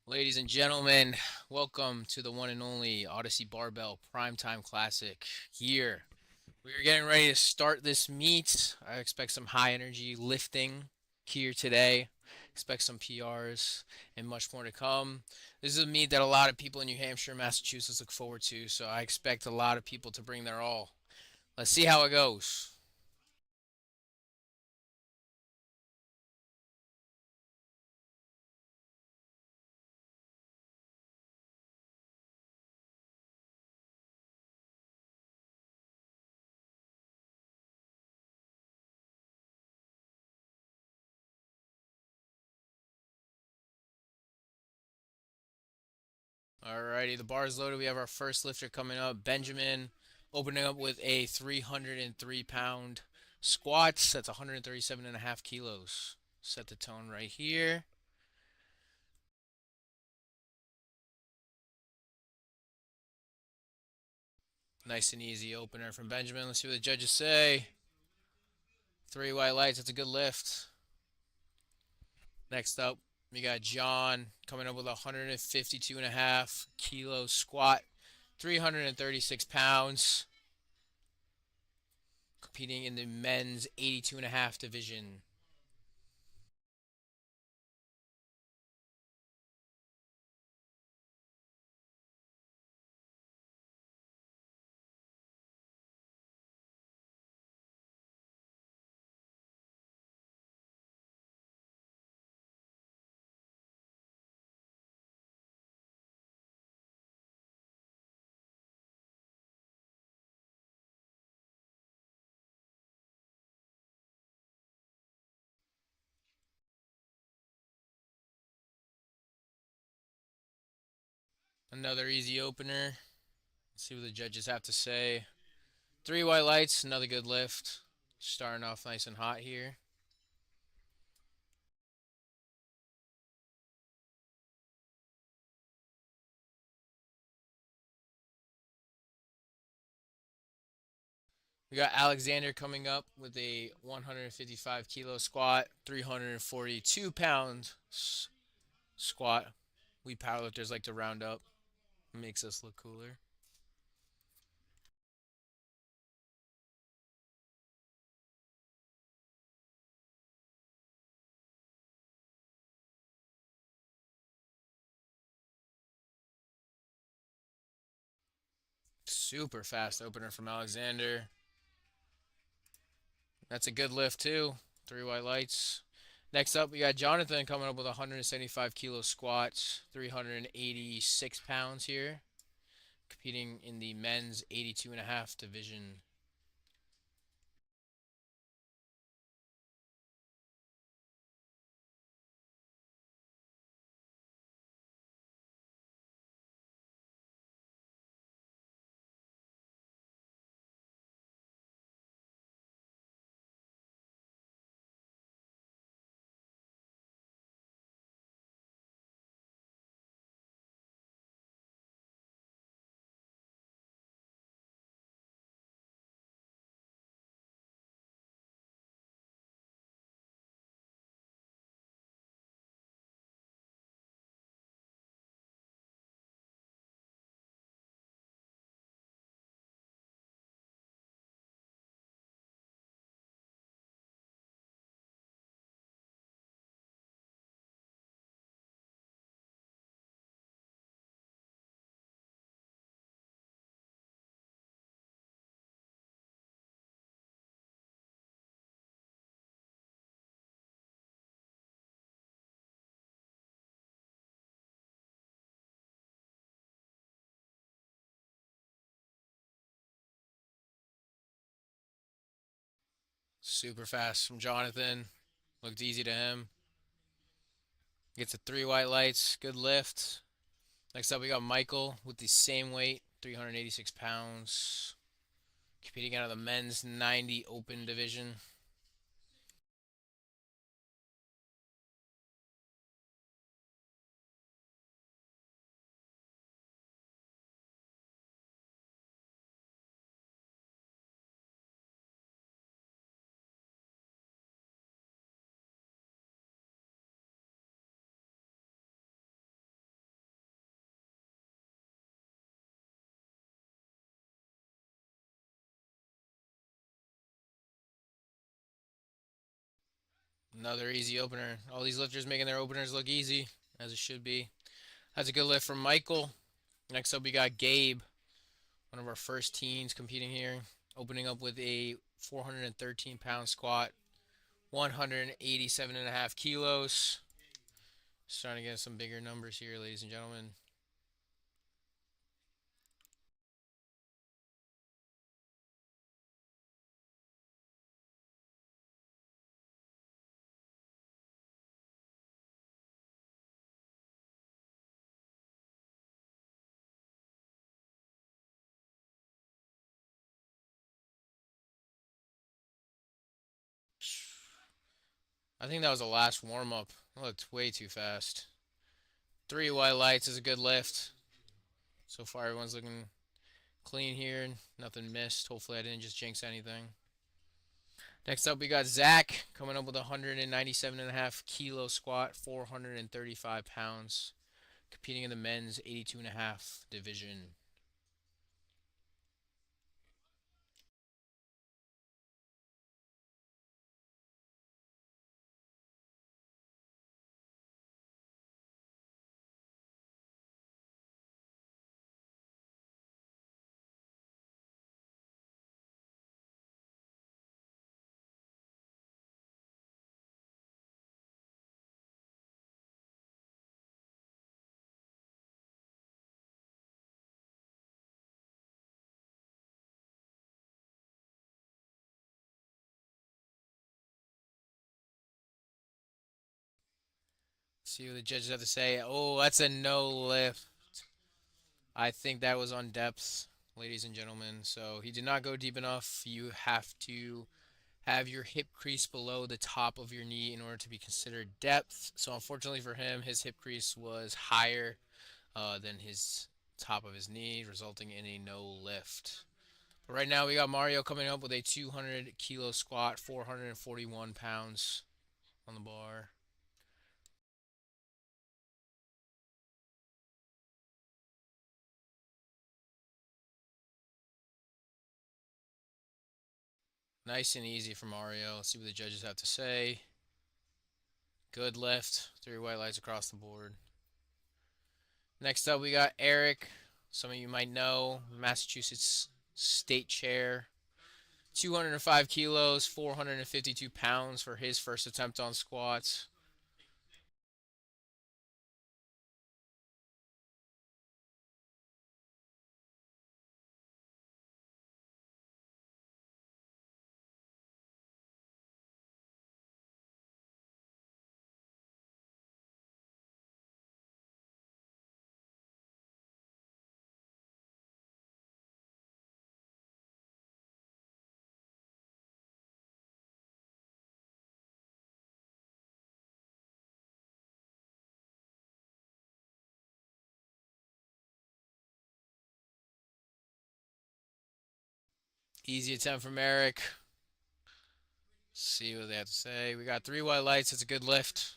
Ladies and gentlemen, welcome to the one and only Odyssey Barbell Primetime Classic here. We are getting ready to start this meet. I expect some high energy lifting here today. Expect some PRs and much more to come. This is a meet that a lot of people in New Hampshire and Massachusetts look forward to, so I expect a lot of people to bring their all. Let's see how it goes. Alrighty, the bar is loaded. We have our first lifter coming up, Benjamin, opening up with a 303-pound squats. That's 137 and a half kilos. Set the tone right here. Nice and easy opener from Benjamin. Let's see what the judges say. Three white lights. That's a good lift. Next up, we got John coming up with a 152 and a half kilo squat, 336 pounds, competing in the men's 82 and a half division. Another easy opener. Let's see what the judges have to say. Three white lights, another good lift. Starting off nice and hot here. We got Alexander coming up with a 155 kilo squat, 342 pound squat. We powerlifters like to round up. Makes us look cooler. Super fast opener from Alexander. That's a good lift too. Three white lights. Next up, we got Jonathan coming up with a 175 kilo squat, 386 pounds here, competing in the men's 82 and a half division. Super fast from Jonathan. Looked easy to him. Gets a three white lights. Good lift. Next up, we got Michael with the same weight, 386 pounds, competing out of the men's 90 open division. Another easy opener. All these lifters making their openers look easy, as it should be. That's a good lift from Michael. Next up, we got Gabe, one of our first teens competing here, opening up with a 413-pound squat, 187.5 kilos. Starting to get some bigger numbers here, ladies and gentlemen. I think that was the last warm up. Oh, it's way too fast. 3 white lights is a good lift. So far, everyone's looking clean here. Nothing missed. Hopefully, I didn't just jinx anything. Next up, we got Zach coming up with a 197.5 kilo squat, 435 pounds, competing in the men's 82.5 division. See what the judges have to say. Oh, that's a no lift. I think that was on depth, ladies and gentlemen. So he did not go deep enough. You have to have your hip crease below the top of your knee in order to be considered depth. So unfortunately for him, his hip crease was higher than his top of his knee, resulting in a no lift. But right now we got Mario coming up with a 200 kilo squat, 441 pounds on the bar. Nice and easy for Mario. Let's see what the judges have to say. Good lift. 3 white lights across the board. Next up, we got Eric. Some of you might know, Massachusetts State Chair. 205 kilos, 452 pounds for his first attempt on squats. Easy attempt from Eric. See what they have to say. We got 3 white lights. It's a good lift.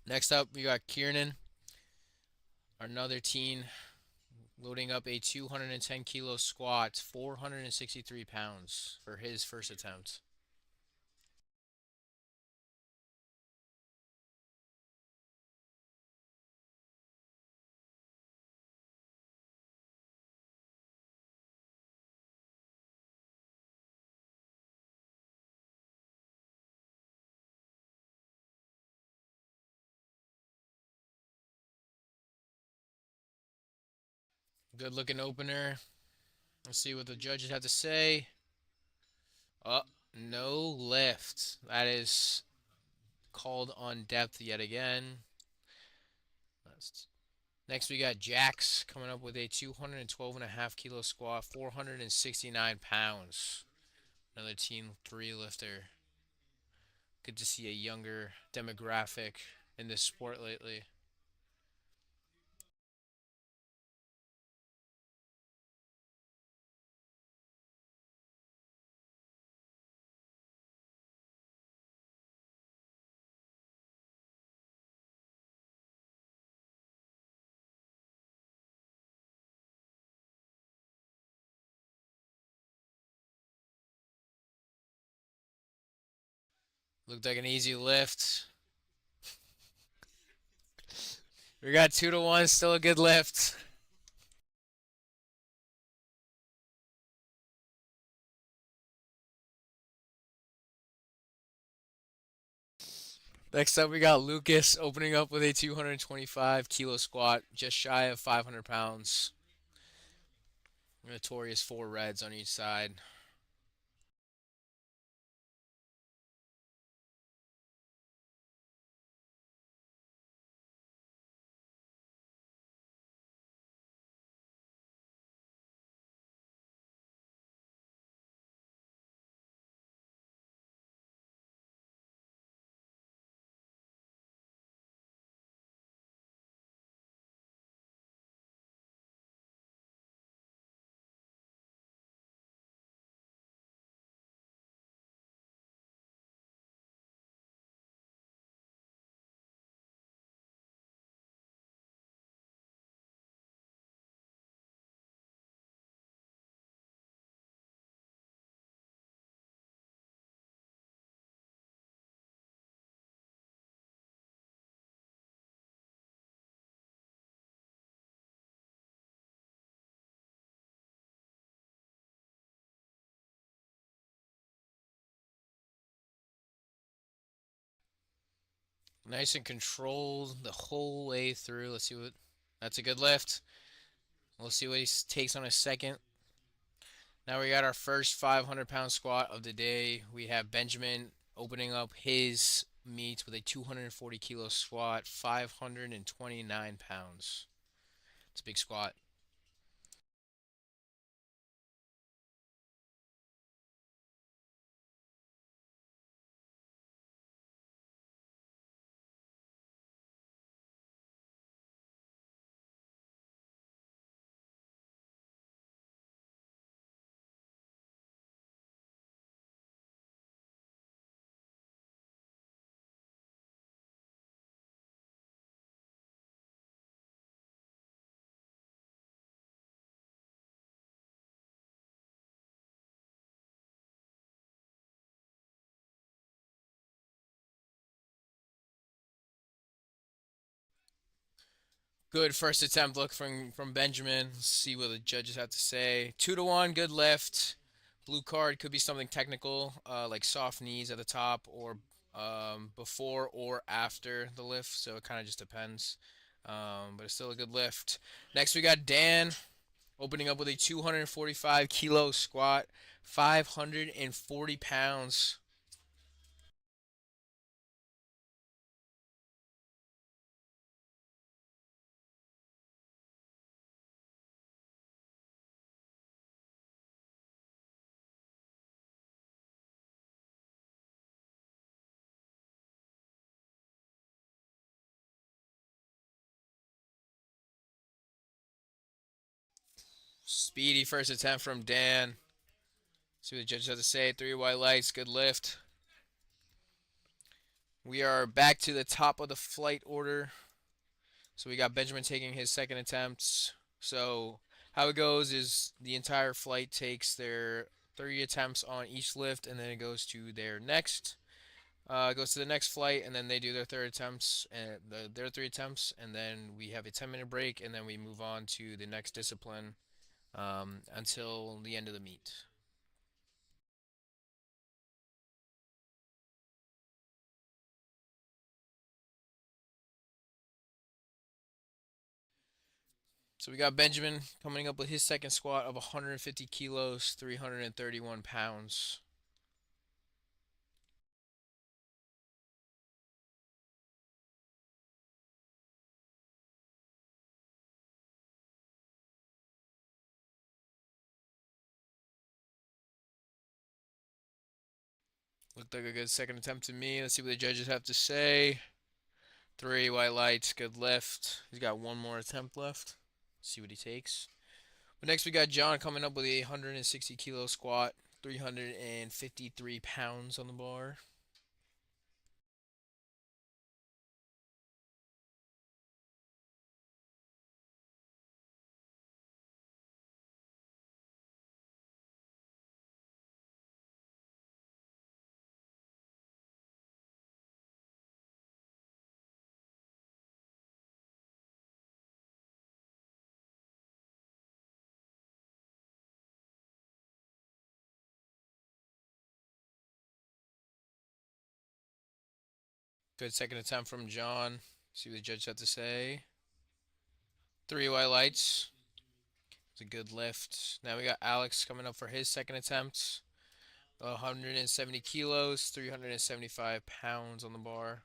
Next up, we got Kiernan, another teen, loading up a 210 kilo squat, 463 pounds for his first attempt. Good looking opener. Let's see what the judges have to say. Oh, no lift. That is called on depth yet again. Next, we got Jax coming up with a 212.5 kilo squat, 469 pounds. Another Team 3 lifter. Good to see a younger demographic in this sport lately. Looked like an easy lift. We got 2 to 1, still a good lift. Next up, we got Lucas opening up with a 225 kilo squat, just shy of 500 pounds. Notorious 4 reds on each side. Nice and controlled the whole way through. Let's see what. That's a good lift. We'll see what he takes on a second. Now we got our first 500-pound squat of the day. We have Benjamin opening up his meet with a 240 kilo squat, 529 pounds. It's a big squat. Good first attempt look from Benjamin. Let's see what the judges have to say. 2 to 1, good lift. Blue card could be something technical, like soft knees at the top, or before or after the lift. So it kind of just depends. But it's still a good lift. Next we got Dan opening up with a 245 kilo squat, 540 pounds. Speedy first attempt from Dan. See what the judges have to say. 3 white lights, good lift. We are back to the top of the flight order. So we got Benjamin taking his second attempts. So how it goes is the entire flight takes their 30 attempts on each lift, and then it goes to their next. Goes to the next flight, and then they do their third attempts and their 3 attempts, and then we have a 10-minute break, and then we move on to the next discipline until the end of the meet. So we got Benjamin coming up with his second squat of 150 kilos, 331 pounds. Looked like a good second attempt to me. Let's see what the judges have to say. 3 white lights, good lift. He's got one more attempt left. Let's see what he takes. But next we got John coming up with a 160 kilo squat, 353 pounds on the bar. Good second attempt from John. See what the judge had to say. 3 white lights. It's a good lift. Now we got Alex coming up for his second attempt. 170 kilos, 375 pounds on the bar.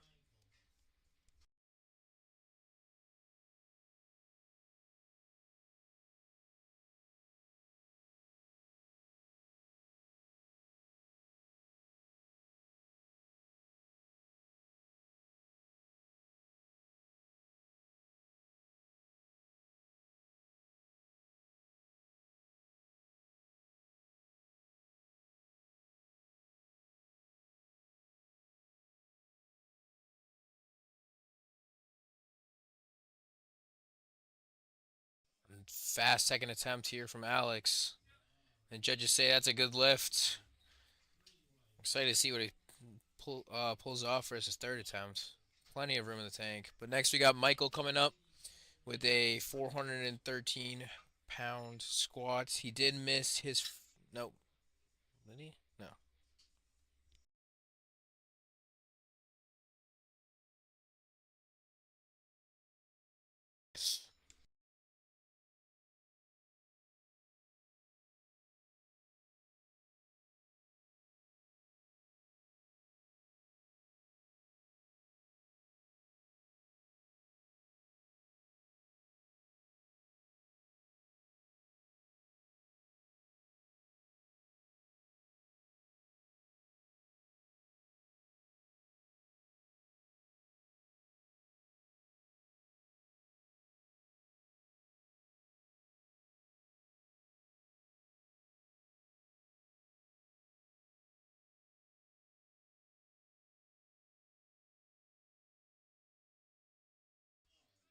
Fast second attempt here from Alex. And judges say that's a good lift. Excited to see what he pulls off for his third attempt. Plenty of room in the tank. But next we got Michael coming up with a 413-pound squat. He did miss his. No. Did he? No.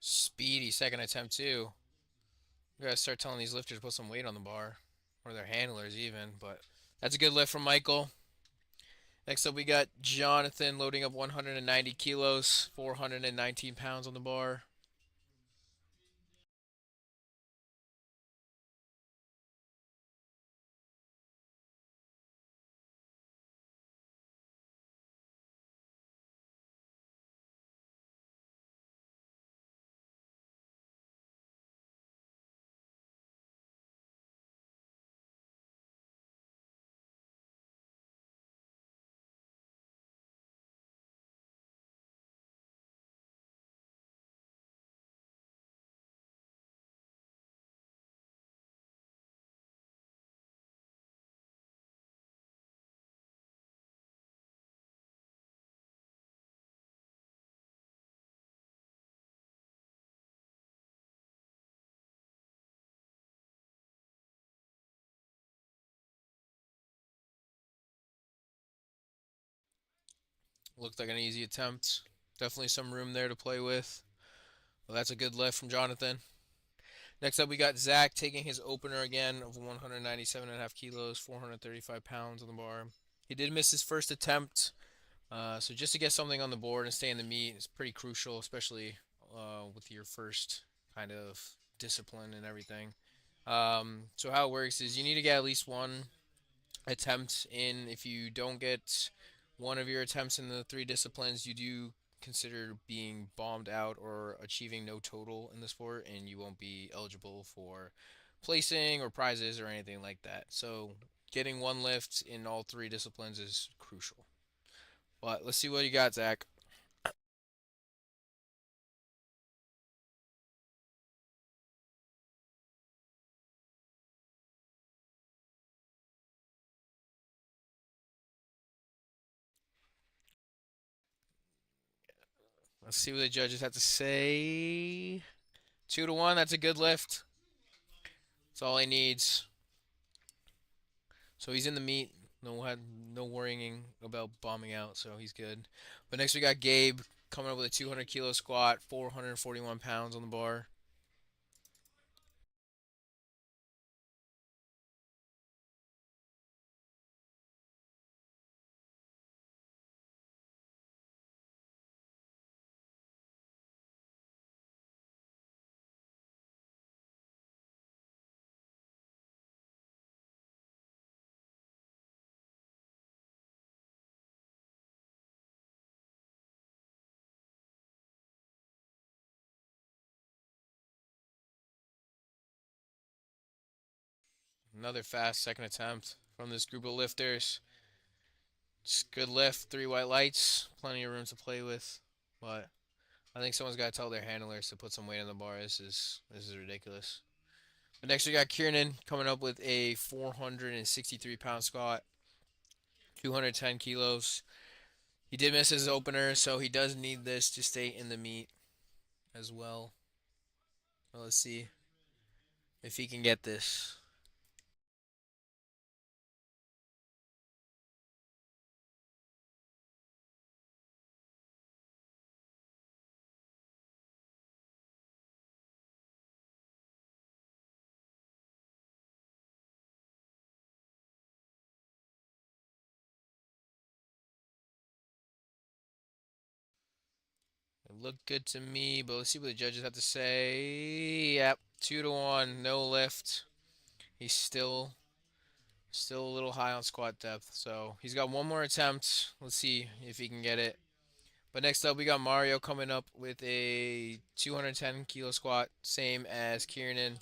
Speedy second attempt too. We gotta start telling these lifters to put some weight on the bar, or their handlers even. But that's a good lift from Michael. Next up, we got Jonathan loading up 190 kilos, 419 pounds on the bar. Looked like an easy attempt. Definitely some room there to play with. Well, that's a good lift from Jonathan. Next up, we got Zach taking his opener again of 197.5 kilos, 435 pounds on the bar. He did miss his first attempt, so just to get something on the board and stay in the meet is pretty crucial, especially with your first kind of discipline and everything. So how it works is you need to get at least one attempt in. If you don't get one of your attempts in the three disciplines, you do consider being bombed out or achieving no total in the sport, and you won't be eligible for placing or prizes or anything like that. So getting one lift in all three disciplines is crucial. But let's see what you got, Zach. Let's see what the judges have to say. 2-1. That's a good lift. That's all he needs. So he's in the meet. No worrying about bombing out. So he's good. But next we got Gabe coming up with a 200 kilo squat, 441 pounds on the bar. Another fast second attempt from this group of lifters. Just good lift, 3 white lights, plenty of room to play with. But I think someone's got to tell their handlers to put some weight on the bar. This is ridiculous. But next we got Kieran coming up with a 463-pound squat, 210 kilos. He did miss his opener, so he does need this to stay in the meet as well. Well, let's see if he can get this. It looked good to me, but let's see what the judges have to say. Yep, 2-1, no lift. He's still a little high on squat depth, so he's got one more attempt. Let's see if he can get it. But next up, we got Mario coming up with a 210 kilo squat, same as Kieran.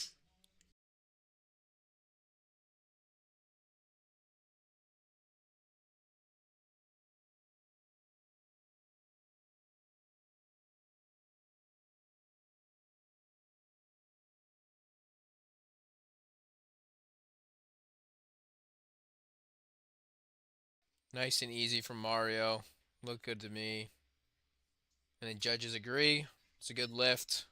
Nice and easy from Mario. Looked good to me. And the judges agree. It's a good lift.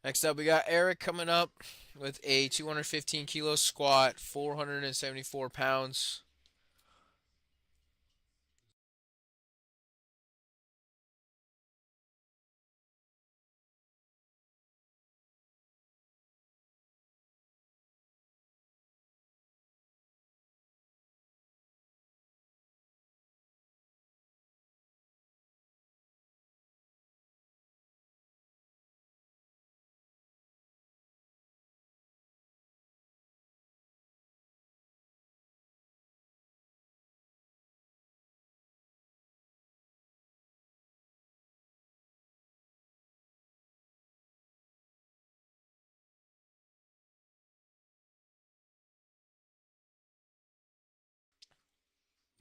Next up, we got Eric coming up with a 215 kilo squat, 474 pounds.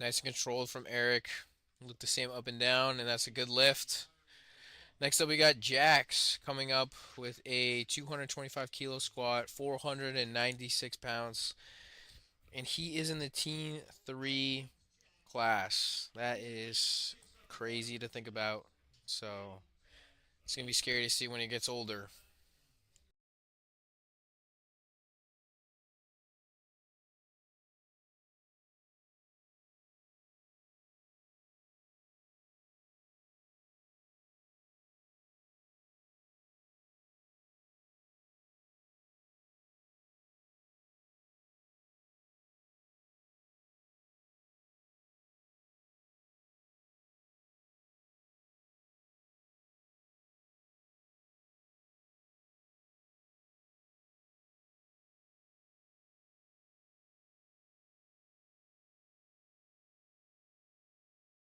Nice and controlled from Eric. Look the same up and down, and that's a good lift. Next up, we got Jax coming up with a 225 kilo squat, 496 pounds, and he is in the Teen 3 class. That is crazy to think about. So it's going to be scary to see when he gets older.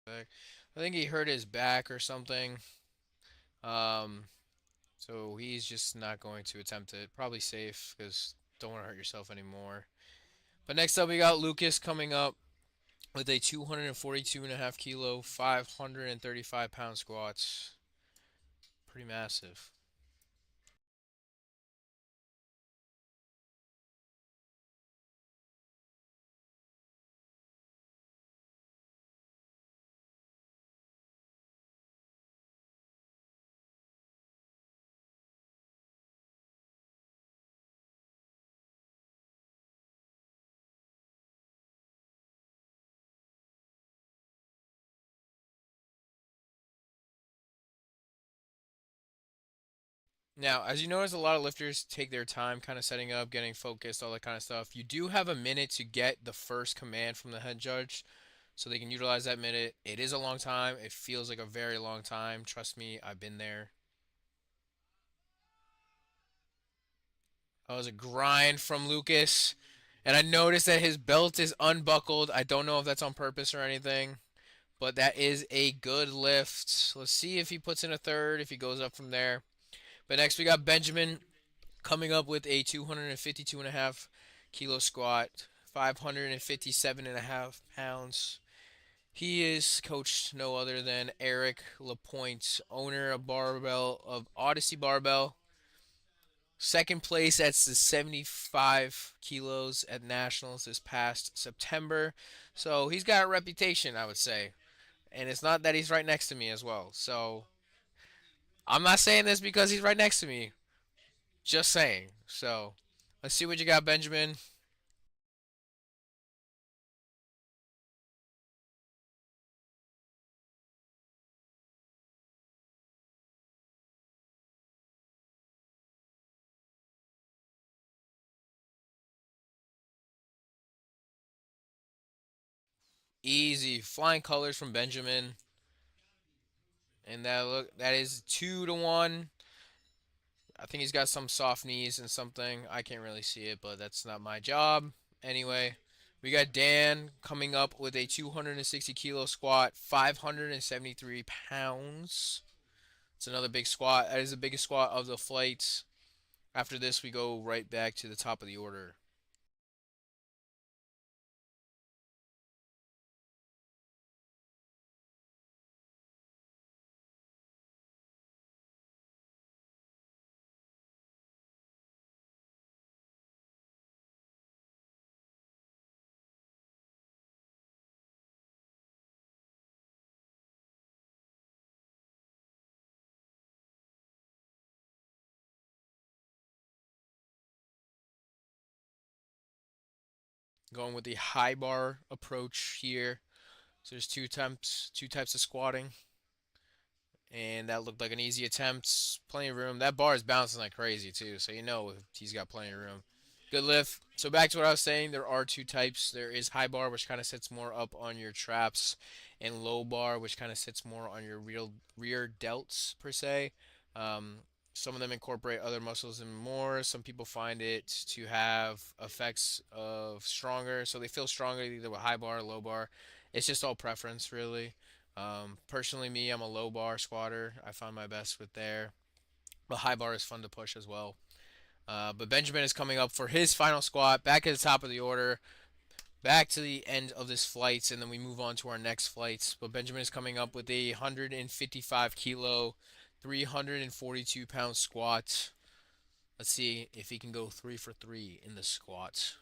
I think he hurt his back or something. Um, so he's just not going to attempt it. Probably safe because don't want to hurt yourself anymore. But next up, we got Lucas coming up with a 242.5 kilo, 535-pound squats. Pretty massive. Now, as you notice, a lot of lifters take their time kind of setting up, getting focused, all that kind of stuff. You do have a minute to get the first command from the head judge, so they can utilize that minute. It is a long time. It feels like a very long time. Trust me, I've been there. That was a grind from Lucas. And I noticed that his belt is unbuckled. I don't know if that's on purpose or anything, but that is a good lift. Let's see if he puts in a third, if he goes up from there. But next we got Benjamin coming up with a 252.5 kilo squat, 557.5 pounds. He is coached no other than Eric Lapointe, owner of Barbell of Odyssey Barbell. Second place at the 75 kilos at nationals this past September. So he's got a reputation, I would say. And it's not that he's right next to me as well. So I'm not saying this because he's right next to me. Just saying. So let's see what you got, Benjamin. Easy. Flying colors from Benjamin. And that is 2-1. I think he's got some soft knees and something. I can't really see it, but that's not my job. Anyway, we got Dan coming up with a 260 kilo squat, 573 pounds. It's another big squat. That is the biggest squat of the flight. After this, we go right back to the top of the order. Going with the high bar approach here. So there's two types of squatting. And that looked like an easy attempt. Plenty of room. That bar is bouncing like crazy too, so you know he's got plenty of room. Good lift. So back to what I was saying, there are two types. There is high bar, which kind of sits more up on your traps, and low bar, which kind of sits more on your rear delts per se. Um, some of them incorporate other muscles and more. Some people find it to have effects of stronger, so they feel stronger either with high bar or low bar. It's just all preference, really. Personally, me, I'm a low bar squatter. I find my best with there. But high bar is fun to push as well. But Benjamin is coming up for his final squat, back at the top of the order, back to the end of this flight, and then we move on to our next flights. But Benjamin is coming up with a 155 kilo, 342-pound squat. Let's see if he can go 3 for 3 in the squat.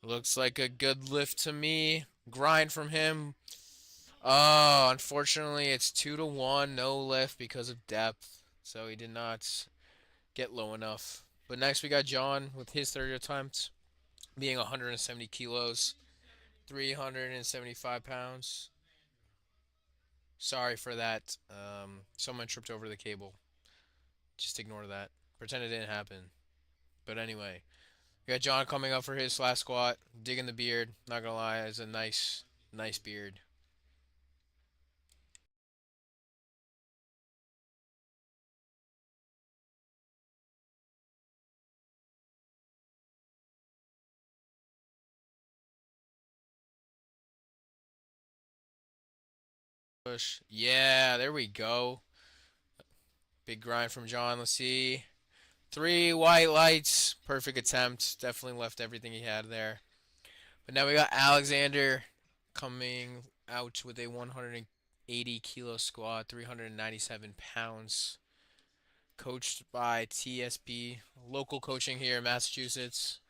Looks like a good lift to me. Grind from him. Oh, unfortunately, it's 2-1, no lift because of depth. So he did not get low enough. But next we got John with his third attempt, being 170 kilos, 375 pounds. Sorry for that. Someone tripped over the cable. Just ignore that. Pretend it didn't happen. But anyway, we got John coming up for his last squat, digging the beard. Not gonna lie, it's a nice beard. Push. Yeah, there we go. Big grind from John. Let's see. 3 white lights. Perfect attempt. Definitely left everything he had there. But now we got Alexander coming out with a 180 kilo squat, 397 pounds. Coached by TSP, local coaching here in Massachusetts.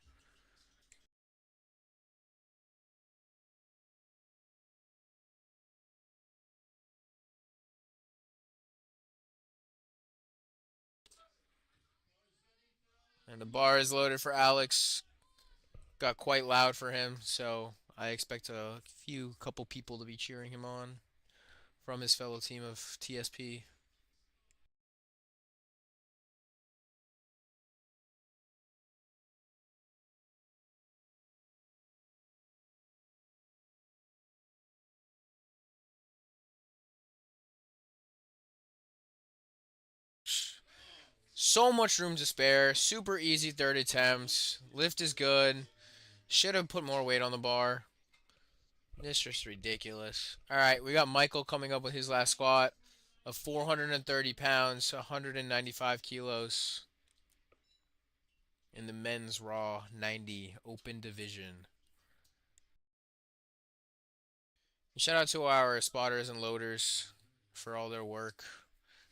And the bar is loaded for Alex. Got quite loud for him, so I expect a couple people to be cheering him on from his fellow team of TSP. So much room to spare. Super easy third attempts. Lift is good. Should have put more weight on the bar. This is just ridiculous. All right, we got Michael coming up with his last squat of 430 pounds, 195 kilos in the men's raw 90 open division. Shout out to our spotters and loaders for all their work.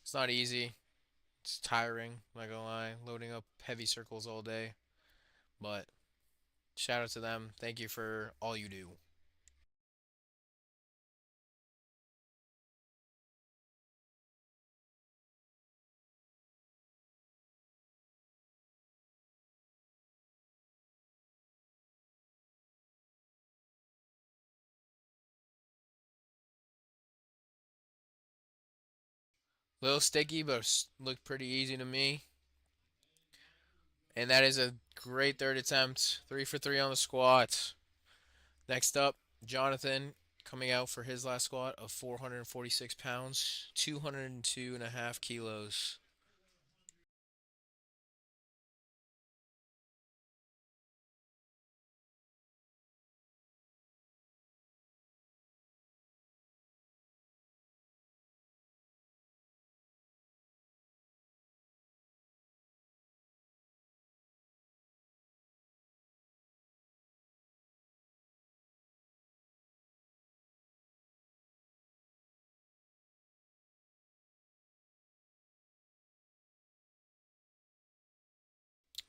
It's not easy. It's tiring, I'm not gonna lie, loading up heavy circles all day. But shout out to them. Thank you for all you do. Little sticky, but looked pretty easy to me. And that is a great third attempt. 3 for 3 on the squat. Next up, Jonathan coming out for his last squat of 446 pounds, 202.5 kilos.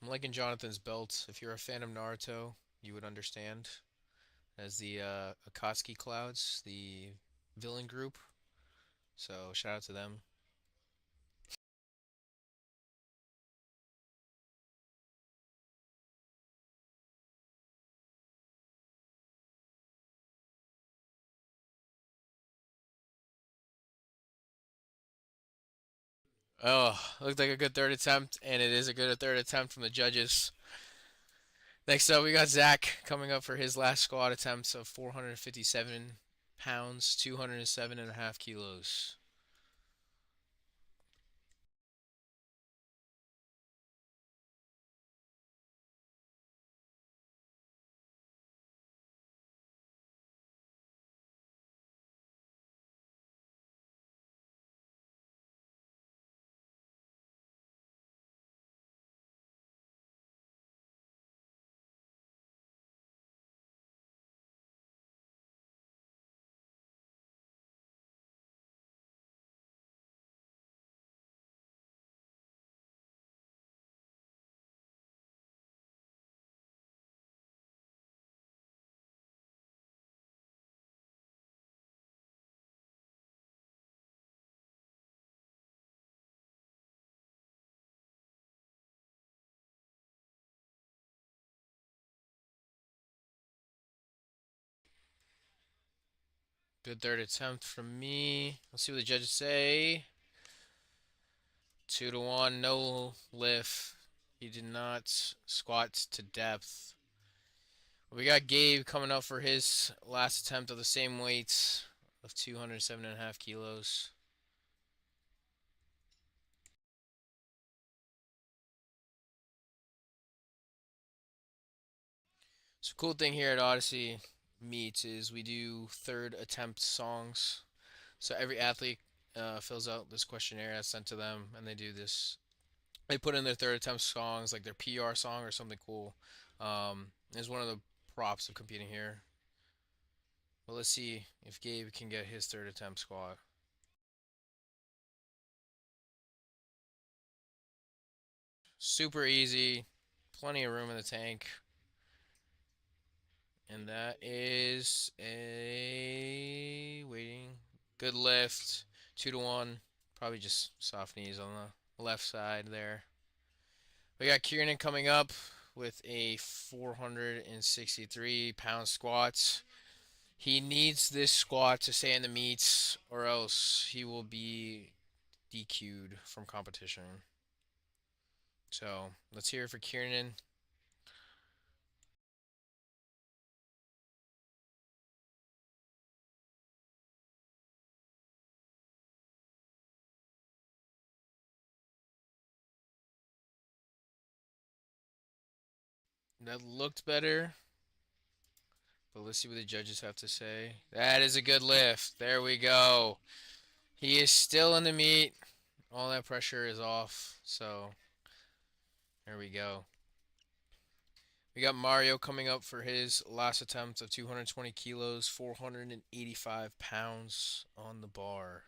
I'm liking Jonathan's belt. If you're a fan of Naruto, you would understand. As the Akatsuki Clouds, the villain group. So shout out to them. Oh, looked like a good third attempt, and it is a good third attempt from the judges. Next up, we got Zach coming up for his last squat attempts of 457 pounds, 207.5 kilos. Good third attempt from me. Let's see what the judges say. 2 to 1, no lift. He did not squat to depth. We got Gabe coming up for his last attempt of the same weights of 207.5 kilos. So cool thing here at Odyssey Meets is we do third attempt songs. So every athlete fills out this questionnaire that's sent to them, and they do this. They put in their third attempt songs, like their PR song or something cool. Is one of the props of competing here. But let's see if Gabe can get his third attempt squat. Super easy, plenty of room in the tank. And that is a waiting. Good lift. 2 to 1. Probably just soft knees on the left side there. We got Kieran coming up with a 463-pound squat. He needs this squat to stay in the meets, or else he will be DQ'd from competition. So let's hear it for Kieran. That looked better. But let's see what the judges have to say. That is a good lift. There we go. He is still in the meet. All that pressure is off. So, there we go. We got Mario coming up for his last attempt of 220 kilos, 485 pounds on the bar.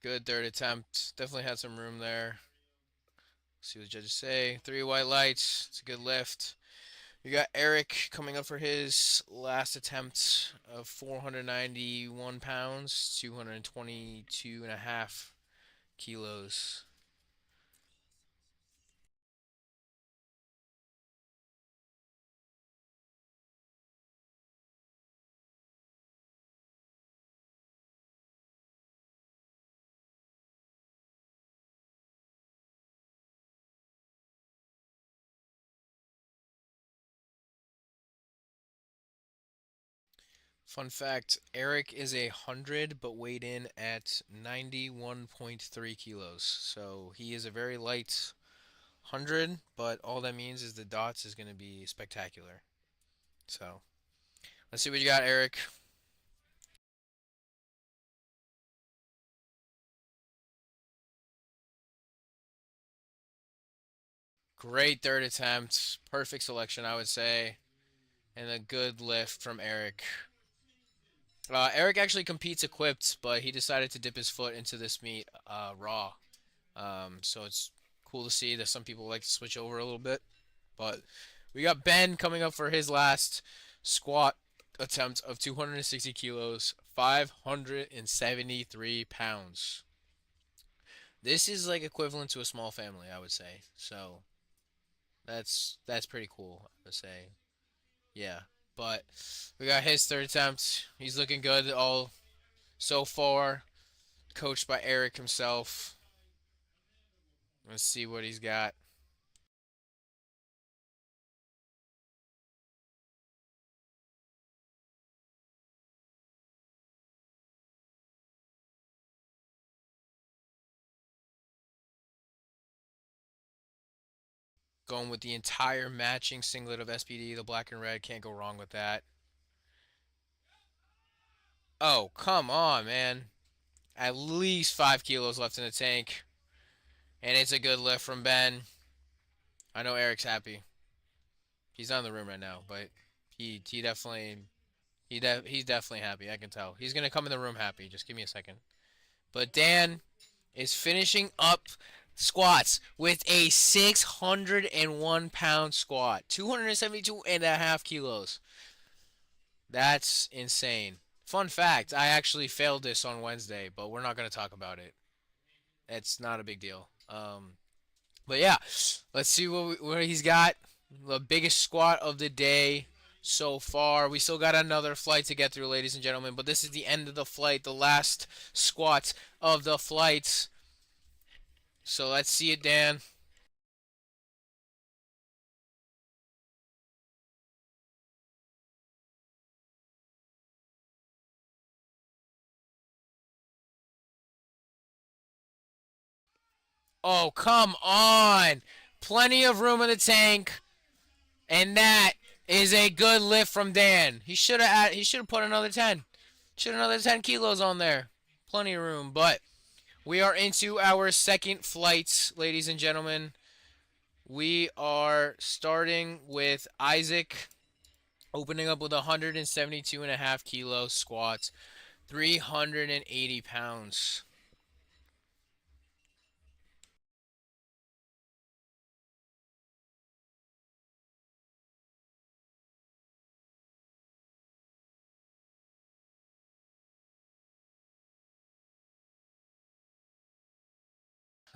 Good third attempt. Definitely had some room there. See what the judges say. 3 white lights. It's a good lift. We got Eric coming up for his last attempt of 491 pounds, 222 and a half kilos. Fun fact, Eric is 100 but weighed in at 91.3 kilos. So he is a very light 100, but all that means is the dots is going to be spectacular. So let's see what you got, Eric. Great third attempt. Perfect selection, I would say. And a good lift from Eric. Eric actually competes equipped, but he decided to dip his foot into this meet raw. So it's cool to see that some people like to switch over a little bit. But we got Ben coming up for his last squat attempt of 260 kilos, 573 pounds. This is like equivalent to a small family, I would say. So that's pretty cool, I would say. Yeah. But we got his third attempt. He's looking good all so far. Coached by Eric himself. Let's see what he's got. Going with the entire matching singlet of SPD, the black and red. Can't go wrong with that. Oh, come on, man. At least 5 kilos left in the tank. And it's a good lift from Ben. I know Eric's happy. He's not in the room right now, but he definitely he's definitely happy. I can tell. He's gonna come in the room happy. Just give me a second. But Dan is finishing up squats with a 601-pound squat, 272 and a half kilos. That's insane. Fun fact, I actually failed this on Wednesday, but we're not going to talk about it. It's not a big deal. But yeah, let's see what he's got. The biggest squat of the day so far. We still got another flight to get through, ladies and gentlemen, but this is the end of the flight, the last squat of the flight. So let's see it, Dan. Oh, come on. Plenty of room in the tank. And that is a good lift from Dan. He should have put another 10. Should have another 10 kilos on there. Plenty of room, but we are into our second flight, ladies and gentlemen. We are starting with Isaac opening up with 172 and a half kilo squats, 380 pounds.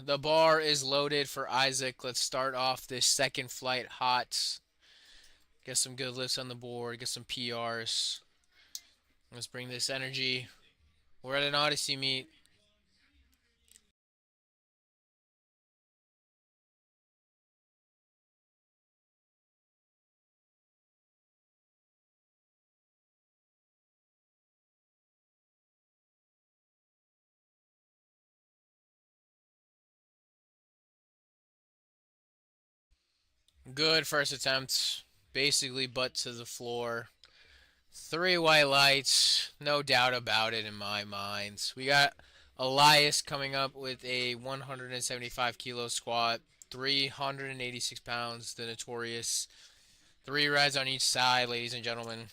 The bar is loaded for Isaac. Let's start off this second flight hot. Get some good lifts on the board. Get some PRs. Let's bring this energy. We're at an Odyssey meet. Good first attempt. Basically butt to the floor. Three white lights. No doubt about it in my mind. We got Elias coming up with a 175 kilo squat. 386 pounds. The notorious. Three reds on each side, ladies and gentlemen.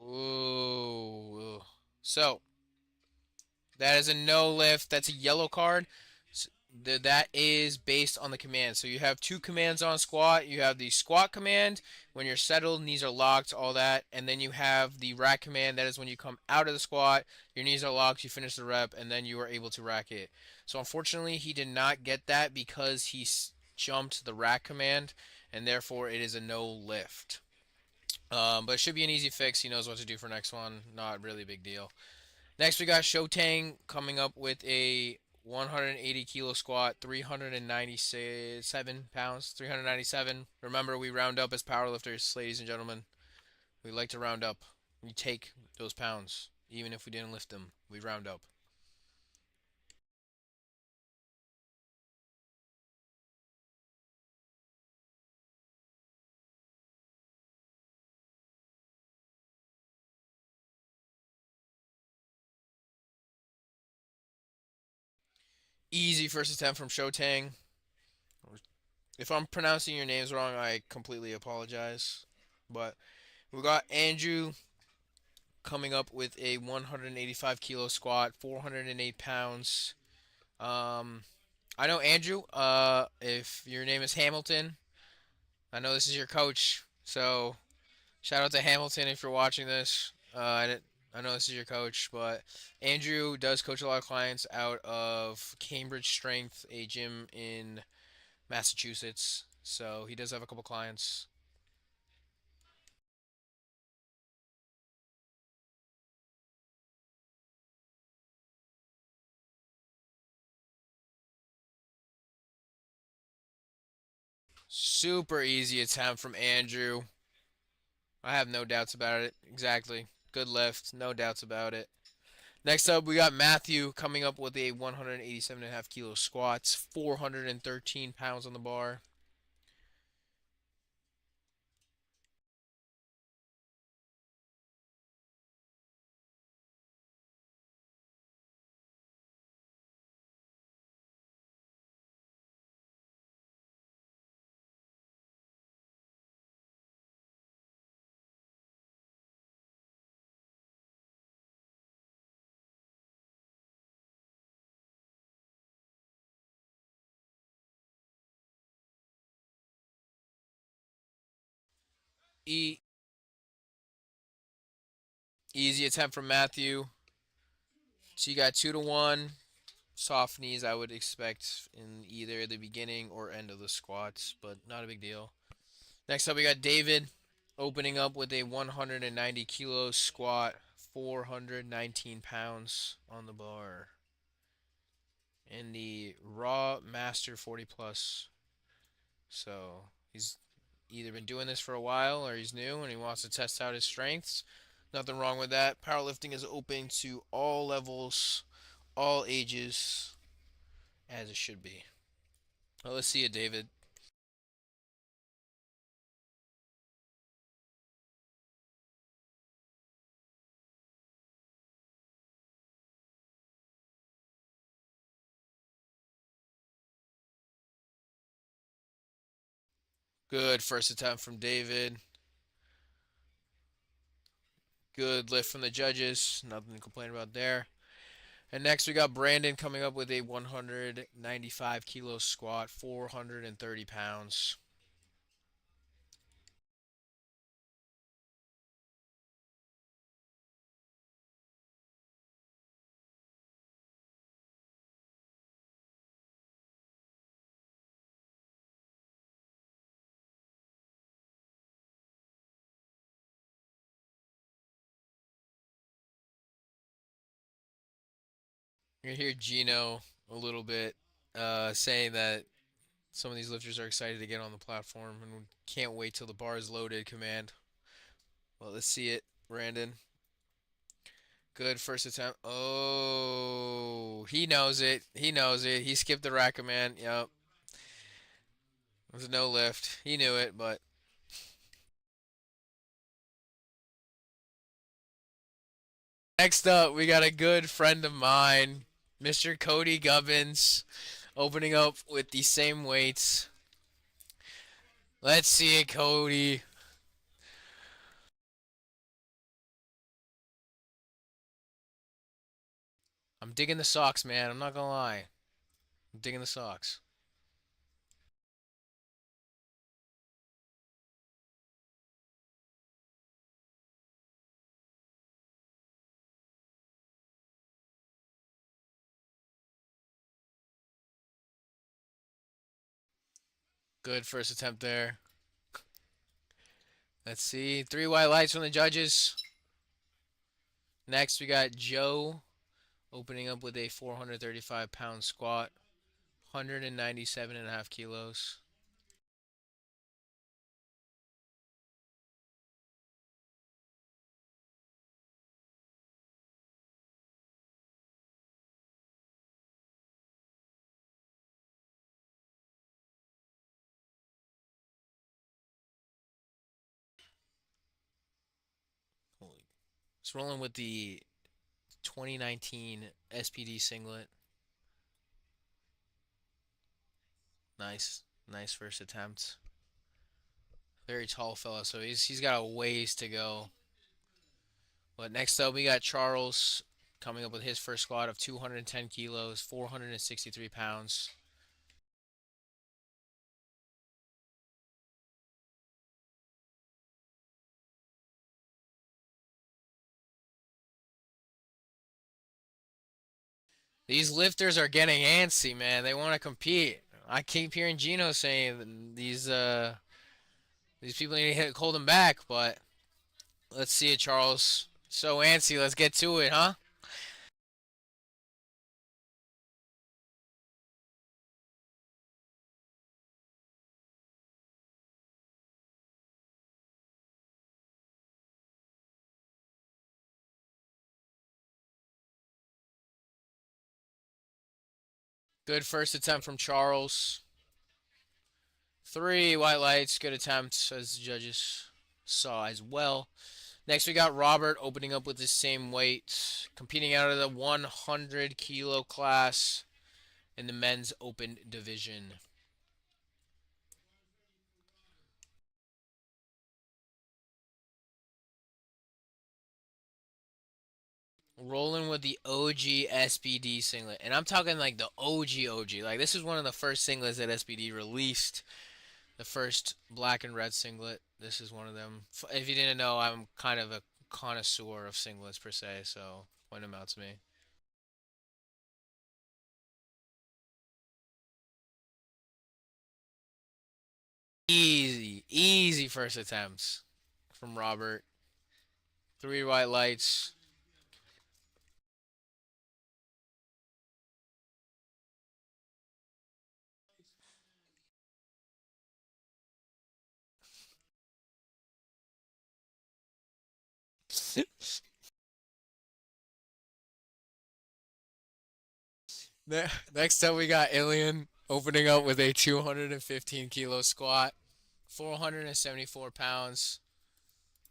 Ooh. So, that is a no lift. That's a yellow card. That is based on the command. So you have two commands on squat. You have the squat command when you're settled, knees are locked, all that. And then you have the rack command. That is when you come out of the squat, your knees are locked, you finish the rep, and then you are able to rack it. So unfortunately, he did not get that because he jumped the rack command, and therefore it is a no lift. But it should be an easy fix. He knows what to do for next one. Not really a big deal. Next, we got Shotang coming up with a 180 kilo squat, 397 pounds, 397. Remember, we round up as powerlifters, ladies and gentlemen. We like to round up. We take those pounds, even if we didn't lift them. We round up. Easy first attempt from Shotang. If I'm pronouncing your names wrong, I completely apologize. But we got Andrew coming up with a 185 kilo squat, 408 pounds. Um, I know Andrew. If your name is Hamilton, I know this is your coach. So shout out to Hamilton if you're watching this. I know this is your coach, but Andrew does coach a lot of clients out of Cambridge Strength, a gym in Massachusetts. So he does have a couple clients. Super easy attempt from Andrew. I have no doubts about it. Exactly. Good lift. No doubts about it. Next up, we got Matthew coming up with a 187.5 kilo squats, 413 pounds on the bar. E- Easy attempt from Matthew. So you got 2 to 1. Soft knees, I would expect in either the beginning or end of the squats, but not a big deal. Next up, we got David opening up with a 190 kilo squat, 419 pounds on the bar. In the Raw Master 40 Plus. So he's either been doing this for a while or he's new and he wants to test out his strengths. Nothing wrong with that. Powerlifting is open to all levels, all ages, as it should be. Well, let's see it, David. Good first attempt from David. Good lift from the judges. Nothing to complain about there. And next we got Brandon coming up with a 195 kilo squat, 430 pounds. You're gonna hear Gino a little bit saying that some of these lifters are excited to get on the platform and can't wait till the bar is loaded. Command. Well, let's see it, Brandon. Good first attempt. Oh, he knows it. He knows it. He skipped the rack command. Yep. There's no lift. He knew it, but next up, we got a good friend of mine, Mr. Cody Gubbins, opening up with the same weights. Let's see it, Cody. I'm digging the socks, man. I'm not gonna lie. I'm digging the socks. Good first attempt there. Let's see. Three white lights from the judges. Next, we got Joe opening up with a 435-pound squat, 197.5 kilos. Holy. It's rolling with the 2019 SPD singlet. Nice, nice first attempt. Very tall fella, so he's got a ways to go. But next up, we got Charles coming up with his first squat of 210 kilos, 463 pounds. These lifters are getting antsy, man. They want to compete. I keep hearing Gino saying these people need to hold them back, but let's see it, Charles. So antsy, let's get to it, huh? Good first attempt from Charles. Three white lights, good attempts, as the judges saw as well. Next, we got Robert opening up with the same weight, competing out of the 100 kilo class in the men's open division. Rolling with the OG SBD singlet. And I'm talking like the OG. Like, this is one of the first singlets that SBD released. The first black and red singlet. This is one of them. If you didn't know, I'm kind of a connoisseur of singlets per se, so point them out to me. Easy, easy first attempts from Robert. Three white lights. Next up, we got Alien opening up with a 215 kilo squat, 474 pounds.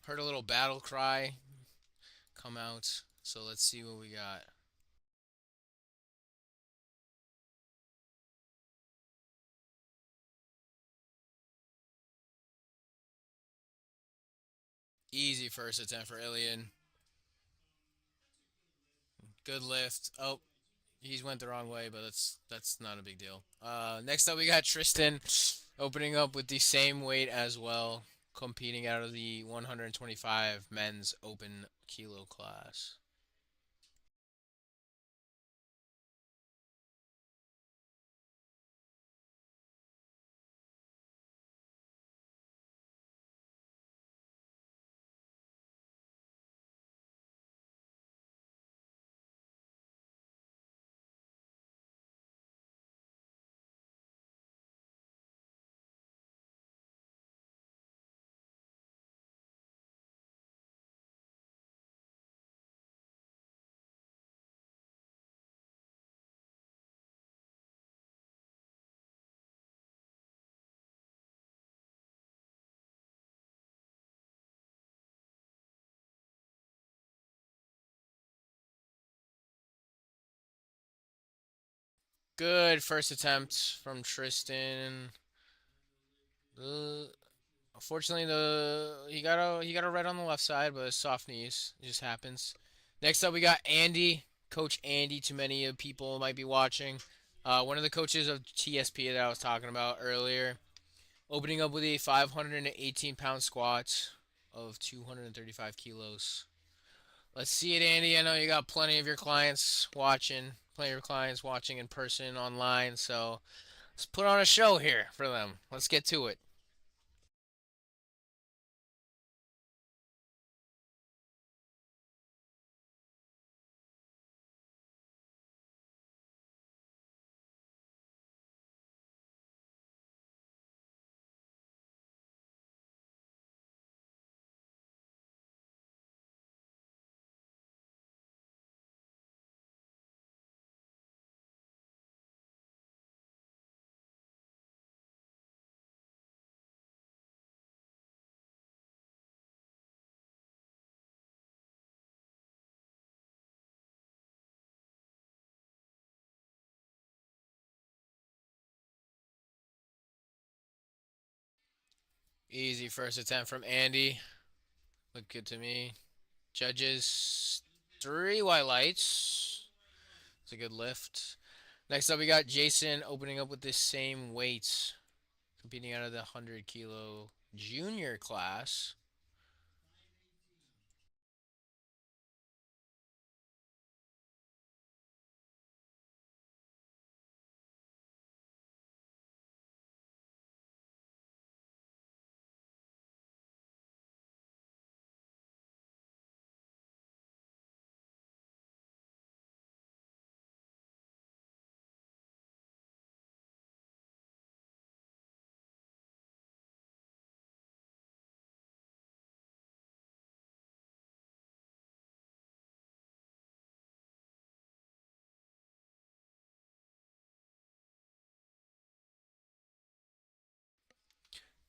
Heard a little battle cry come out. So let's see what we got. Easy first attempt for Ilian. Good lift. Oh, he's went the wrong way, but that's not a big deal. Next up we got Tristan opening up with the same weight as well, competing out of the 125 men's open kilo class. Good first attempt from Tristan. Uh, Unfortunately, the he got a red on the left side, but soft knees. It just happens. Next up, we got Andy, Coach Andy. Too many of people might be watching. One of the coaches of TSP that I was talking about earlier, opening up with a 518-pound squat of 235 kilos. Let's see it, Andy. I know you got plenty of your clients watching, plenty of your clients watching in person, online. So let's put on a show here for them. Let's get to it. Easy first attempt from Andy. Look good to me. Judges, three white lights. It's a good lift. Next up, we got Jason opening up with the same weights, competing out of the 100 kilo junior class.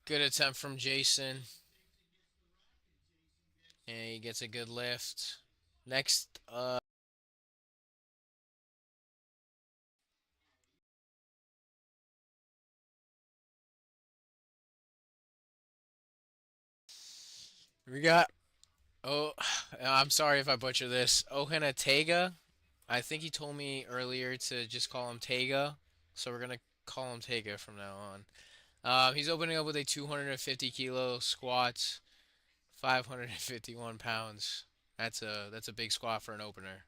Good attempt from Jason. And he gets a good lift. Next, we got. Oh, I'm sorry if I butcher this. Ohanatega. I think he told me earlier to just call him Tega, so we're gonna call him Tega from now on. He's opening up with a 250 kilo squat, 551 pounds. That's a big squat for an opener.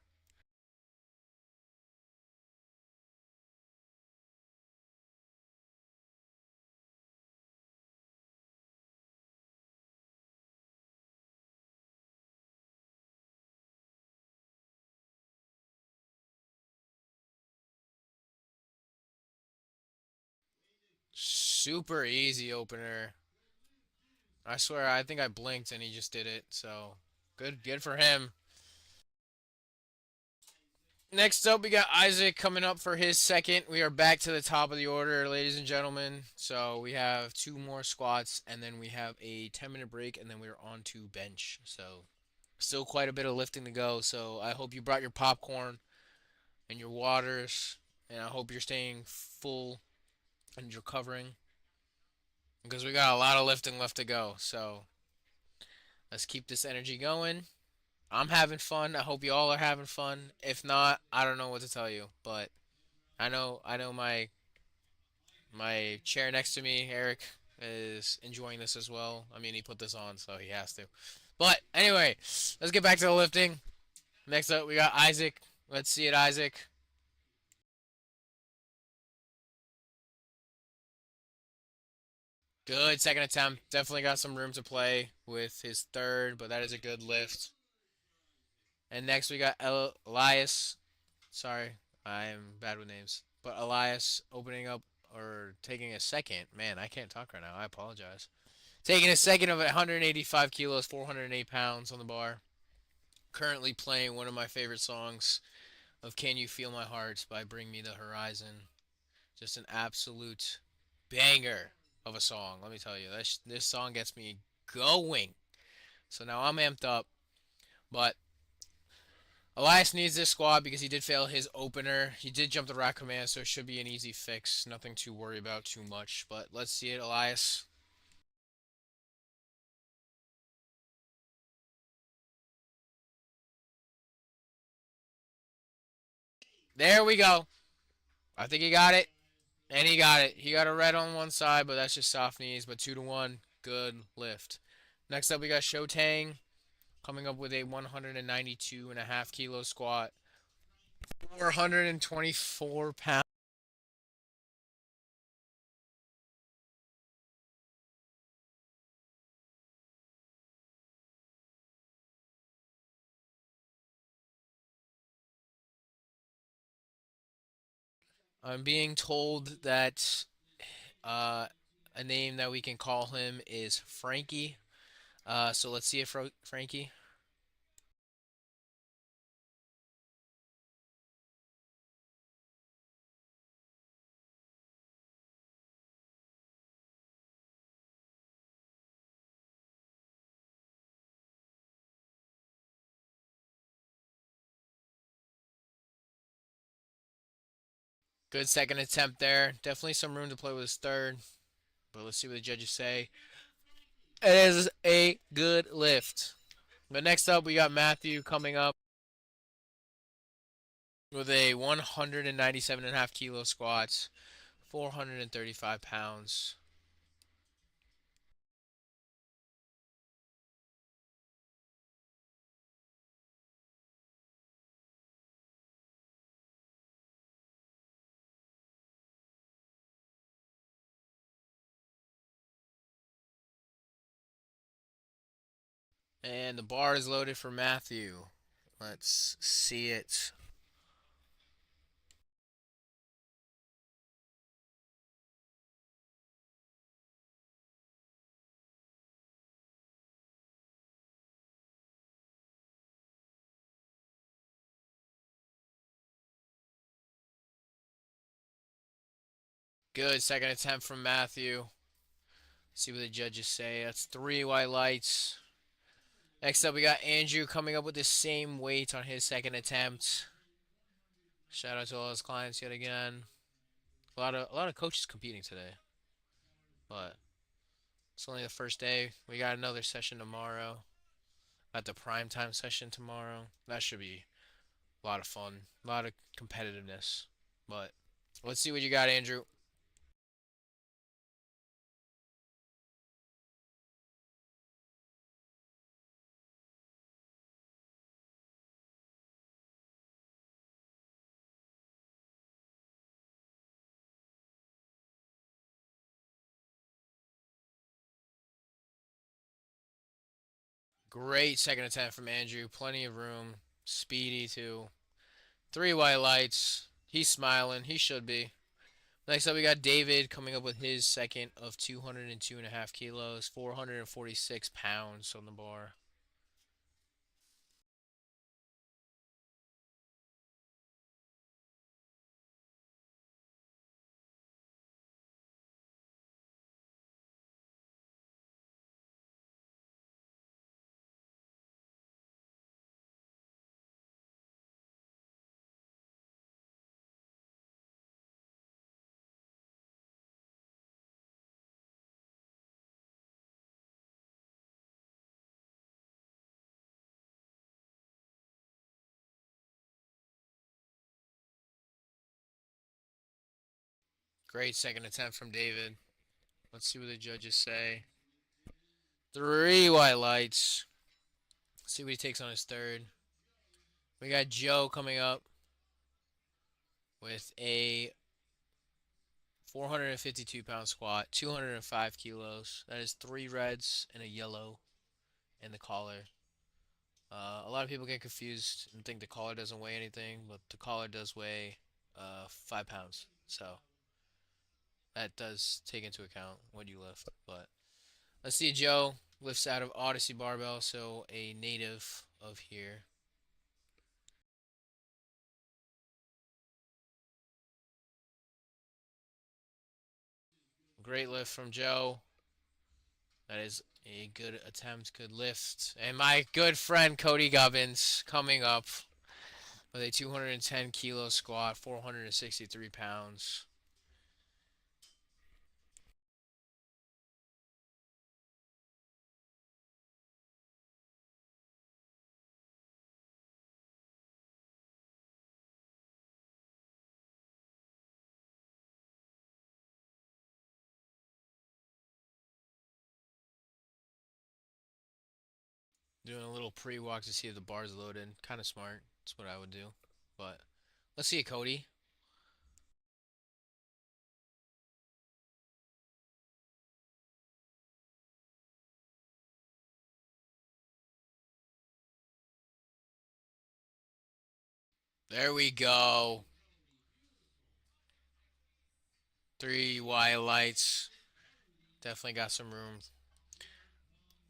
Super easy opener. I swear, I think I blinked and he just did it. So good for him. Next up, we got Isaac coming up for his second. We are back to the top of the order, ladies and gentlemen. So we have two more squats, and then we have a 10-minute break, and then we're on to bench. So still quite a bit of lifting to go. So I hope you brought your popcorn and your waters, and I hope you're staying full and recovering because we got a lot of lifting left to go. So Let's keep this energy going. I'm having fun. I hope you all are having fun. If not, I don't know what to tell you. But I know my chair next to me, Eric, is enjoying this as well. I mean, he put this on, so he has to. But anyway, let's get back to the lifting. Next up, we got Isaac. Let's see it, Isaac. Good second attempt. Definitely got some room to play with his third, but that is a good lift. And next we got Elias. Sorry, I am bad with names. But Elias opening up or taking a second. Man, I can't talk right now. I apologize. Taking a second of 185 kilos, 408 pounds on the bar. Currently playing one of my favorite songs of Can You Feel My Heart by Bring Me the Horizon. Just an absolute banger of a song. Let me tell you, this song gets me going. So now I'm amped up. But Elias needs this squat because he did fail his opener. He did jump the rack command, so it should be an easy fix. Nothing to worry about too much. But let's see it, Elias. There we go. I think he got it. And he got it. He got a red on one side, but that's just soft knees. But 2-1. Good lift. Next up, we got Shotang coming up with a 192.5 kilo squat. 424 pounds. I'm being told that uh, a name that we can call him is Frankie. So let's see if Frankie. Good second attempt there. Definitely some room to play with his third. But let's see what the judges say. It is a good lift. But next up, we got Matthew coming up with a 197.5 kilo squats, 435 pounds. And the bar is loaded for Matthew. Let's see it. Good second attempt from Matthew. See what the judges say. That's 3 white lights. Next up, we got Andrew coming up with the same weight on his second attempt. Shout out to all his clients yet again. A lot of coaches competing today, but it's only the first day. We got another session tomorrow. Got the prime time session tomorrow. That should be a lot of fun, a lot of competitiveness. But let's see what you got, Andrew. Great second attempt from Andrew. Plenty of room. Speedy too. 3 white lights. He's smiling. He should be. Next up, we got David coming up with his second of 202.5 kilos, 446 pounds on the bar. Great second attempt from David. Let's see what the judges say. 3 white lights. Let's see what he takes on his third. We got Joe coming up with a 452-pound squat, 205 kilos. That is 3 reds and a yellow in the collar. A lot of people get confused and think the collar doesn't weigh anything, but the collar does weigh 5 pounds. So that does take into account what you lift. But let's see, Joe lifts out of Odyssey Barbell, so a native of here. Great lift from Joe. That is a good attempt, good lift. And my good friend Cody Gubbins coming up with a 210 kilo squat, 463 pounds. Doing a little pre-walk to see if the bar's loaded. Kind of smart. That's what I would do. But let's see it, Cody. There we go. 3 white lights. Definitely got some room.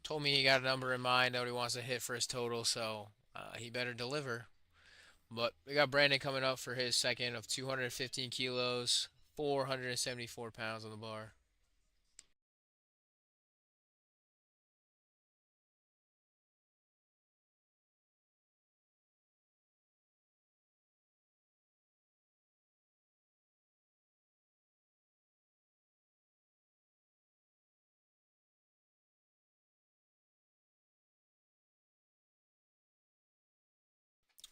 Told me he got a number in mind that he wants to hit for his total, so he better deliver. But we got Brandon coming up for his second of 215 kilos, 474 pounds on the bar.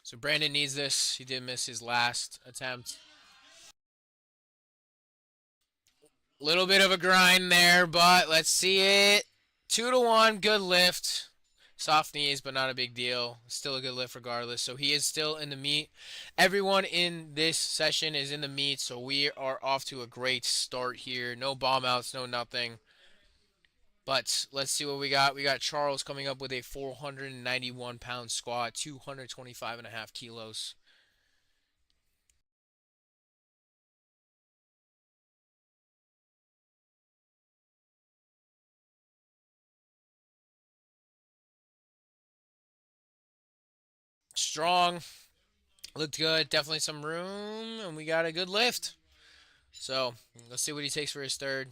So Brandon needs this. He did miss his last attempt. Little bit of a grind there, but let's see it. 2-1, good lift. Soft knees, but not a big deal. Still a good lift regardless. So he is still in the meet. Everyone in this session is in the meet, so we are off to a great start here. No bomb outs, no nothing. But let's see what we got. We got Charles coming up with a 491-pound squat, 225.5 kilos. Strong. Looked good. Definitely some room, and we got a good lift. So let's see what he takes for his third.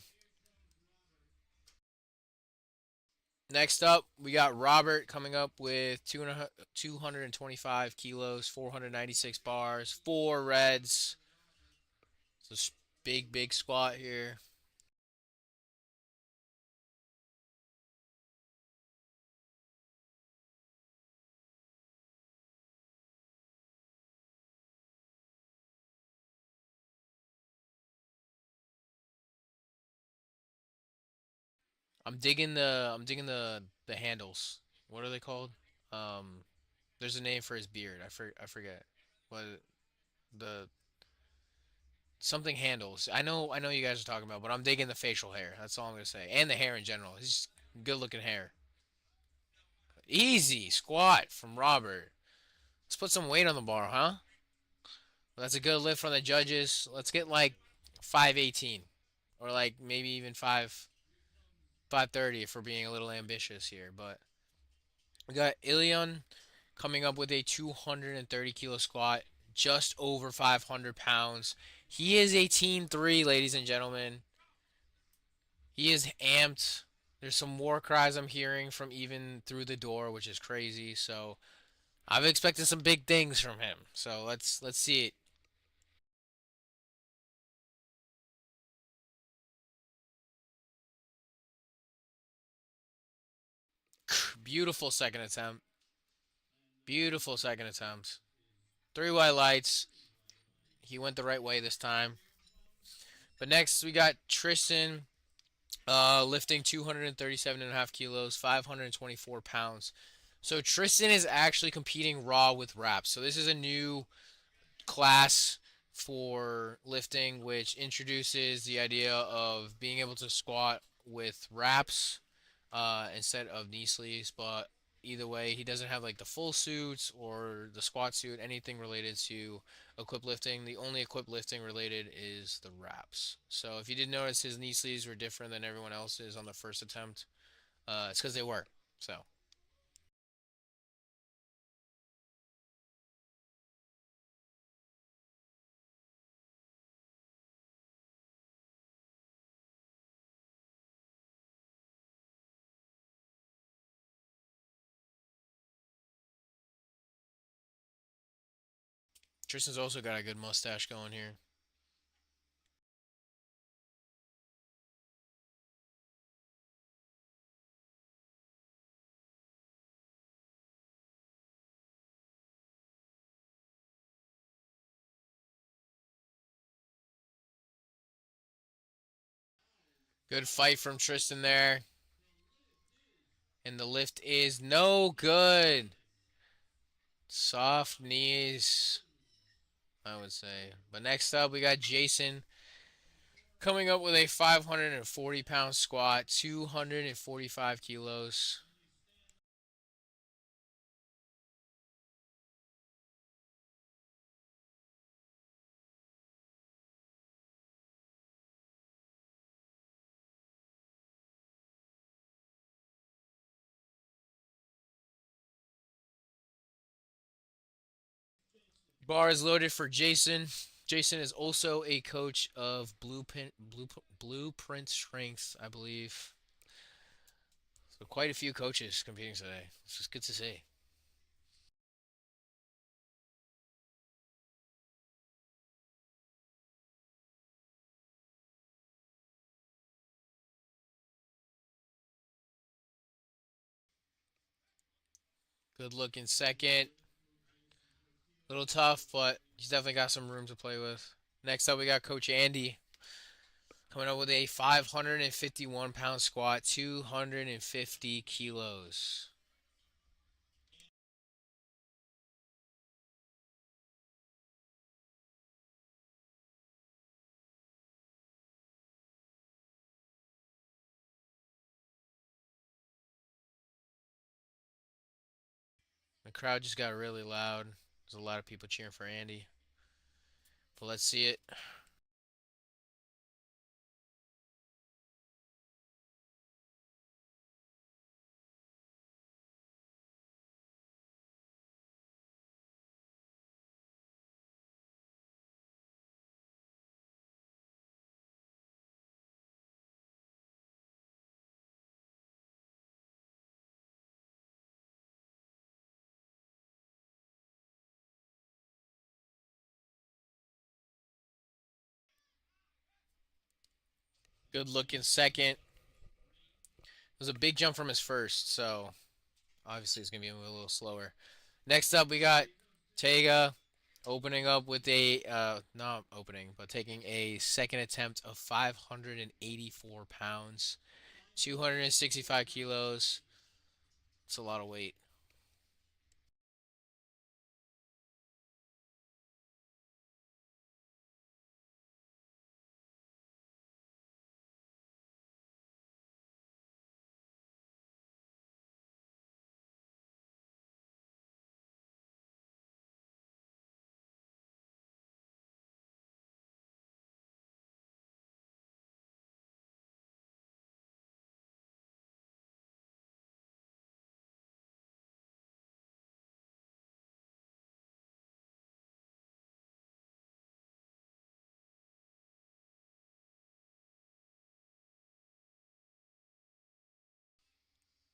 Next up, we got Robert coming up with 225 kilos, 496 bars, 4 reds. So big, big squat here. I'm digging the handles. What are they called? Um, there's a name for his beard. I forget. What the something handles. I know you guys are talking about, but I'm digging the facial hair. That's all I'm gonna say, and the hair in general. He's just good looking hair. Easy squat from Robert. Let's put some weight on the bar, huh? Well, that's a good lift from the judges. Let's get like 518, or like maybe even 530 if we're being a little ambitious here. But we got Ilion coming up with a 230 kilo squat, just over 500 pounds. He is a team three, ladies and gentlemen. He is amped. There's some war cries I'm hearing from even through the door, which is crazy. So I've expected some big things from him. So let's see it. Beautiful second attempt. Beautiful second attempt. 3 white lights. He went the right way this time. But next we got Tristan, lifting 237.5 kilos, 524 pounds. So Tristan is actually competing raw with wraps. So this is a new class for lifting, which introduces the idea of being able to squat with wraps instead of knee sleeves. But either way, he doesn't have like the full suits or the squat suit, anything related to equip lifting. The only equip lifting related is the wraps. So if you did notice, his knee sleeves were different than everyone else's on the first attempt. It's because they were. So Tristan's also got a good mustache going here. Good fight from Tristan there. And the lift is no good. Soft knees, I would say. But next up, we got Jason coming up with a 540-pound squat, 245 kilos. Bar is loaded for Jason. Jason is also a coach of Blueprint Strength, I believe. So quite a few coaches competing today. This is good to see. Good looking second. A little tough, but he's definitely got some room to play with. Next up, we got Coach Andy coming up with a 551-pound squat, 250 kilos. The crowd just got really loud. There's a lot of people cheering for Andy. But let's see it. Good looking second. It was a big jump from his first, so obviously it's going to be a little slower. Next up, we got Tega opening up with a, not opening, but taking a second attempt of 584 pounds, 265 kilos. It's a lot of weight.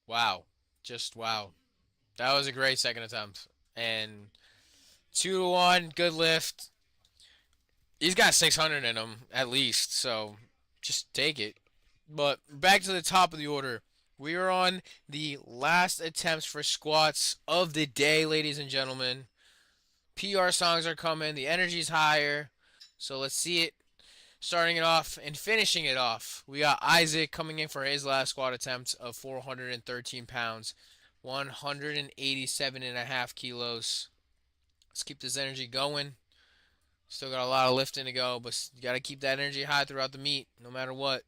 Wow. Just wow. That was a great second attempt. And 2 to 1, good lift. He's got 600 in him at least, so just take it. But back to the top of the order. We are on the last attempts for squats of the day, ladies and gentlemen. PR songs are coming. The energy's higher. So let's see it. Starting it off and finishing it off, we got Isaac coming in for his last squat attempt of 413 pounds, 187 and a half kilos. Let's keep this energy going. Still got a lot of lifting to go, but you got to keep that energy high throughout the meet, no matter what.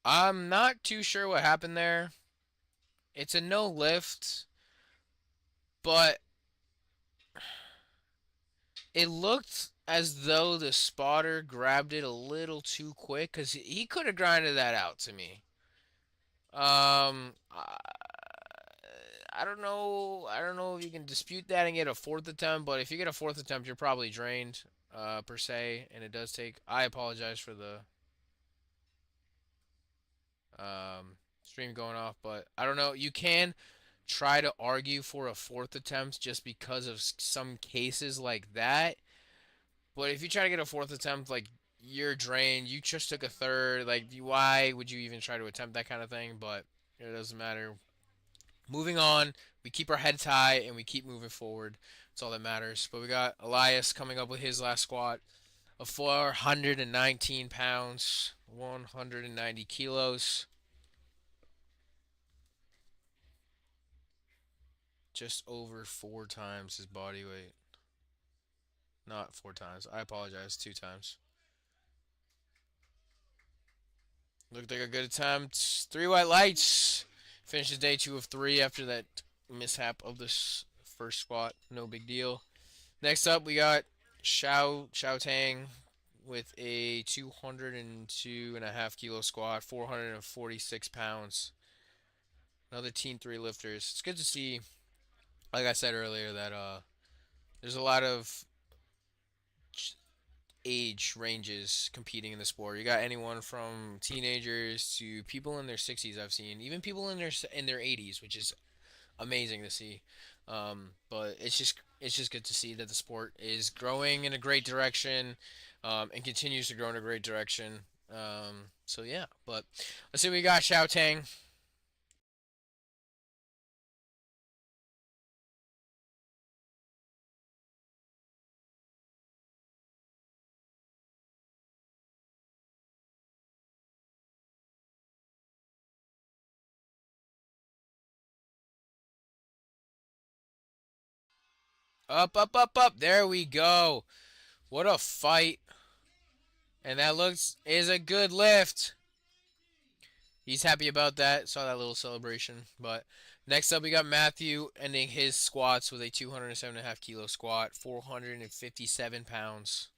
I'm not too sure what happened there. It's a no lift, but it looked as though the spotter grabbed it a little too quick because he could have grinded that out to me. I don't know. I don't know if you can dispute that and get a fourth attempt, but if you get a fourth attempt, you're probably drained, per se, and it does take. I apologize for the stream going off, but I don't know. You can try to argue for a fourth attempt just because of some cases like that. But if you try to get a fourth attempt, like you're drained, you just took a third. Like, why would you even try to attempt that kind of thing? But it doesn't matter. Moving on, we keep our heads high and we keep moving forward. That's all that matters. But we got Elias coming up with his last squat of 419 pounds, 190 kilos, just over four times his body weight. Not four times. I apologize. Two times. Looked like a good attempt. Three white lights. Finishes day two of three after that mishap of this first squat. No big deal. Next up, we got Xiao Tang with a 202.5 kilo squat, 446 pounds. Another Team 3 lifters. It's good to see, like I said earlier, that there's a lot of age ranges competing in the sport. You got anyone from teenagers to people in their 60s. I've seen even people in their 80s, which is amazing to see. But it's just good to see that the sport is growing in a great direction, and continues to grow in a great direction. So yeah, but let's see what we got. Xiao Tang. Up, up, up, up. There we go. What a fight. And that looks is a good lift. He's happy about that. Saw that little celebration. But next up, we got Matthew ending his squats with a 207.5 kilo squat, 457 pounds.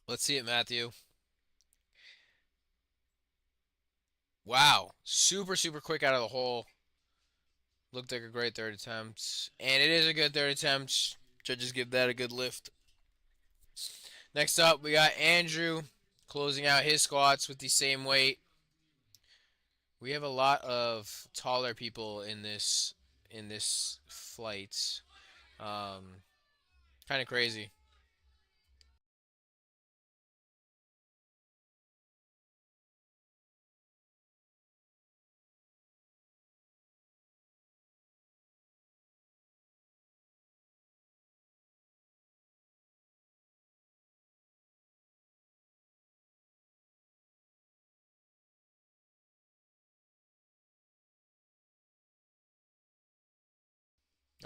Let's see it, Matthew. Wow. Super, super quick out of the hole. Looked like a great third attempt. And it is a good third attempt. Judges give that a good lift. Next up, we got Andrew closing out his squats with the same weight. We have a lot of taller people in this flight. Um, Kind of crazy.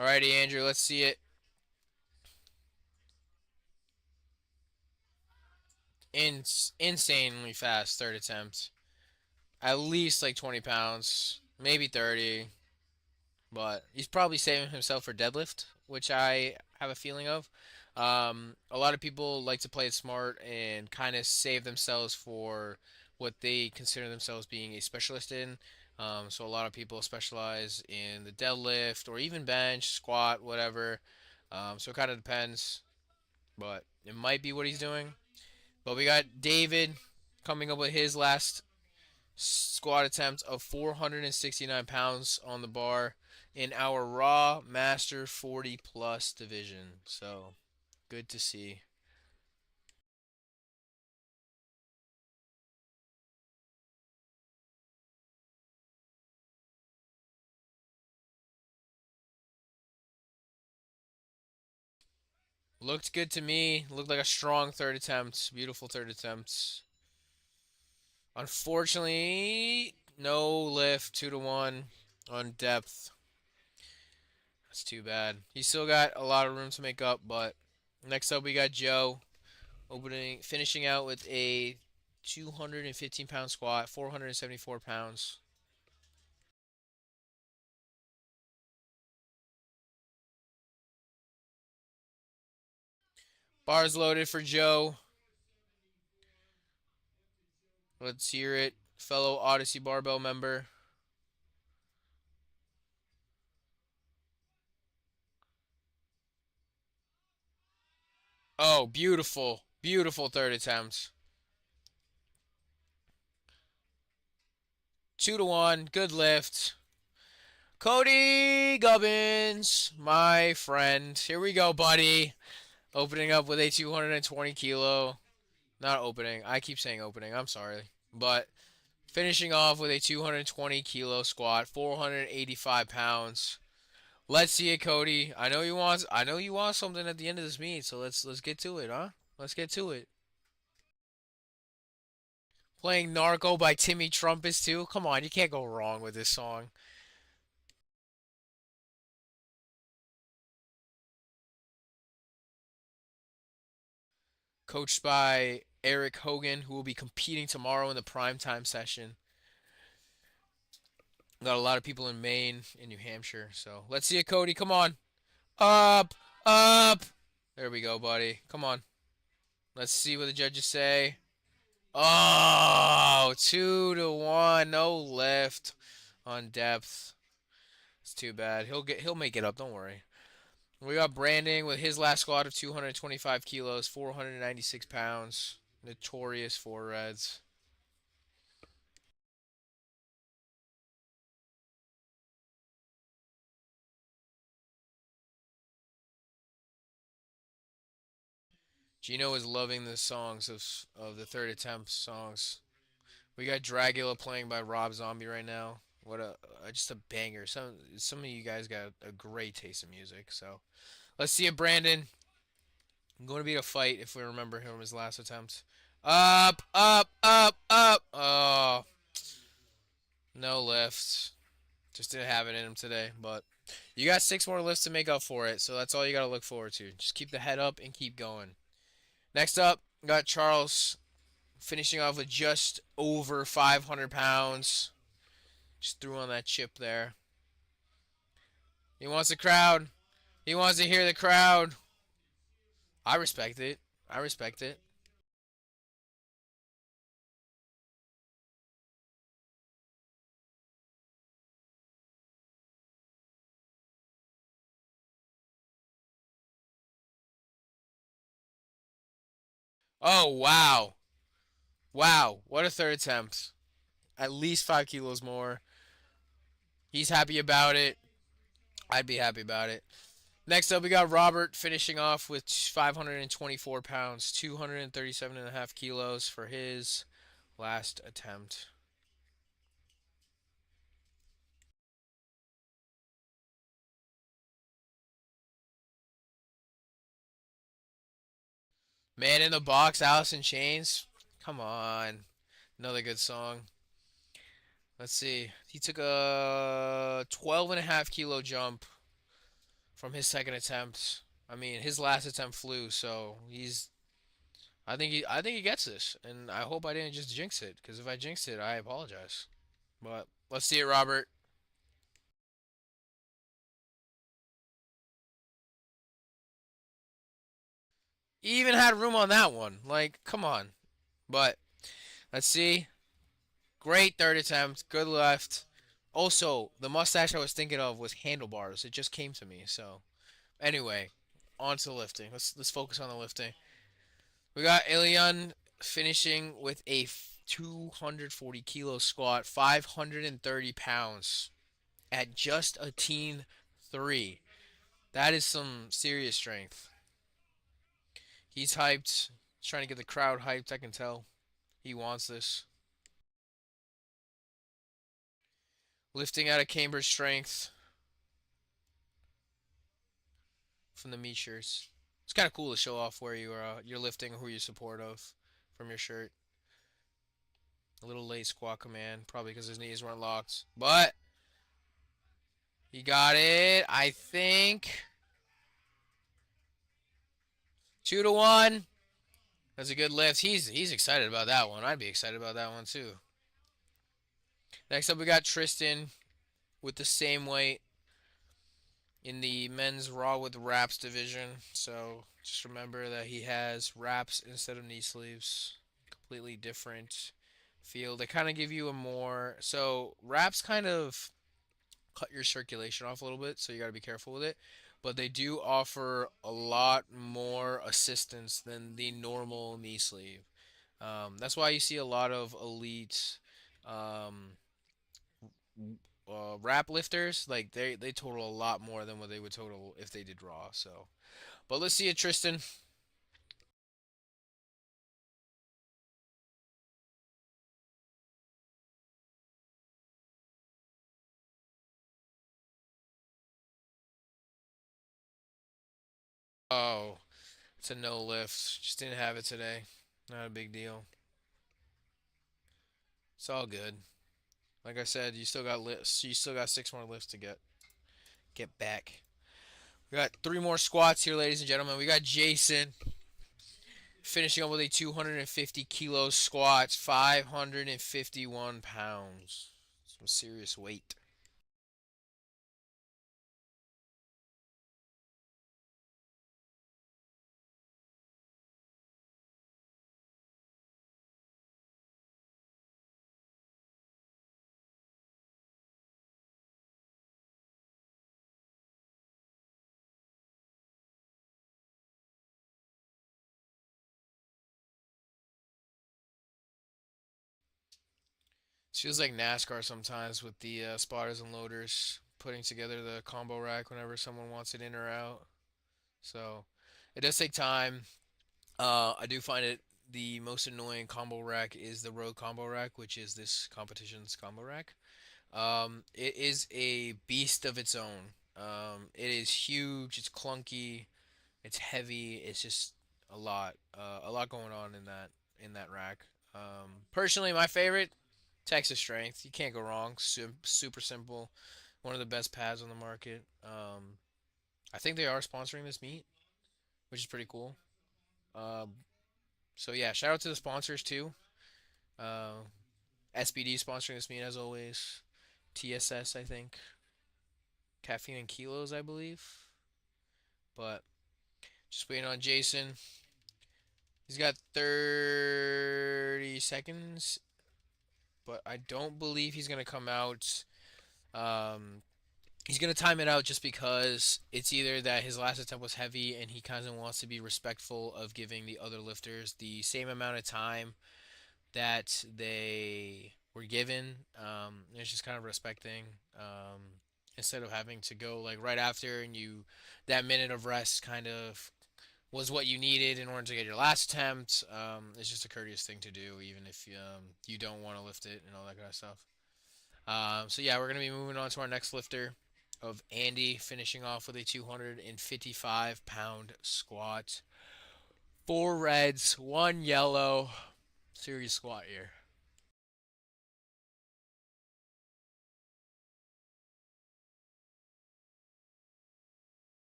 Alrighty, Andrew, let's see it. Insanely fast third attempt. At least like 20 pounds, maybe 30, but he's probably saving himself for deadlift, which I have a feeling of. A lot of people like to play it smart and kind of save themselves for what they consider themselves being a specialist in. So a lot of people specialize in the deadlift or even bench, squat, whatever. So it kind of depends, but it might be what he's doing. But we got David coming up with his last squat attempt of 469 pounds on the bar in our Raw Master 40 plus division. So good to see. Looked good to me. Looked like a strong third attempt. Beautiful third attempt. Unfortunately, no lift, 2-1 on depth. That's too bad. He's still got a lot of room to make up, but next up we got Joe finishing out with a 215-pound squat, 474 pounds. Bars loaded for Joe. Let's hear it. Fellow Odyssey Barbell member. Oh, beautiful. Beautiful third attempt. 2-1. Good lift. Cody Gubbins, my friend. Here we go, buddy. Opening up with a 220 kilo. Not opening. I keep saying opening. I'm sorry. But finishing off with a 220 kilo squat, 485 pounds. Let's see it, Cody. I know you want something at the end of this meet, so let's get to it, huh? Let's get to it. Playing Narco by Timmy Trumpets too. Come on, you can't go wrong with this song. Coached by Eric Hogan, who will be competing tomorrow in the primetime session. Got a lot of people in Maine and New Hampshire, so let's see it, Cody. Come on. Up, up. There we go, buddy. Come on. Let's see what the judges say. Oh, 2-1. No lift on depth. It's too bad. He'll make it up. Don't worry. We got Branding with his last squat of 225 kilos, 496 pounds. Notorious for Reds. Gino is loving the songs of the third attempt songs. We got Dragula playing by Rob Zombie right now. What a just a banger. Some of you guys got a great taste in music. So let's see it, Brandon. I'm going to be a fight if we remember him his last attempt. Up, up, up, up. Oh, no lifts. Just didn't have it in him today. But you got 6 more lifts to make up for it. So that's all you got to look forward to. Just keep the head up and keep going. Next up, got Charles finishing off with just over 500 pounds. Just threw on that chip there. He wants the crowd. He wants to hear the crowd. I respect it. I respect it. Oh, wow. Wow. What a third attempt. At least 5 kilos more. He's happy about it. I'd be happy about it. Next up, we got Robert finishing off with 524 pounds, 237.5 kilos for his last attempt. Man in the Box, Alice in Chains. Come on. Another good song. Let's see. He took a 12.5 kilo jump from his second attempt. I mean, his last attempt flew, so he's I think he gets this, and I hope I didn't just jinx it. Because if I jinxed it, I apologize. But let's see it, Robert. He even had room on that one. Like, come on. But let's see. Great third attempt. Good left. Also, the mustache I was thinking of was handlebars. It just came to me. So anyway, on to the lifting. Let's focus on the lifting. We got Ilion finishing with a 240 kilo squat, 530 pounds at just a teen 3. That is some serious strength. He's hyped. He's trying to get the crowd hyped. I can tell. He wants this. Lifting out of Cambridge strength from the meatshirts. It's kind of cool to show off where you're lifting, who you support of, from your shirt. A little late squat command, probably because his knees weren't locked, but he got it. I think 2 to 1. That's a good lift. He's excited about that one. I'd be excited about that one too. Next up, we got Tristan with the same weight in the men's raw with wraps division. So just remember that he has wraps instead of knee sleeves. Completely different feel. They kind of give you a more so wraps kind of cut your circulation off a little bit, so you got to be careful with it. But they do offer a lot more assistance than the normal knee sleeve. That's why you see a lot of elite um, wrap lifters. Like they total a lot more than what they would total if they did raw. So, but let's see it, Tristan. Oh, it's a no lift. Just didn't have it today. Not a big deal. It's all good. Like I said, you still got lifts. You still got 6 more lifts to get back. We got 3 more squats here, ladies and gentlemen. We got Jason finishing up with a 250 kilo squats, 551 pounds. Some serious weight. This feels like NASCAR sometimes with the spotters and loaders putting together the combo rack whenever someone wants it in or out. So it does take time. I do find it the most annoying combo rack is the road combo rack, which is this competition's combo rack. It is a beast of its own. It is huge. It's clunky. It's heavy. It's just a lot going on in that rack. Personally, my favorite Texas Strength. You can't go wrong. Super simple. One of the best pads on the market. I think they are sponsoring this meet, which is pretty cool. Um, so yeah, shout out to the sponsors too. Uh, SBD sponsoring this meet as always. TSS, I think. Caffeine and Kilos, I believe. But just waiting on Jason. He's got 30 seconds, but I don't believe he's going to come out. Um, he's going to time it out just because it's either that his last attempt was heavy and he kind of wants to be respectful of giving the other lifters the same amount of time that they were given. It's just kind of respecting. Instead of having to go like right after and that minute of rest kind of was what you needed in order to get your last attempt. It's just a courteous thing to do, even if you don't want to lift it and all that kind of stuff. So yeah, we're gonna be moving on to our next lifter of Andy, finishing off with a 255-pound squat. 4 reds, 1 yellow. Serious squat here.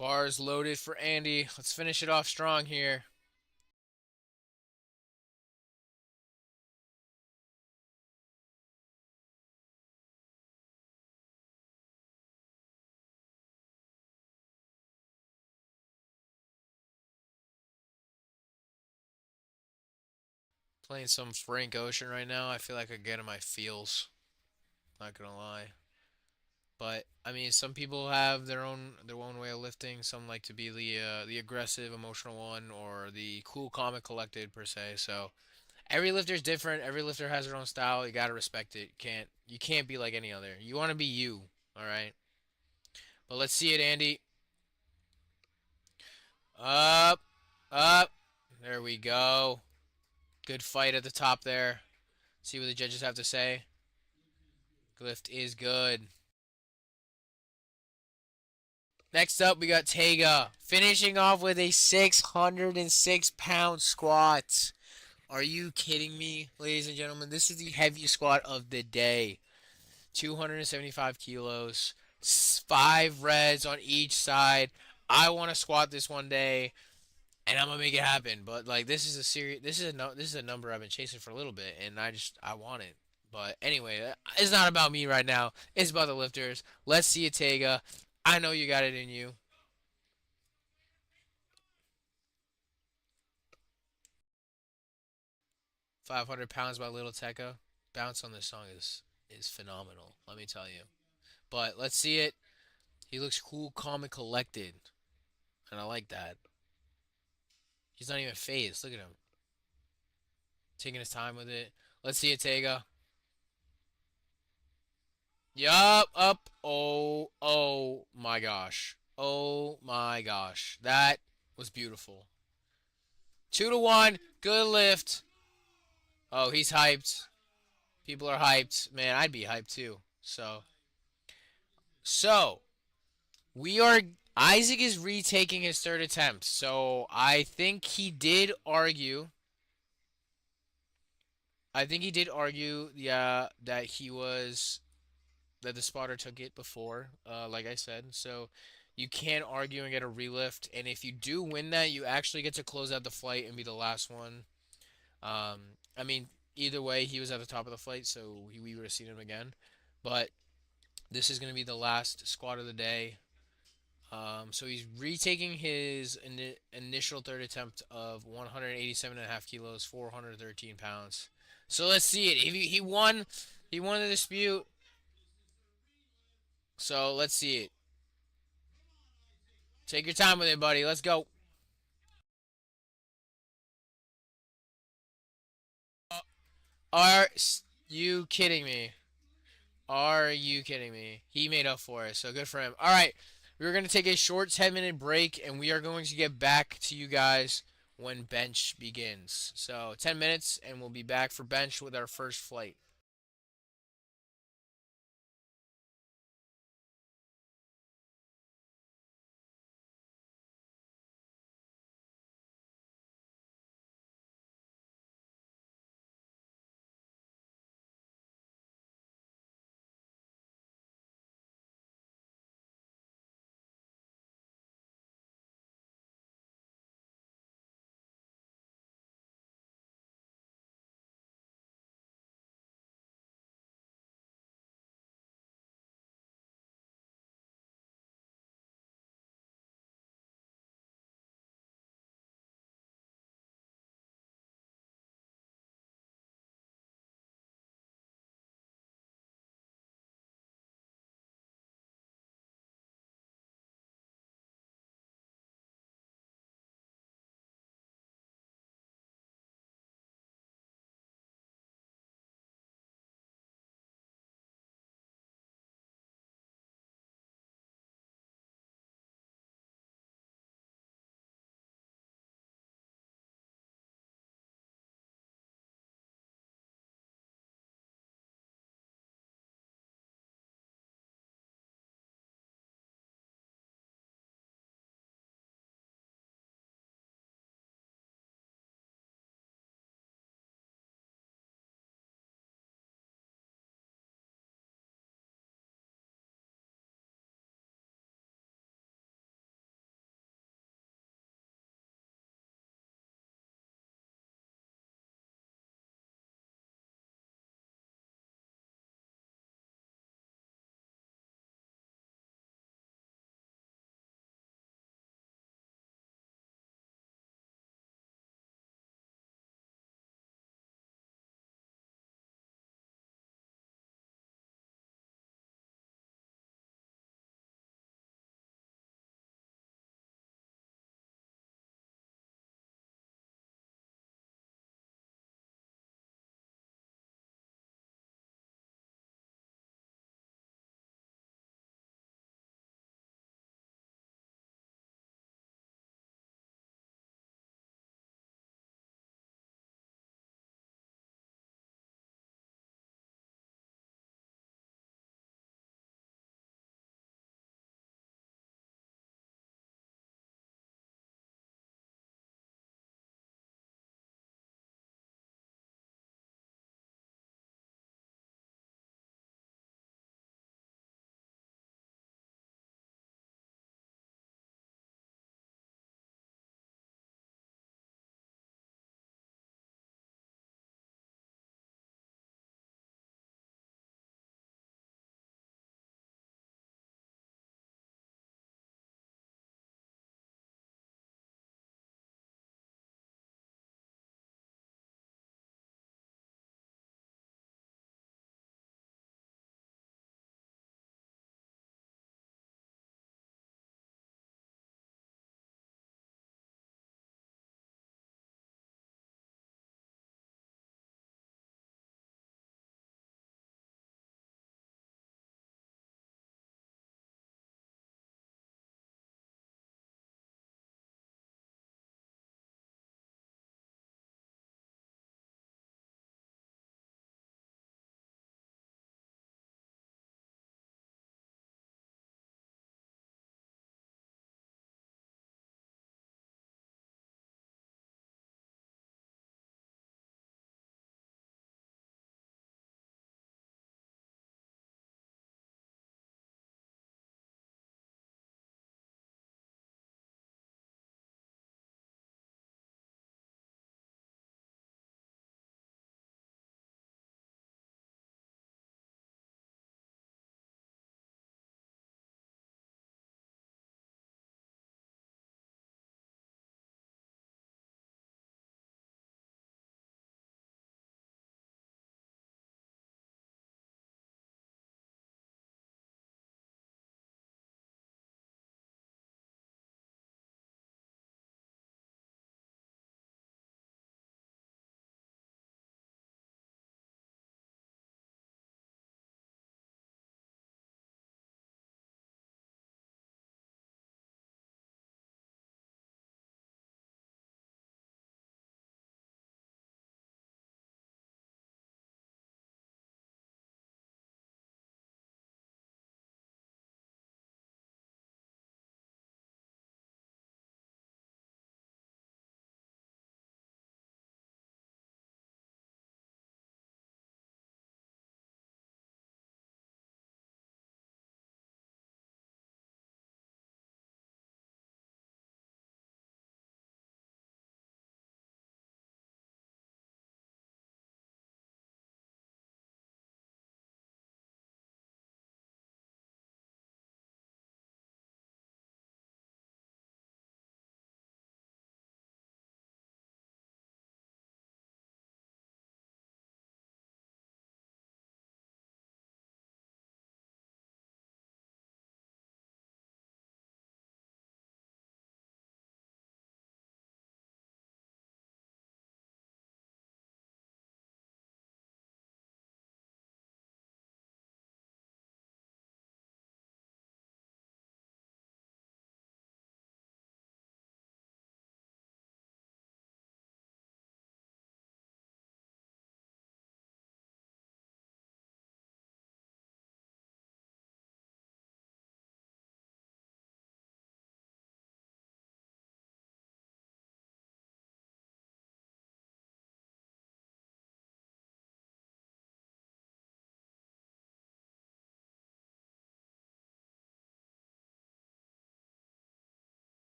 Bars loaded for Andy. Let's finish it off strong here. Playing some Frank Ocean right now. I feel like I get in my feels. Not gonna lie. But I mean, some people have their own way of lifting. Some like to be the aggressive, emotional one, or the cool, calm, and collected per se. So every lifter's different. Every lifter has their own style. You gotta respect it. You can't be like any other. You want to be you. All right. But let's see it, Andy. Up, up. There we go. Good fight at the top there. See what the judges have to say. Lift is good. Next up, we got Tega finishing off with a 606-pound squat. Are you kidding me, ladies and gentlemen? This is the heaviest squat of the day. 275 kilos, 5 reds on each side. I want to squat this one day, and I'm gonna make it happen. But like, this is a serious. This is a no, this is a number I've been chasing for a little bit, and I want it. But anyway, it's not about me right now. It's about the lifters. Let's see it, Tega. I know you got it in you. 500 pounds by Little Tecca. Bounce on this song is phenomenal. Let me tell you. But let's see it. He looks cool, calm, and collected, and I like that. He's not even phased. Look at him taking his time with it. Let's see it, Tega. Yup, up. Oh my gosh. Oh my gosh. That was beautiful. 2 to 1. Good lift. Oh, he's hyped. People are hyped. Man, I'd be hyped too. So we are. Isaac is retaking his third attempt. So I think he did argue. I think he did argue, yeah, that he was that the spotter took it before, like I said. So you can argue and get a relift, and if you do win that, you actually get to close out the flight and be the last one. I mean, either way, he was at the top of the flight, so we would have seen him again. But this is going to be the last squat of the day. So he's retaking his initial third attempt of 187.5 kilos, 413 pounds. So let's see it. He won the dispute. So let's see it. Take your time with it, buddy. Let's go. Are you kidding me? Are you kidding me? He made up for it, so good for him. All right, we're going to take a short 10-minute break, and we are going to get back to you guys when bench begins. So 10 minutes, and we'll be back for bench with our first flight.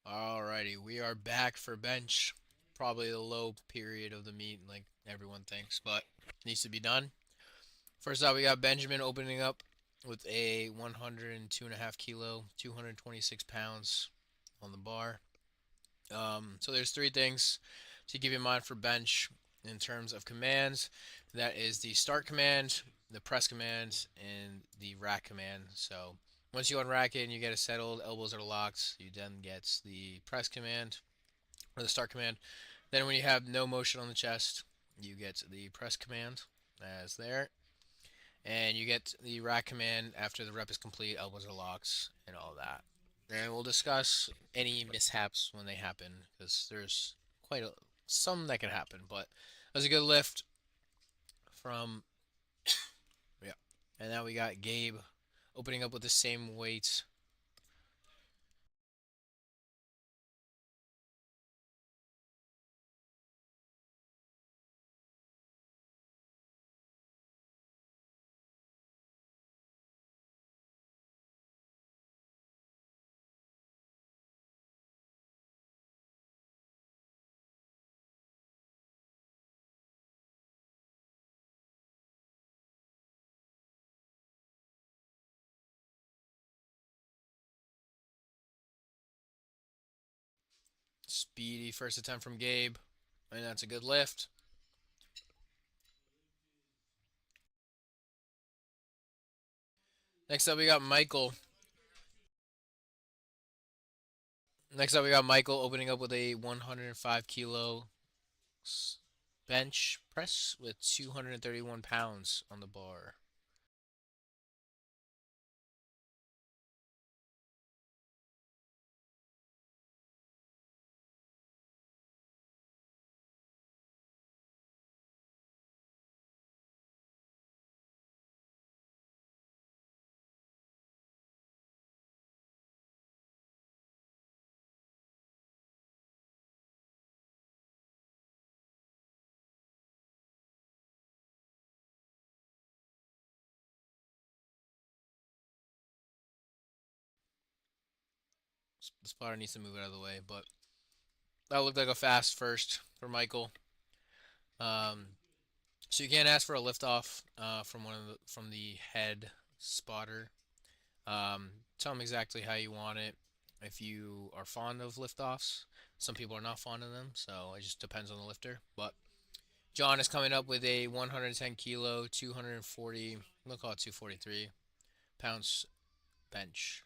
Alrighty, we are back for bench. Probably the low period of the meet, like everyone thinks, but needs to be done. First out, we got Benjamin opening up with a 102.5 kilo, 226 pounds on the bar. So there's three things to keep in mind for bench in terms of commands. That is the start command, the press command, and the rack command. So once you unrack it and you get it settled, elbows are locked, you then get the press command or the start command. Then when you have no motion on the chest, you get the press command as there. And you get the rack command after the rep is complete, elbows are locked, and all that. And we'll discuss any mishaps when they happen, because there's some that can happen. But that was a good lift from, yeah. And now we got Gabe opening up with the same weight. Speedy first attempt from Gabe, and that's a good lift. Next up, we got Michael. Next up, we got Michael opening up with a 105 kilo bench press with 231 pounds on the bar. The spotter needs to move it out of the way, but that looked like a fast first for Michael. Um, so you can't ask for a liftoff from from the head spotter. Tell them exactly how you want it. If you are fond of liftoffs, some people are not fond of them, so it just depends on the lifter. But John is coming up with a 110 kilo, 240, we'll call it 243 pounds bench.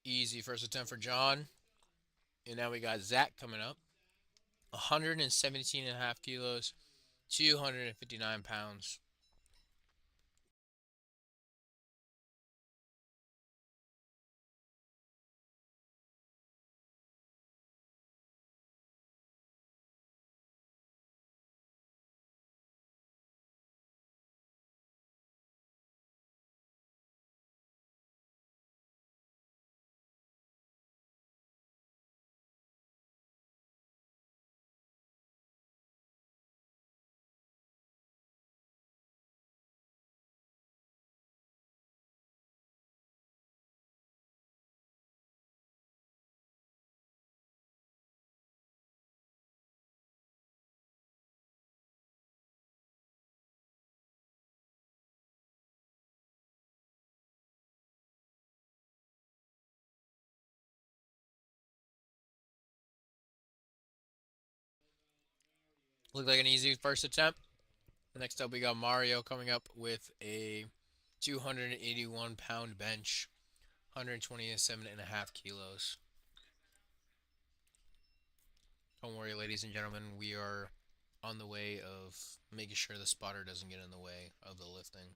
Easy first attempt for John. And now we got Zach coming up. 117.5 kilos, 259 pounds. Looked like an easy first attempt. Next up, we got Mario coming up with a 281-pound bench, 127.5 kilos. Don't worry, ladies and gentlemen, we are on the way of making sure the spotter doesn't get in the way of the lifting.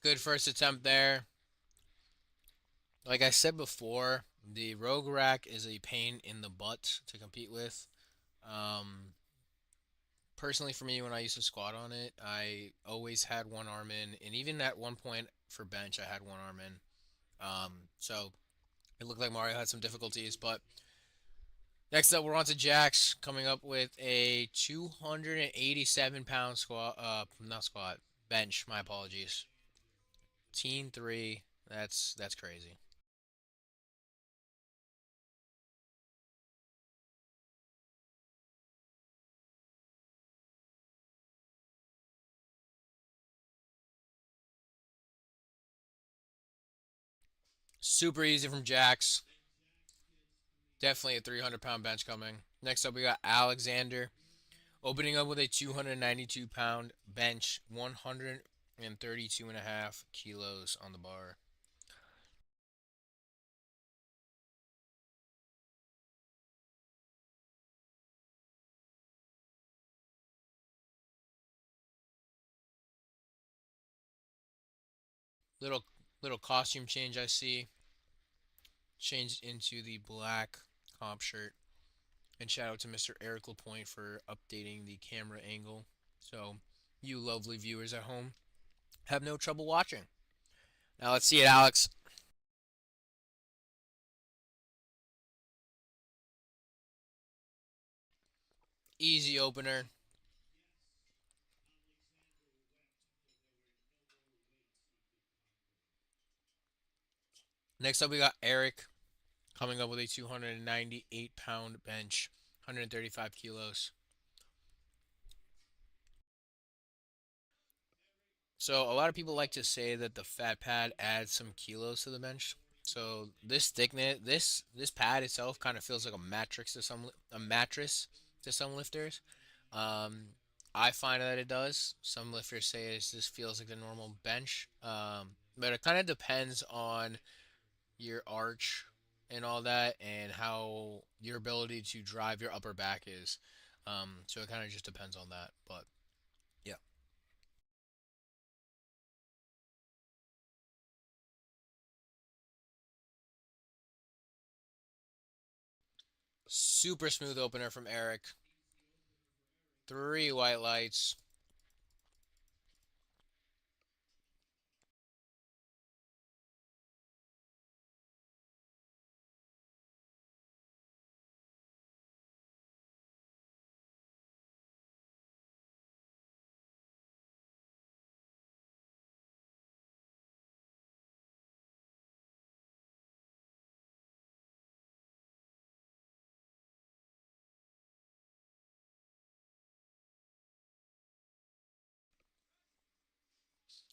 Good first attempt there. Like I said before, the Rogue Rack is a pain in the butt to compete with. Um, Personally, for me, when I used to squat on it, I always had one arm in, and even at one point for bench, I had one arm in. So it looked like Mario had some difficulties. But next up, we're on to Jax, coming up with a 287-pound squat. Not squat, bench. My apologies. Team three. That's crazy. Super easy from Jax. Definitely a 300-pound bench coming. Next up, we got Alexander opening up with a 292-pound bench, 132 and a half kilos on the bar. Little little costume change I see. Changed into the black comp shirt. And shout out to Mr. Eric Lapointe for updating the camera angle. So you lovely viewers at home have no trouble watching. Now let's see it, Alex. Easy opener. Next up, we got Eric coming up with a 298-pound bench, 135 kilos. So a lot of people like to say that the fat pad adds some kilos to the bench. So this thickness, this pad itself, kind of feels like a mattress to some lifters. Um, I find that it does. Some lifters say it just feels like the normal bench. But it kind of depends on your arch and all that, and how your ability to drive your upper back is. So it kind of just depends on that. But yeah, super smooth opener from Eric. Three white lights.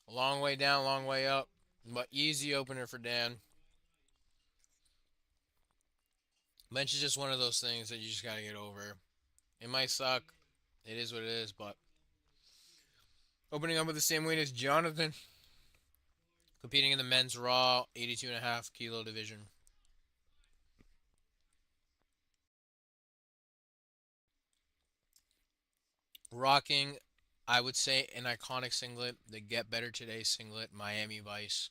Long way down, long way up. But easy opener for Dan. Bench is just one of those things that you just gotta get over. It might suck. It is what it is, but opening up with the same weight as Jonathan, competing in the men's raw 82.5 kilo division. Rocking, I would say, an iconic singlet, the Get Better Today singlet, Miami Vice.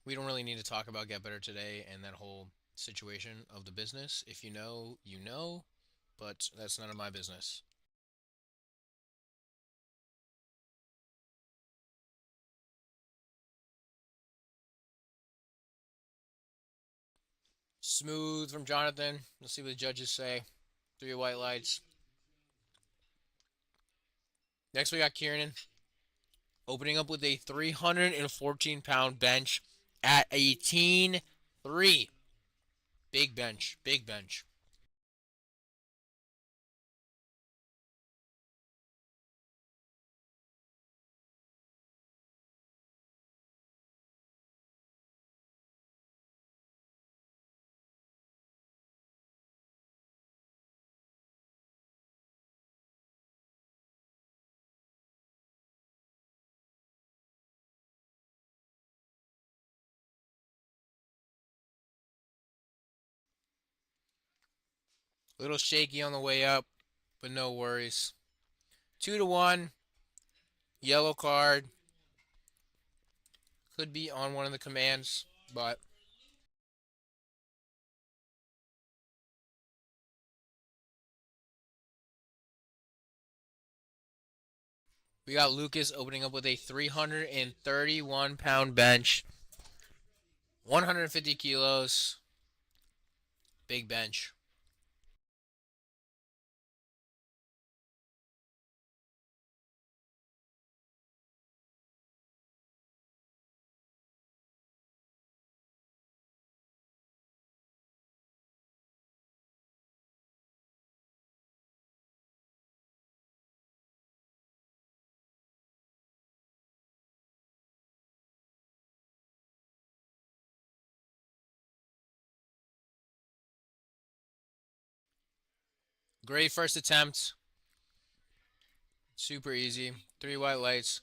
We don't really need to talk about Get Better Today and that whole situation of the business. If you know, you know, but that's none of my business. Smooth from Jonathan. Let's see what the judges say. Three white lights. Next, we got Kieran opening up with a 314-pound bench at 18-3. Big bench, big bench. A little shaky on the way up, but no worries. 2-1, yellow card. Could be on one of the commands, but we got Lucas opening up with a 331-pound bench, 150 kilos, big bench. Great first attempt. Super easy. Three white lights.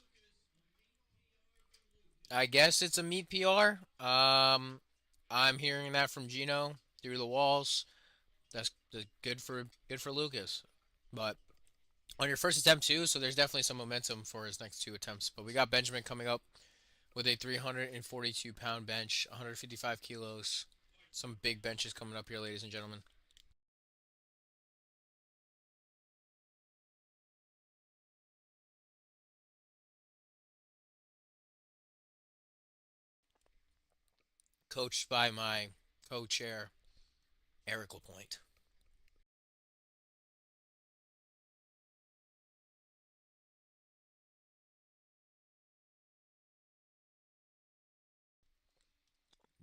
I guess it's a meat PR. I'm hearing that from Gino through the walls. That's good for Lucas. But on your first attempt too, so there's definitely some momentum for his next two attempts. But we got Benjamin coming up with a 342-pound bench, 155 kilos. Some big benches coming up here, ladies and gentlemen. Coached by my co-chair, Eric Lapointe.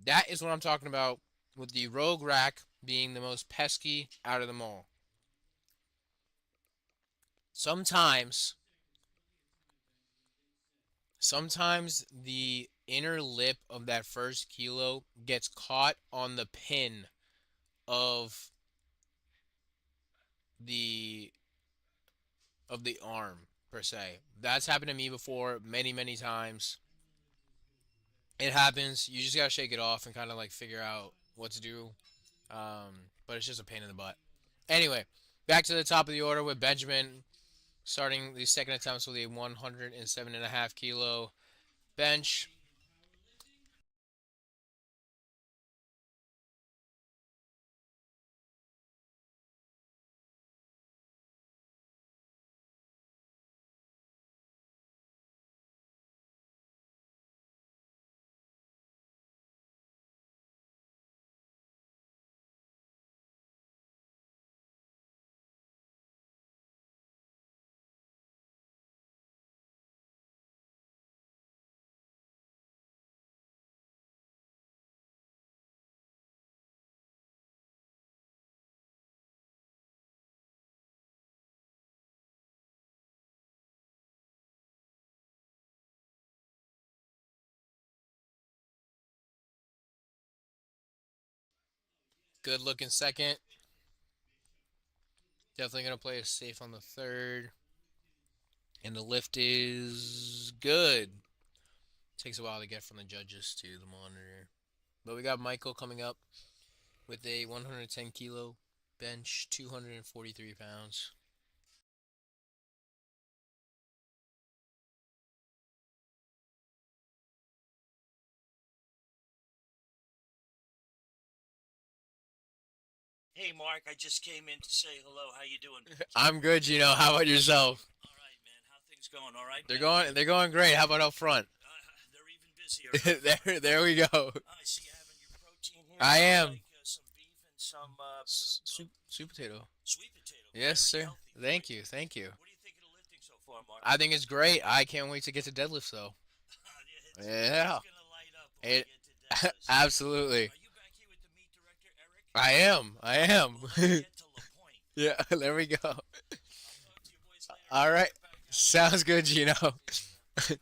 That is what I'm talking about with the Rogue Rack being the most pesky out of them all. Sometimes, sometimes the inner lip of that first kilo gets caught on the pin of the arm per se. That's happened to me before many, many times. It happens. You just gotta shake it off and kind of like figure out what to do. But it's just a pain in the butt. Anyway, back to the top of the order with Benjamin starting the second attempts with a 107.5 kilo bench. Good looking second. Definitely gonna play it safe on the third. And the lift is good. Takes a while to get from the judges to the monitor. But we got Michael coming up with a 110 kilo bench, 243 pounds. Hey Mark, I just came in to say hello. How you doing? I'm good, Gino. How about yourself? All right, man. How things going? All right, They're man. going they're going great. How about up front? They're even busier up front. there we go. I see you having your protein here. I am. Like some beef and some Sweet potato. sweet potato. Yes, Very sir. healthy for Thank you. you. Thank you. What do you think of the lifting so far, Mark? I think it's great. I can't wait to get to deadlift though. It's Yeah. gonna light up when we It get to Dallas. absolutely. Are you back here with the meet director, Eric? I am. I am. Well, let me get to La Pointe. Yeah, there we go. I'll talk to you boys later. All right. Get back out there. Sounds good, Gino. See ya.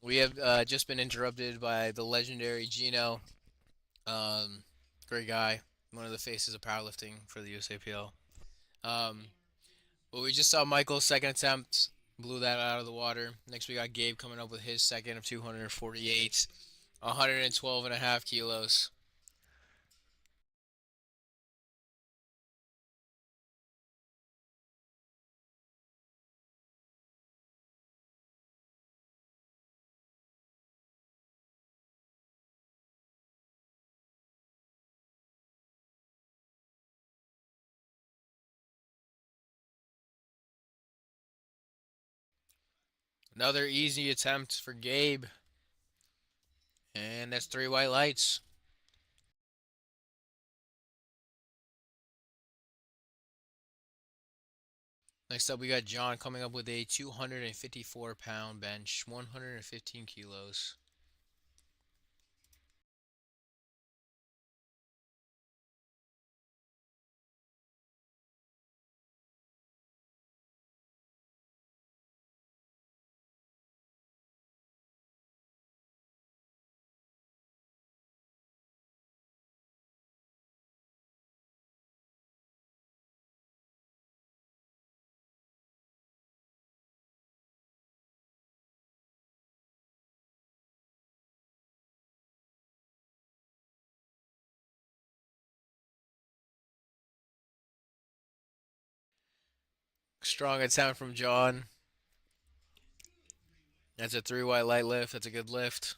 We have just been interrupted by the legendary Gino. Um, Great guy. One of the faces of powerlifting for the USAPL. Um, but we just saw Michael's second attempt. Blew that out of the water. Next, we got Gabe coming up with his second of 248, 112 and a half kilos. Another easy attempt for Gabe. And that's three white lights. Next up, we got John coming up with a 254-pound bench, 115 kilos. Strong attempt from John. That's a three white light lift. That's a good lift.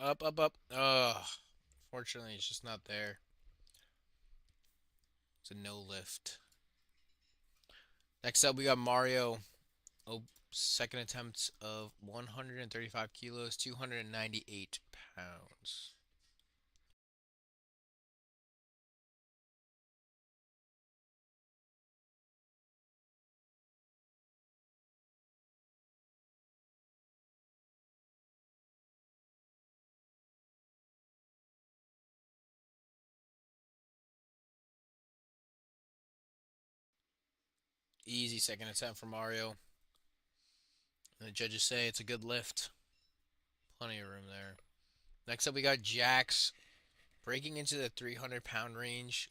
Up, up, up. Ugh. Fortunately, it's just not there. It's a no lift. Next up, we got Mario. Oh, second attempt of 135 kilos, 298 pounds. Easy second attempt for Mario. And the judges say it's a good lift. Plenty of room there. Next up, we got Jax breaking into the 300-pound range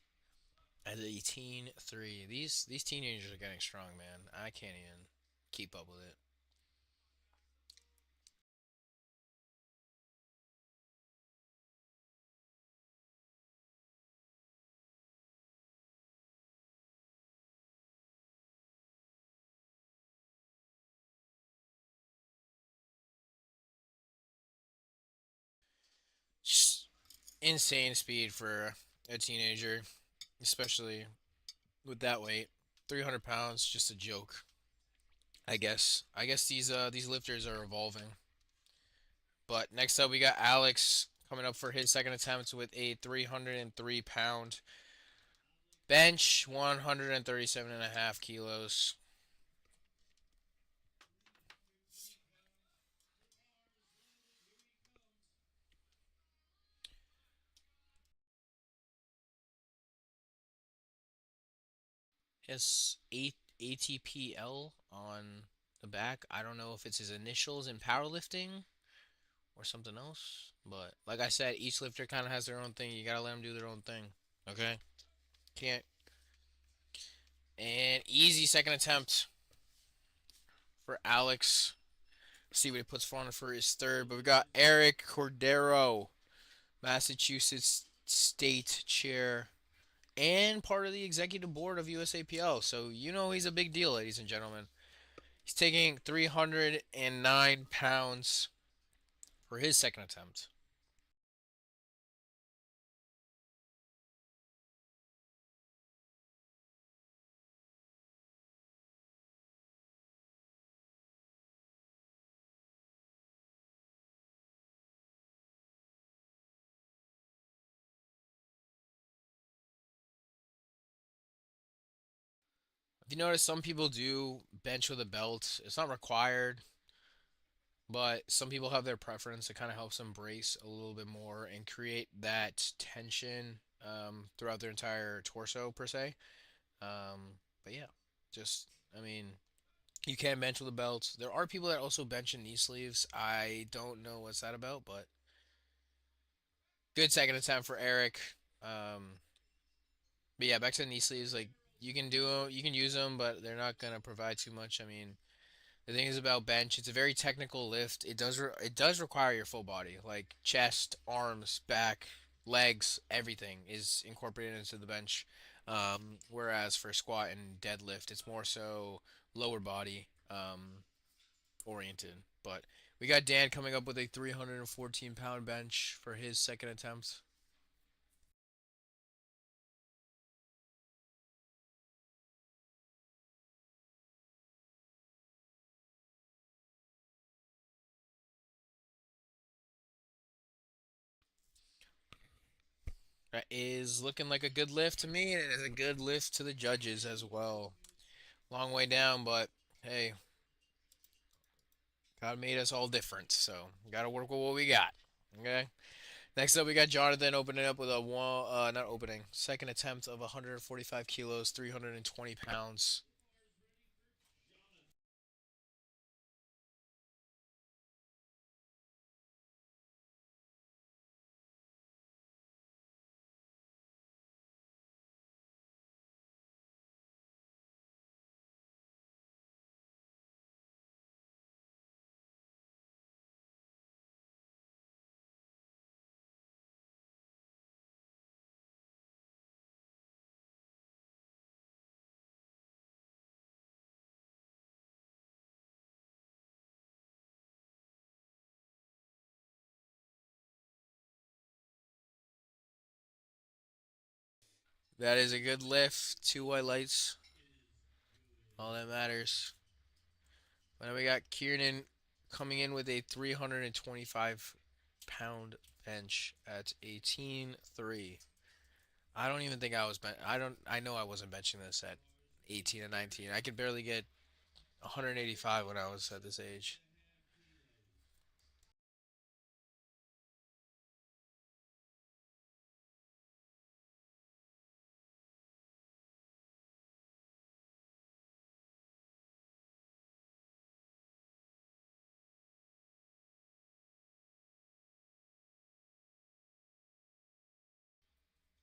at 18-3. These teenagers are getting strong, man. I can't even keep up with it. Just insane speed for a teenager, especially with that weight. 300 pounds, just a joke. I guess. I guess these lifters are evolving. But next up, we got Alex coming up for his second attempt with a 303-pound bench, 137.5 kilos. His ATPL on the back. I don't know if it's his initials in powerlifting or something else. But like I said, each lifter kind of has their own thing. You gotta let them do their own thing. Okay? Can't. And easy second attempt for Alex. See what he puts on for his third. But we got Eric Cordero, Massachusetts State Chair, and part of the executive board of USAPL. So you know he's a big deal, ladies and gentlemen. He's taking 309 pounds for his second attempt. If you notice, some people do bench with a belt. It's not required, but some people have their preference. It kind of helps them brace a little bit more and create that tension throughout their entire torso per se. But yeah, just I mean, you can bench with a belt. There are people that also bench in knee sleeves. I don't know what's that about, but good second attempt for Eric. Um, but yeah, back to the knee sleeves. Like you can use them, but they're not gonna provide too much. I mean, the thing is about bench, it's a very technical lift. It does require your full body, like chest, arms, back, legs, everything is incorporated into the bench. Whereas for squat and deadlift, it's more so lower body oriented. But we got Dan coming up with a 314-pound bench for his second attempt. That is looking like a good lift to me, and it is a good lift to the judges as well. Long way down, but hey, God made us all different, so got to work with what we got. Okay. Next up, we got Jonathan opening up with a one, not opening, second attempt of 145 kilos, 320 pounds. That is a good lift. Two white lights. All that matters. But then we got Kieran coming in with a 325-pound bench at 18.3. I don't even think I was I don't I know I wasn't benching this at 18 and 19. I could barely get 185 when I was at this age.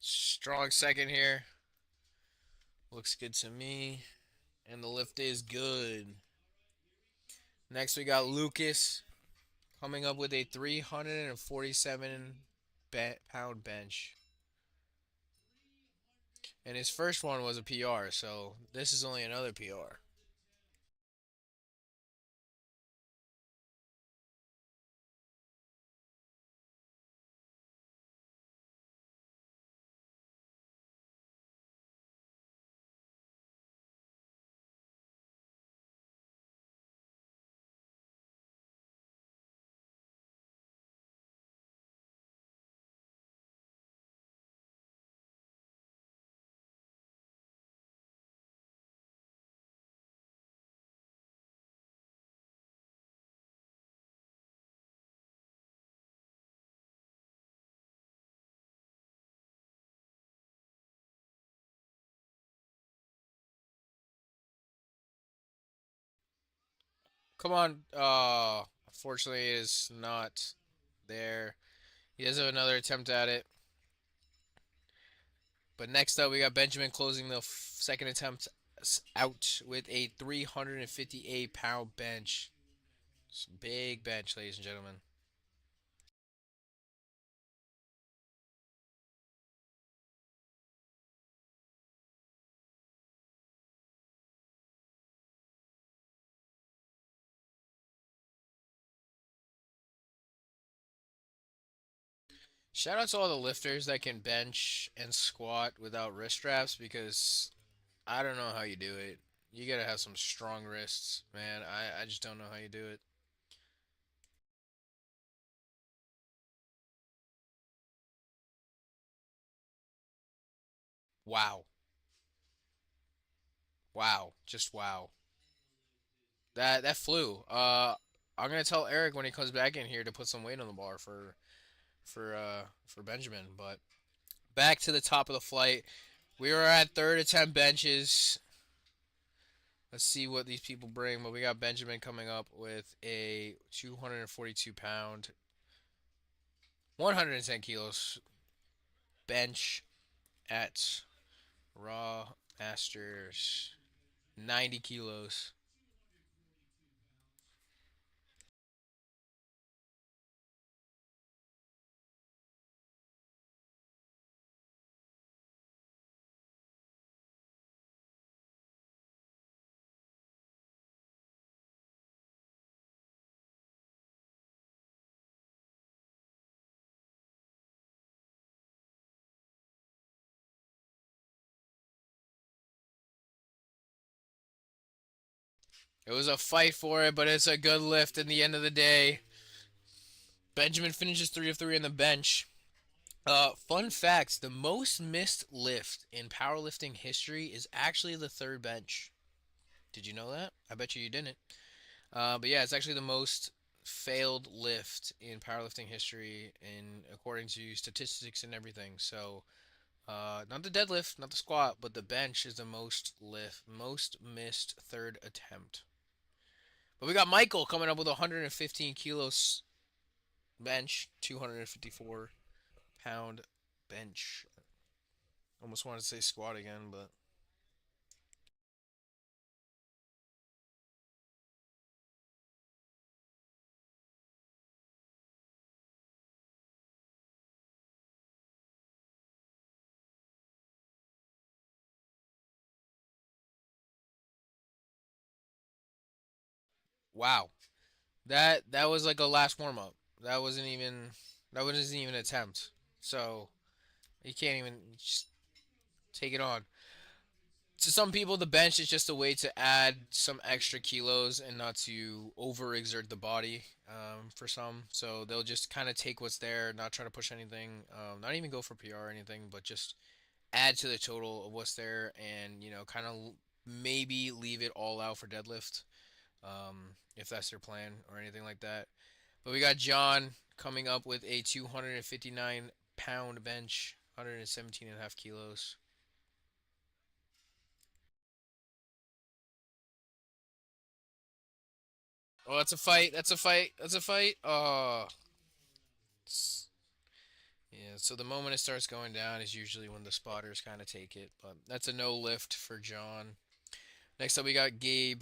Strong second here. Looks good to me. And the lift is good. Next, we got Lucas coming up with a 347-pound bench. And his first one was a PR, so this is only another PR. Come on. Unfortunately, it is not there. He does have another attempt at it. But next up, we got Benjamin closing the second attempt out with a 358-pound bench. It's a big bench, ladies and gentlemen. Shout out to all the lifters that can bench and squat without wrist straps because I don't know how you do it. You gotta have some strong wrists, man. I just don't know how you do it. Wow. Wow. Just wow. That flew. I'm gonna tell Eric when he comes back in here to put some weight on the bar for Benjamin. But back to the top of the flight. We were at third attempt benches. Let's see what these people bring. But we got Benjamin coming up with a 242 pound, 110 kilos bench at Raw Masters, 90 kilos. It was a fight for it, but it's a good lift in the end of the day. Benjamin finishes 3 of 3 on the bench. Fun facts, the most missed lift in powerlifting history is actually the third bench. Did you know that? I bet you didn't. But yeah, it's actually the most failed lift in powerlifting history, in according to statistics and everything. So, not the deadlift, not the squat, but the bench is the most missed third attempt. But we got Michael coming up with 115 kilos bench, 254 pound bench. Almost wanted to say squat again, but wow. That was like a last warm up. That wasn't even that wasn't even an attempt. So you can't even just take it on. To some people, the bench is just a way to add some extra kilos and not to overexert the body. For some, so they'll just kind of take what's there, not try to push anything, not even go for PR or anything, but just add to the total of what's there, and kind of maybe leave it all out for deadlift, if that's their plan or anything like that. But we got John coming up with a 259 pound bench, 117 and a half kilos. Oh, that's a fight. That's a fight. That's a fight. Oh, yeah. So the moment it starts going down is usually when the spotters kind of take it. But that's a no lift for John. Next up, we got Gabe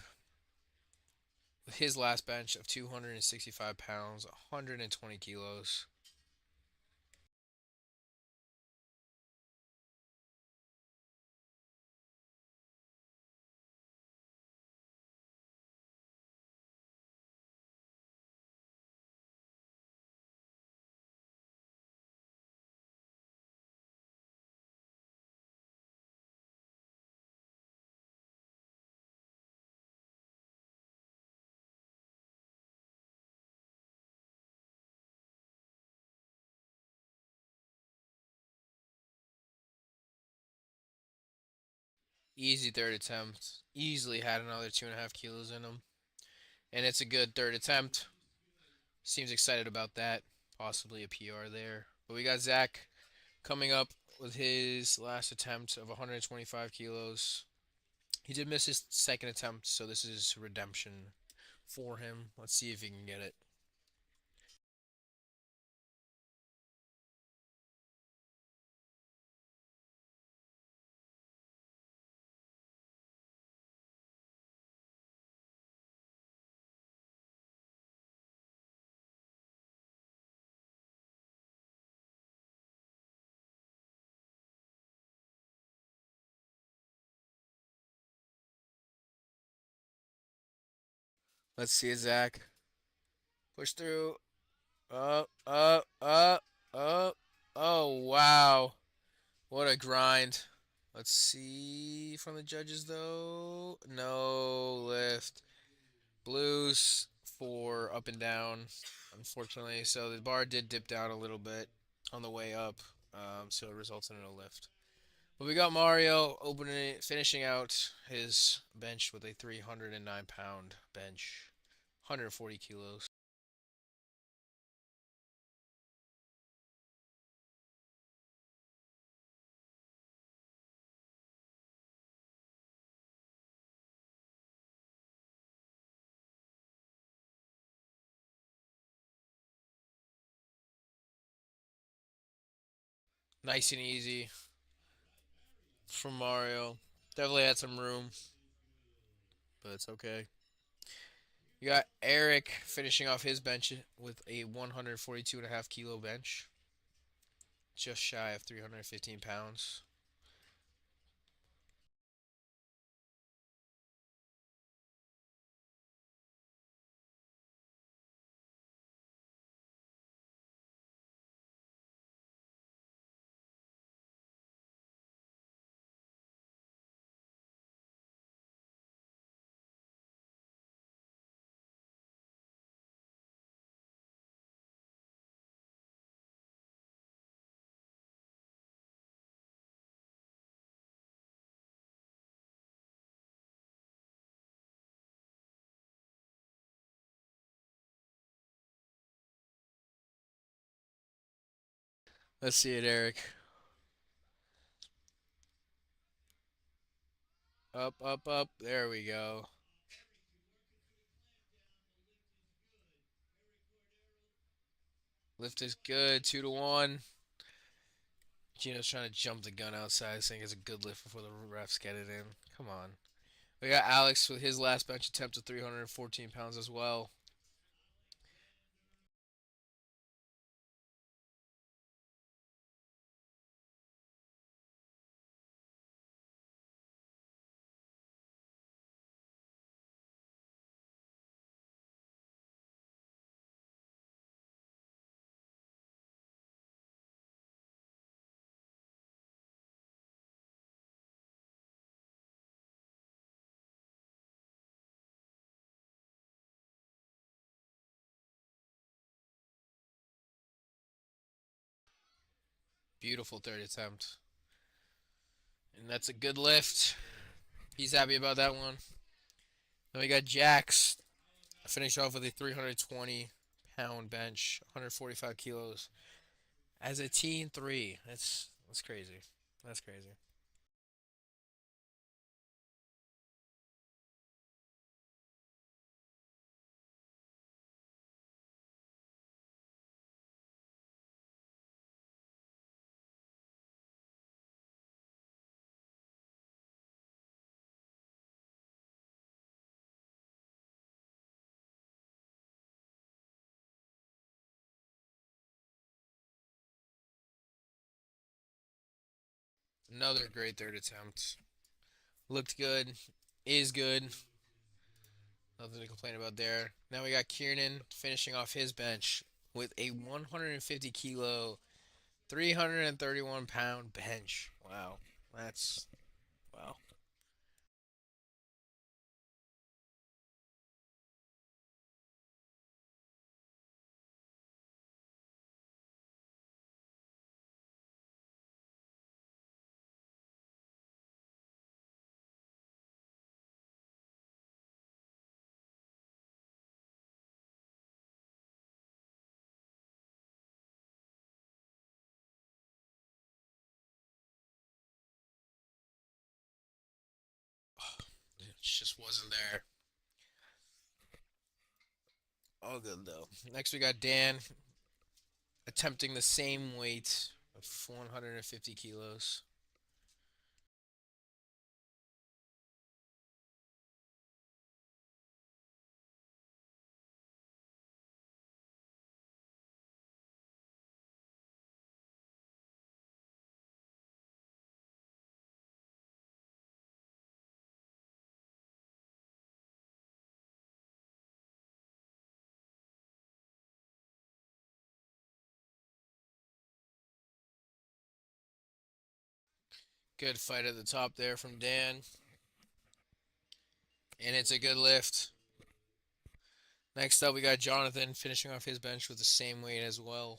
with his last bench of 265 pounds, 120 kilos. Easy third attempt. Easily had another 2.5 kilos in him. And it's a good third attempt. Seems excited about that. Possibly a PR there. But we got Zach coming up with his last attempt of 125 kilos. He did miss his second attempt, so this is redemption for him. Let's see if he can get it. Let's see it, Zach. Push through. Up, up, up, up. Oh, wow. What a grind. Let's see from the judges, though. No lift. Blues for up and down, unfortunately. So the bar did dip down a little bit on the way up, so it resulted in a lift. But we got Mario finishing out his bench with a 309-pound bench, 140 kilos. Nice and easy from Mario. Definitely had some room, but it's okay. You got Eric finishing off his bench with a 142.5 kilo bench, just shy of 315 pounds. Let's see it, Eric. Up, up, up. There we go. Lift is good. 2-1. Gino's trying to jump the gun outside, saying it's a good lift before the refs get it in. Come on. We got Alex with his last bench attempt of 314 pounds as well. Beautiful third attempt. And that's a good lift. He's happy about that one. Then we got Jax. Finish off with a 320-pound bench, 145 kilos. As a teen three. That's crazy. That's crazy. Another great third attempt. Looked good. Is good. Nothing to complain about there. Now we got Kieran finishing off his bench with a 150 kilo, 331-pound bench. Wow. That's wow. It just wasn't there. All good though. Next we got Dan attempting the same weight of 150 kilos. Good fight at the top there from Dan. And it's a good lift. Next up, we got Jonathan finishing off his bench with the same weight as well.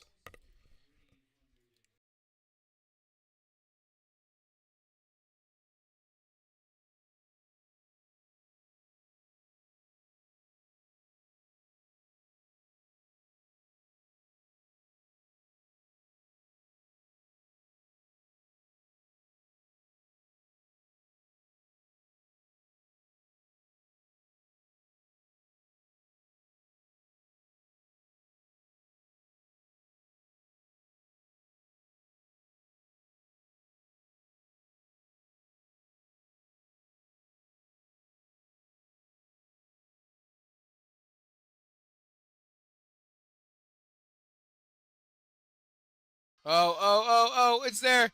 Oh, oh, oh, oh, it's there.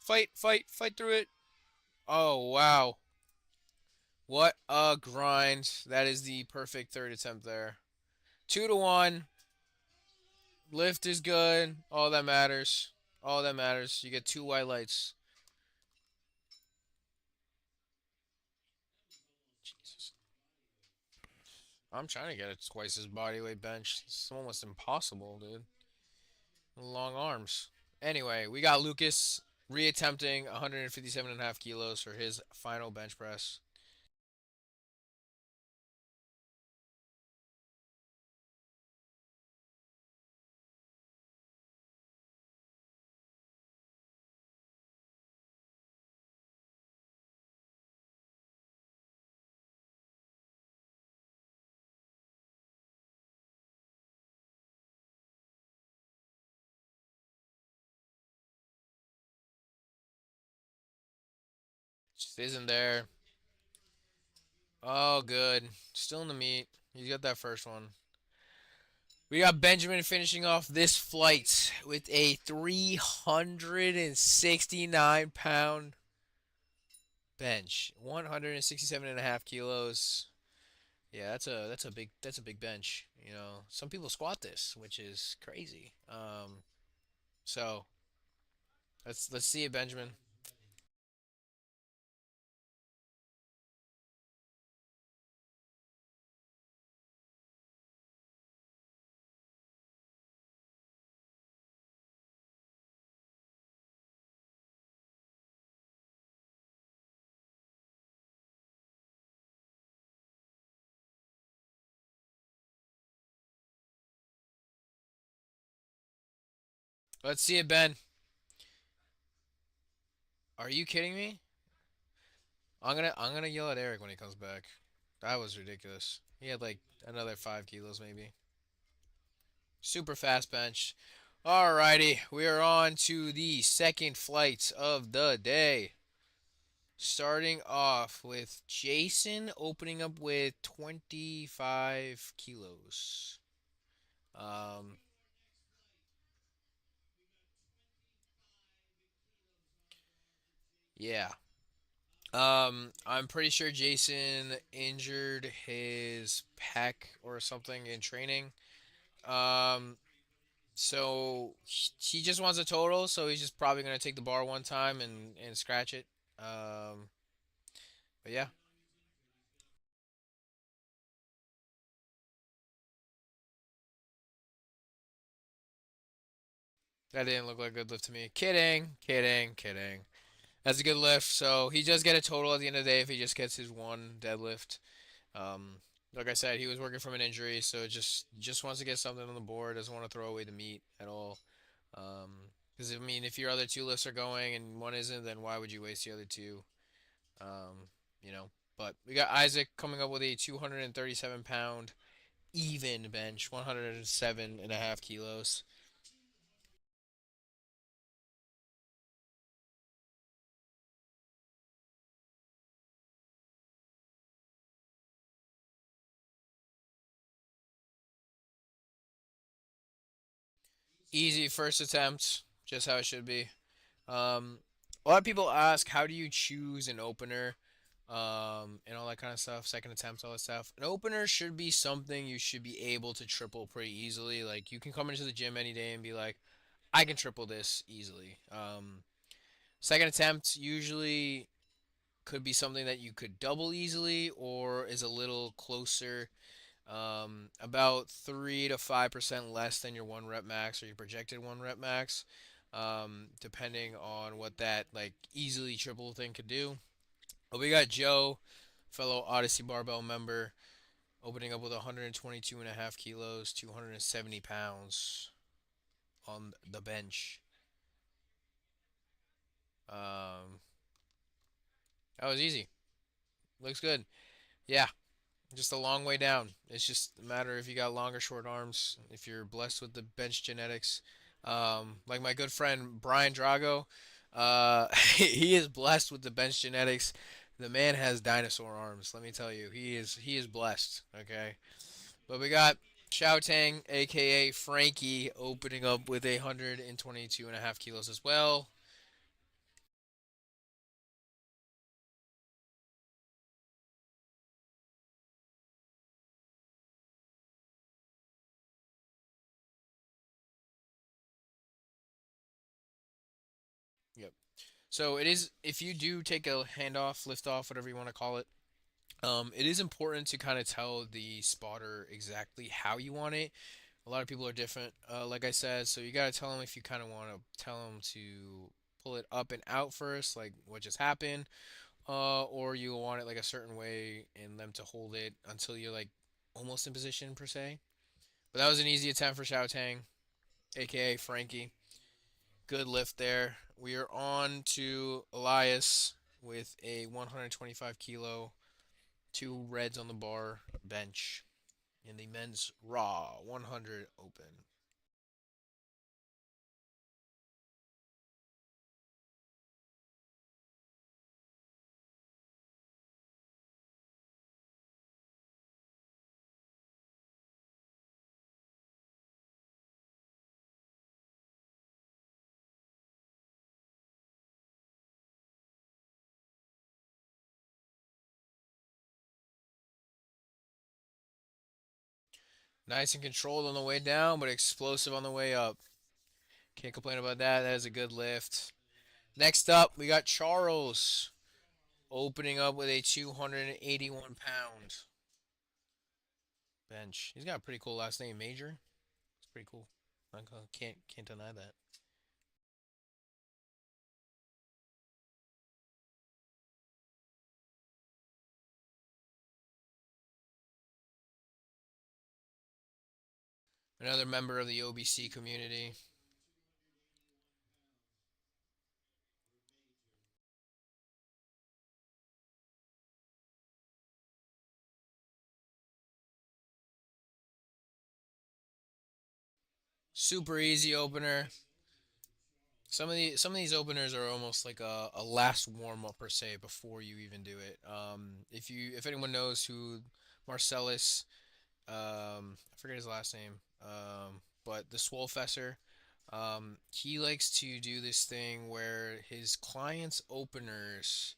Fight, fight, fight through it. Oh, wow. What a grind. That is the perfect third attempt there. 2 to 1. Lift is good. All that matters. All that matters. You get 2 white lights. Jesus. I'm trying to get it twice his body weight bench. It's almost impossible, dude. Long arms. Anyway, we got Lucas reattempting 157.5 kilos for his final bench press. Just isn't there. Oh, good. Still in the meat. He's got that first one. We got Benjamin finishing off this flight with a 369-pound bench. 167.5 kilos. Yeah, that's a big bench. You know, some people squat this, which is crazy. So let's see it, Benjamin. Let's see it, Ben. Are you kidding me? I'm gonna yell at Eric when he comes back. That was ridiculous. He had like another 5 kilos maybe. Super fast bench. Alrighty, we are on to the second flight of the day. Starting off with Jason opening up with 25 kilos. Um, yeah. I'm pretty sure Jason injured his pec or something in training. Um, so he just wants a total, so he's just probably gonna take the bar one time and scratch it. Um, but yeah, that didn't look like a good lift to me. Kidding, kidding, kidding. That's a good lift. So he does get a total at the end of the day if he just gets his one deadlift. Um, like I said, he was working from an injury, so just wants to get something on the board. Doesn't want to throw away the meat at all. Because I mean, if your other two lifts are going and one isn't, then why would you waste the other two? Um, you know. But we got Isaac coming up with a 237-pound even bench, 107.5 kilos. Easy first attempt, just how it should be. Um, a lot of people ask, how do you choose an opener, and all that kind of stuff, second attempts, all that stuff. An opener should be something you should be able to triple pretty easily. Like you can come into the gym any day and be like, I can triple this easily. Second attempt usually could be something that you could double easily or is a little closer, about 3 to 5% less than your one rep max or your projected one rep max, depending on what that like easily triple thing could do. But we got Joe, fellow Odyssey Barbell member, opening up with 122.5 kilos, 270 pounds on the bench. Um, that was easy. Looks good. Yeah, just a long way down. It's just a matter if you got long or short arms, if you're blessed with the bench genetics. Like my good friend Brian Drago, he is blessed with the bench genetics. The man has dinosaur arms. Let me tell you, he is blessed. Okay, but we got Tang, aka Frankie, opening up with 122.5 kilos as well. Yep. So it is, if you do take a handoff, lift off, whatever you want to call it, it is important to kind of tell the spotter exactly how you want it. A lot of people are different, like I said, so you got to tell them if you kind of want to tell them to pull it up and out first, like what just happened, or you want it like a certain way and them to hold it until you're like almost in position per se. But that was an easy attempt for Tang, aka Frankie. Good lift there. We are on to Elias with a 125 kilo, two reds on the bar bench in the men's raw 100 open. Nice and controlled on the way down, but explosive on the way up. Can't complain about that. That is a good lift. Next up, we got Charles opening up with a 281 pound bench. He's got a pretty cool last name, Major. It's pretty cool. I can't deny that. Another member of the OBC community. Super easy opener. Some of these openers are almost like a last warm up per se before you even do it. If anyone knows who Marcellus, I forget his last name, but the Swolefessor, he likes to do this thing where his clients' openers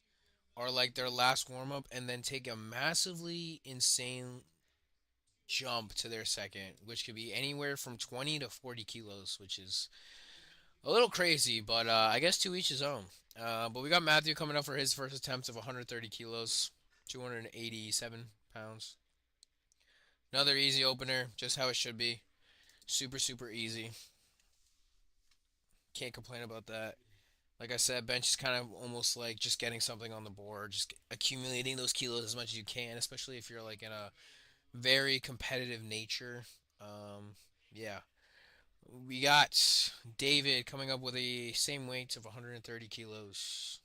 are like their last warm up, and then take a massively insane jump to their second, which could be anywhere from 20 to 40 kilos, which is a little crazy, but I guess to each his own. But we got Matthew coming up for his first attempt of 130 kilos, 287 pounds. Another easy opener, just how it should be. Super, super easy. Can't complain about that. Like I said, bench is kind of almost like just getting something on the board, just accumulating those kilos as much as you can, especially if you're like in a very competitive nature. Um, yeah. We got David coming up with a same weight of 130 kilos.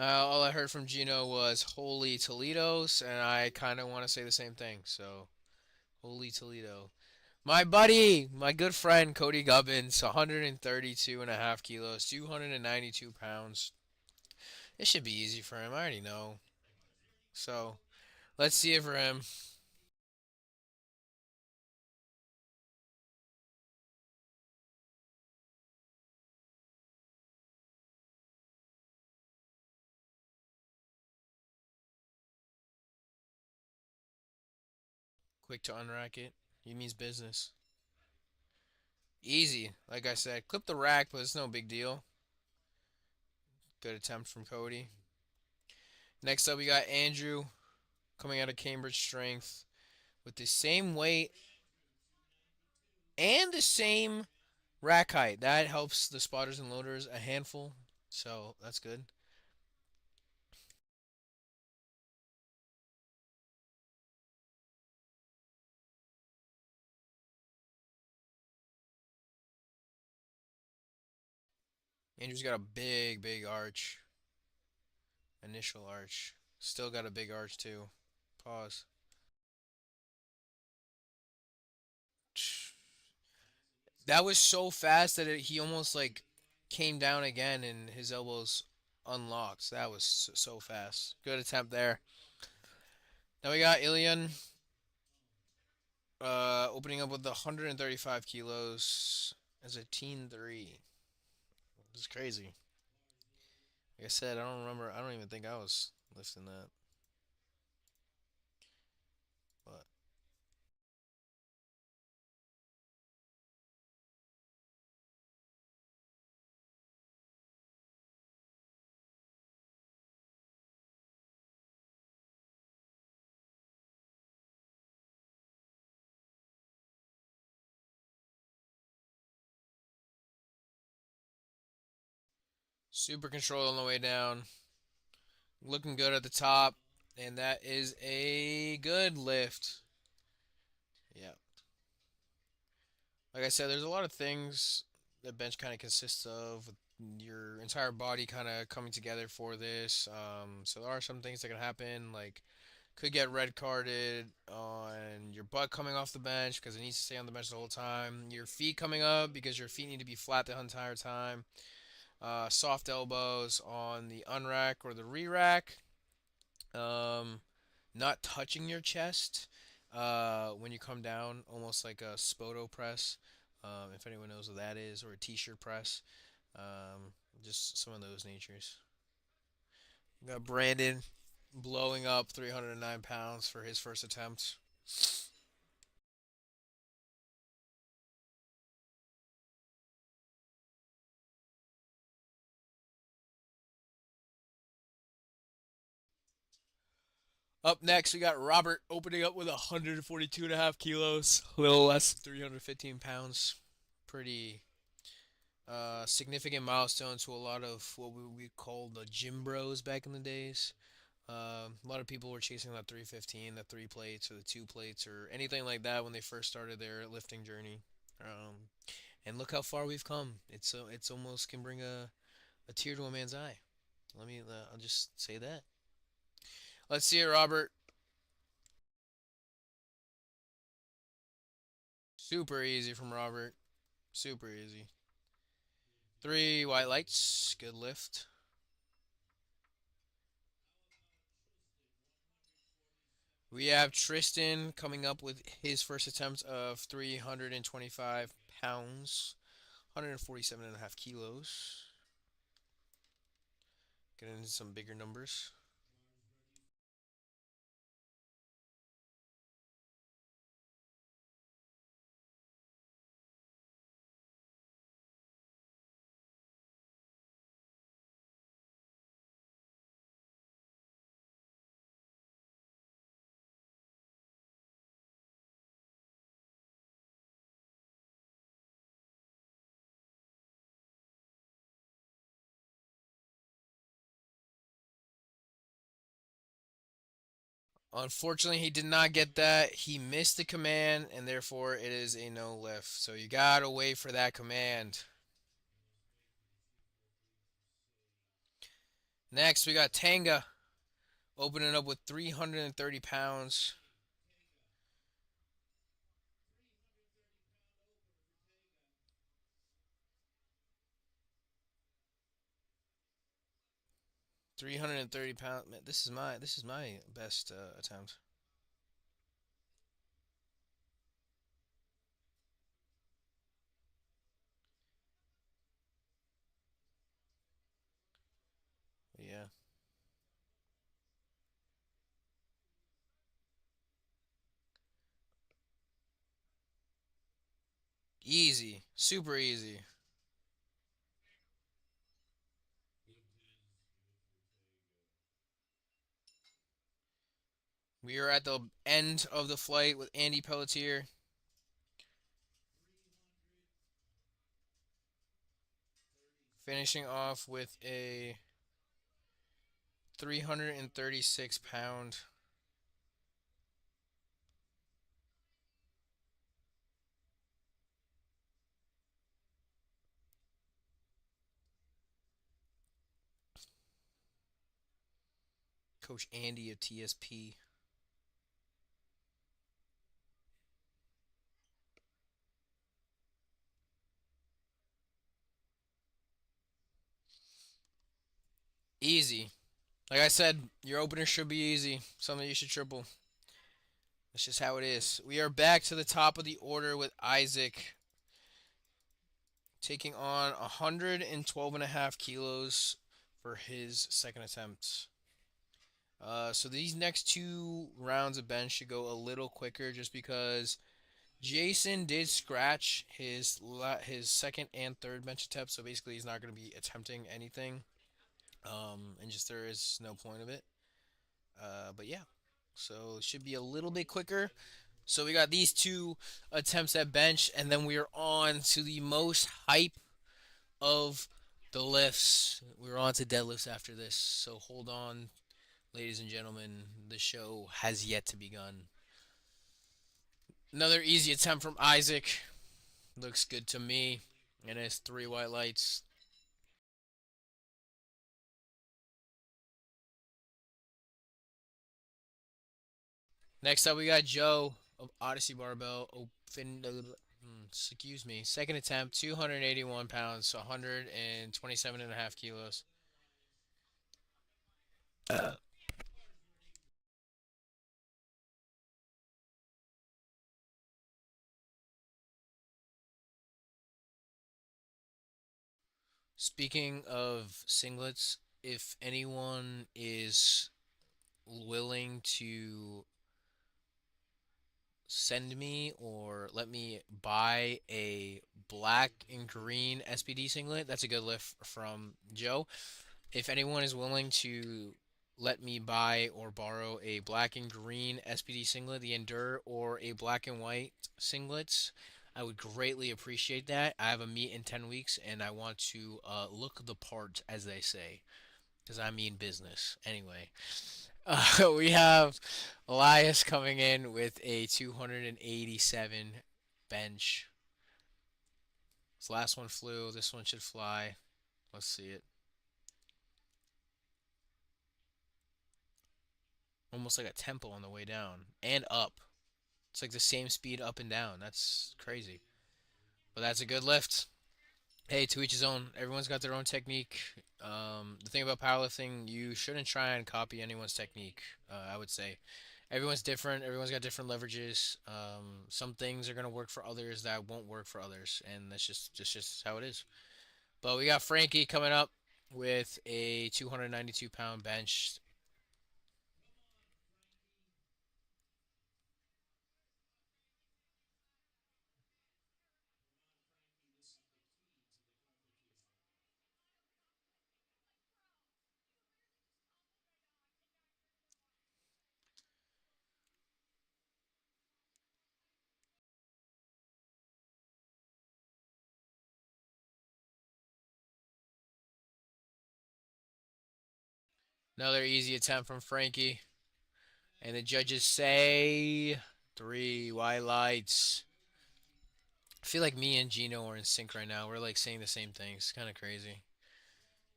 All I heard from Gino was "Holy Toledo's," and I kind of want to say the same thing. So, Holy Toledo. My buddy, my good friend Cody Gubbins, 132 and a half kilos, 292 pounds. It should be easy for him. I already know. So, let's see it for him. Quick to unrack it. He means business. Easy. Like I said, clip the rack, but it's no big deal. Good attempt from Cody. Next up, we got Andrew coming out of Cambridge Strength with the same weight and the same rack height. That helps the spotters and loaders a handful, so that's good. Andrew's got a big, big arch. Initial arch. Still got a big arch too. Pause. That was so fast that he almost like came down again and his elbows unlocked. That was so fast. Good attempt there. Now we got Ilian opening up with the 135 kilos as a teen three. This is crazy. Like I said, I don't remember. I don't even think I was lifting that. But super control on the way down. Looking good at the top. And that is a good lift. Yeah. Like I said, there's a lot of things that bench kind of consists of. With your entire body kind of coming together for this. So there are some things that can happen, like could get red carded on your butt coming off the bench because it needs to stay on the bench the whole time. Your feet coming up because your feet need to be flat the entire time. Soft elbows on the unrack or the re-rack. Um, Not touching your chest when you come down, almost like a Spoto press, if anyone knows what that is, or a t-shirt press. Just some of those natures. We got Brandon blowing up 309 pounds for his first attempt. Up next, we got Robert opening up with 142 and a half kilos, a little less than 315 pounds. Pretty significant milestone to a lot of what we called the gym bros back in the days. A lot of people were chasing that 315, the three plates, or the two plates, or anything like that when they first started their lifting journey. And look how far we've come. It's almost can bring a tear to a man's eye. I'll just say that. Let's see it, Robert. Super easy from Robert. Super easy. Three white lights. Good lift. We have Tristan coming up with his first attempt of 325 pounds, 147 and a half kilos. Getting into some bigger numbers. Unfortunately, he did not get that. He missed the command, and therefore it is a no lift. So you gotta wait for that command. Next, we got Tanga opening up with 330 pounds. 330 pounds. Man, this is my best attempt. Yeah, easy, super easy. We are at the end of the flight with Andy Pelletier finishing off with a 336 pound. Coach Andy of TSP. Easy. Like I said, your opener should be easy. Something you should triple. That's just how it is. We are back to the top of the order with Isaac taking on 112 and a half kilos for his second attempt. So these next two rounds of bench should go a little quicker just because Jason did scratch his second and third bench attempt, so basically he's not going to be attempting anything, and just there is no point of it. But yeah, so it should be a little bit quicker. So we got these two attempts at bench, and then we are on to the most hype of the lifts. We're on to deadlifts after this, so hold on, ladies and gentlemen. The show has yet to begun. Another easy attempt from Isaac. Looks good to me. And it's three white lights. Next up, we got Joe of Odyssey Barbell. Excuse me. Second attempt, 281 pounds, so 127 and a half kilos. Speaking of singlets, if anyone is willing to send me or let me buy a black and green SPD singlet, that's a good lift from Joe. If anyone is willing to let me buy or borrow a black and green SPD singlet, the Endure, or a black and white singlet, I would greatly appreciate that. I have a meet in 10 weeks and I want to look the part, as they say, because I mean business. Anyway, we have Elias coming in with a 287 bench. This last one flew. This one should fly. Let's see it. Almost like a tempo on the way down and up. It's like the same speed up and down. That's crazy. But that's a good lift. Hey, to each his own. Everyone's got their own technique. The thing about powerlifting, you shouldn't try and copy anyone's technique. I would say everyone's different. Everyone's got different leverages. Some things are gonna work for others that won't work for others, and that's just how it is. But we got Frankie coming up with a 292-pound bench. Another easy attempt from Frankie. And the judges say three white lights. I feel like me and Gino are in sync right now. We're like saying the same things. It's kind of crazy.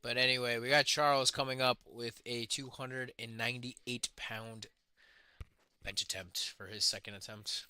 But anyway, we got Charles coming up with a 298-pound bench attempt for his second attempt.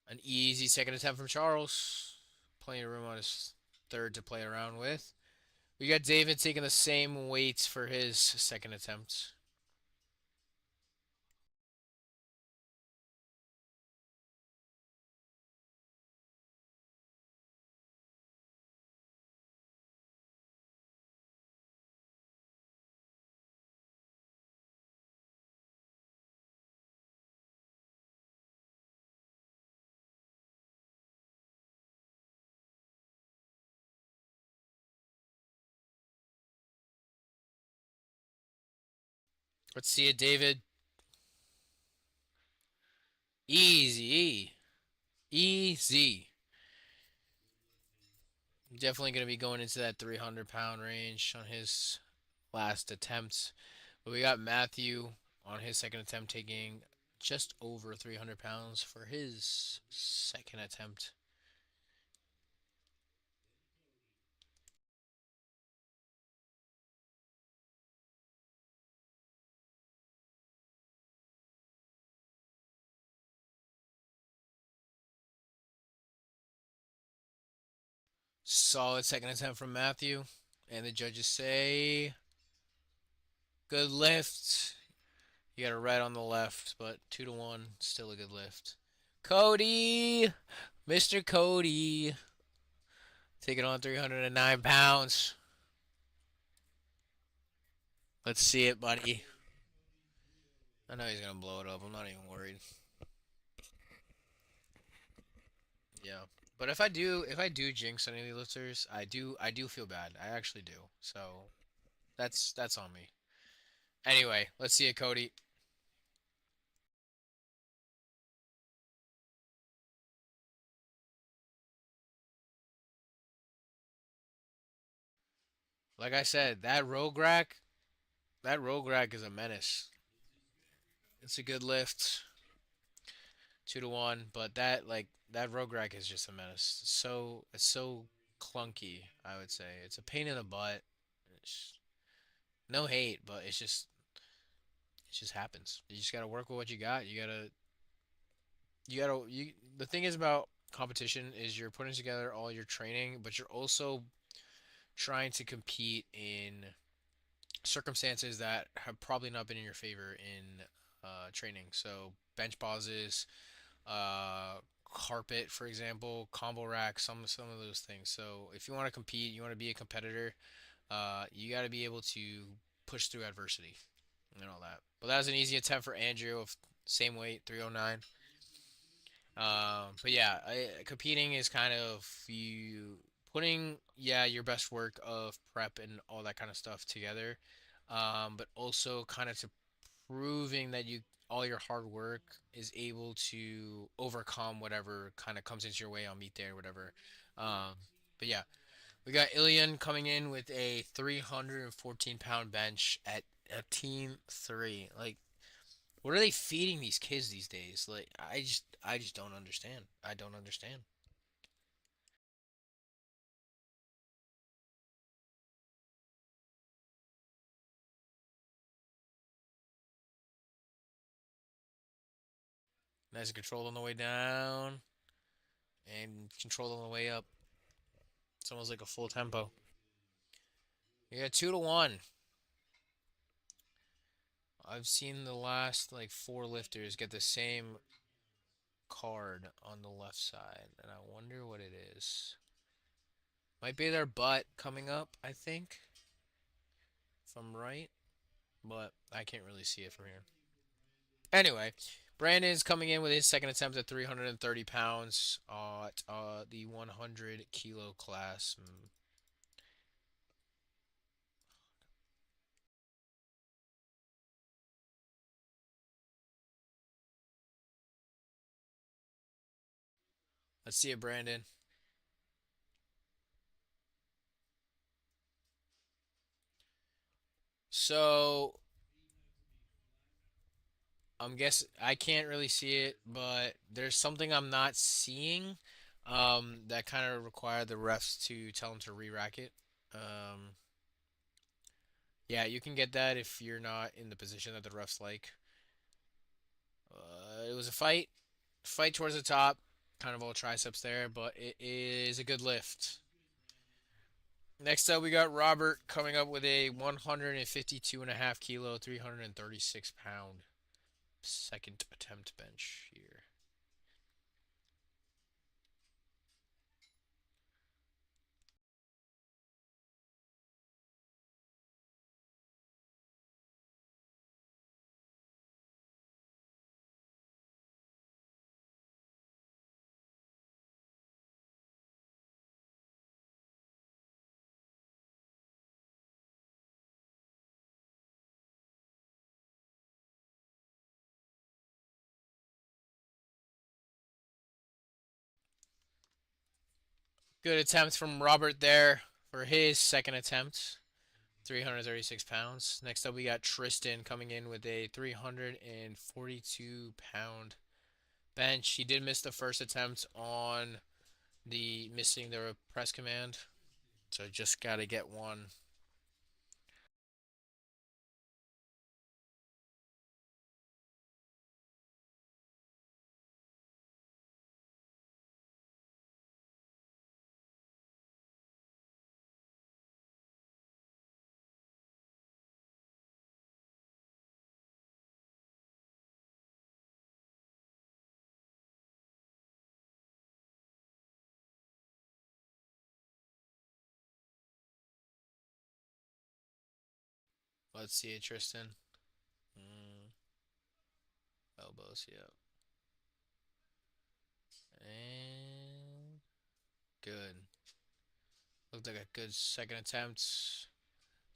An easy second attempt from Charles. Plenty of room on his third to play around with. We got David taking the same weight for his second attempt. Let's see it, David. Easy. Easy. Definitely going to be going into that 300-pound range on his last attempt. But we got Matthew on his second attempt taking just over 300 pounds for his second attempt. Solid second attempt from Matthew. And the judges say good lift. You got a red on the left, but 2-1, still a good lift. Cody! Mr. Cody. Taking on 309 pounds. Let's see it, buddy. I know he's gonna blow it up. I'm not even worried. Yeah. But if I do jinx any of the lifters, I do feel bad. I actually do. So that's on me. Anyway, let's see it, Cody. Like I said, that rogue rack is a menace. It's a good lift, 2-1, but that rogue rack is just a menace. It's so clunky, I would say. It's a pain in the butt. It's, no hate, but it just happens. You just gotta work with what you got. You the thing is about competition is you're putting together all your training, but you're also trying to compete in circumstances that have probably not been in your favor in training. So bench pauses, uh, carpet, for example, combo rack, some of those things. So if you want to compete, you want to be a competitor, you got to be able to push through adversity and all that. But that was an easy attempt for Andrew of same weight, 309. But yeah, competing is kind of you putting your best work of prep and all that kind of stuff together, but also kind of to proving that you all your hard work is able to overcome whatever kind of comes into your way on meet day or whatever. Um, but yeah, we got Ilian coming in with a 314-pound bench at a team three. Like, what are they feeding these kids these days? Like, I just don't understand. I don't understand. Nice control on the way down and control on the way up. It's almost like a full tempo. You got 2-1. I've seen the last like four lifters get the same card on the left side, and I wonder what it is. Might be their butt coming up, I think, if I'm right, but I can't really see it from here. Anyway, Brandon's coming in with his second attempt at 330 pounds at the 100 kilo class. Let's see it, Brandon. So I'm guess I can't really see it, but there's something I'm not seeing that kind of require the refs to tell him to re-rack it. Um, yeah, you can get that if you're not in the position that the refs like. It was a fight towards the top, kind of all triceps there, but it is a good lift. Next up, we got Robert coming up with a 152.5 kilo, 336-pound second attempt bench here. Good attempt from Robert there for his second attempt. 336 pounds. Next up, we got Tristan coming in with a 342-pound bench. He did miss the first attempt on the missing the press command, so just got to get one. Let's see it, Tristan. Mm, elbows, yep. And good. Looked like a good second attempt.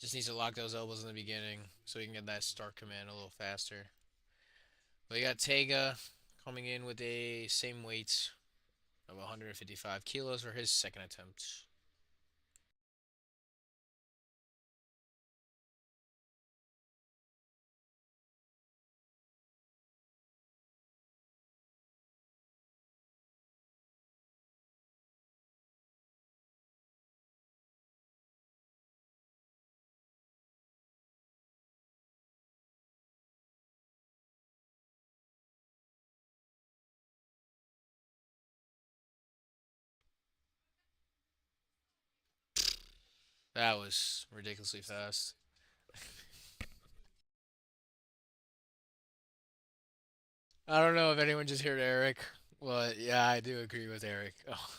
Just needs to lock those elbows in the beginning so he can get that start command a little faster. We got Tega coming in with a same weight of 155 kilos for his second attempt. That was ridiculously fast. I don't know if anyone just heard Eric, but yeah, I do agree with Eric. Oh.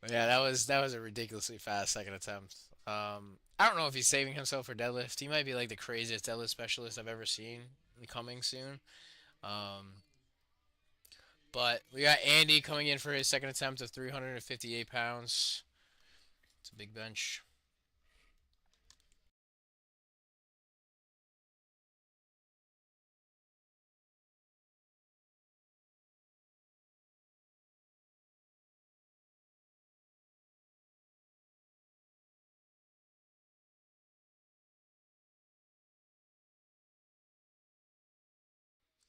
But yeah, that was a ridiculously fast second attempt. I don't know if he's saving himself for deadlift. He might be like the craziest deadlift specialist I've ever seen coming soon. Um, but we got Andy coming in for his second attempt of 358 pounds. It's a big bench.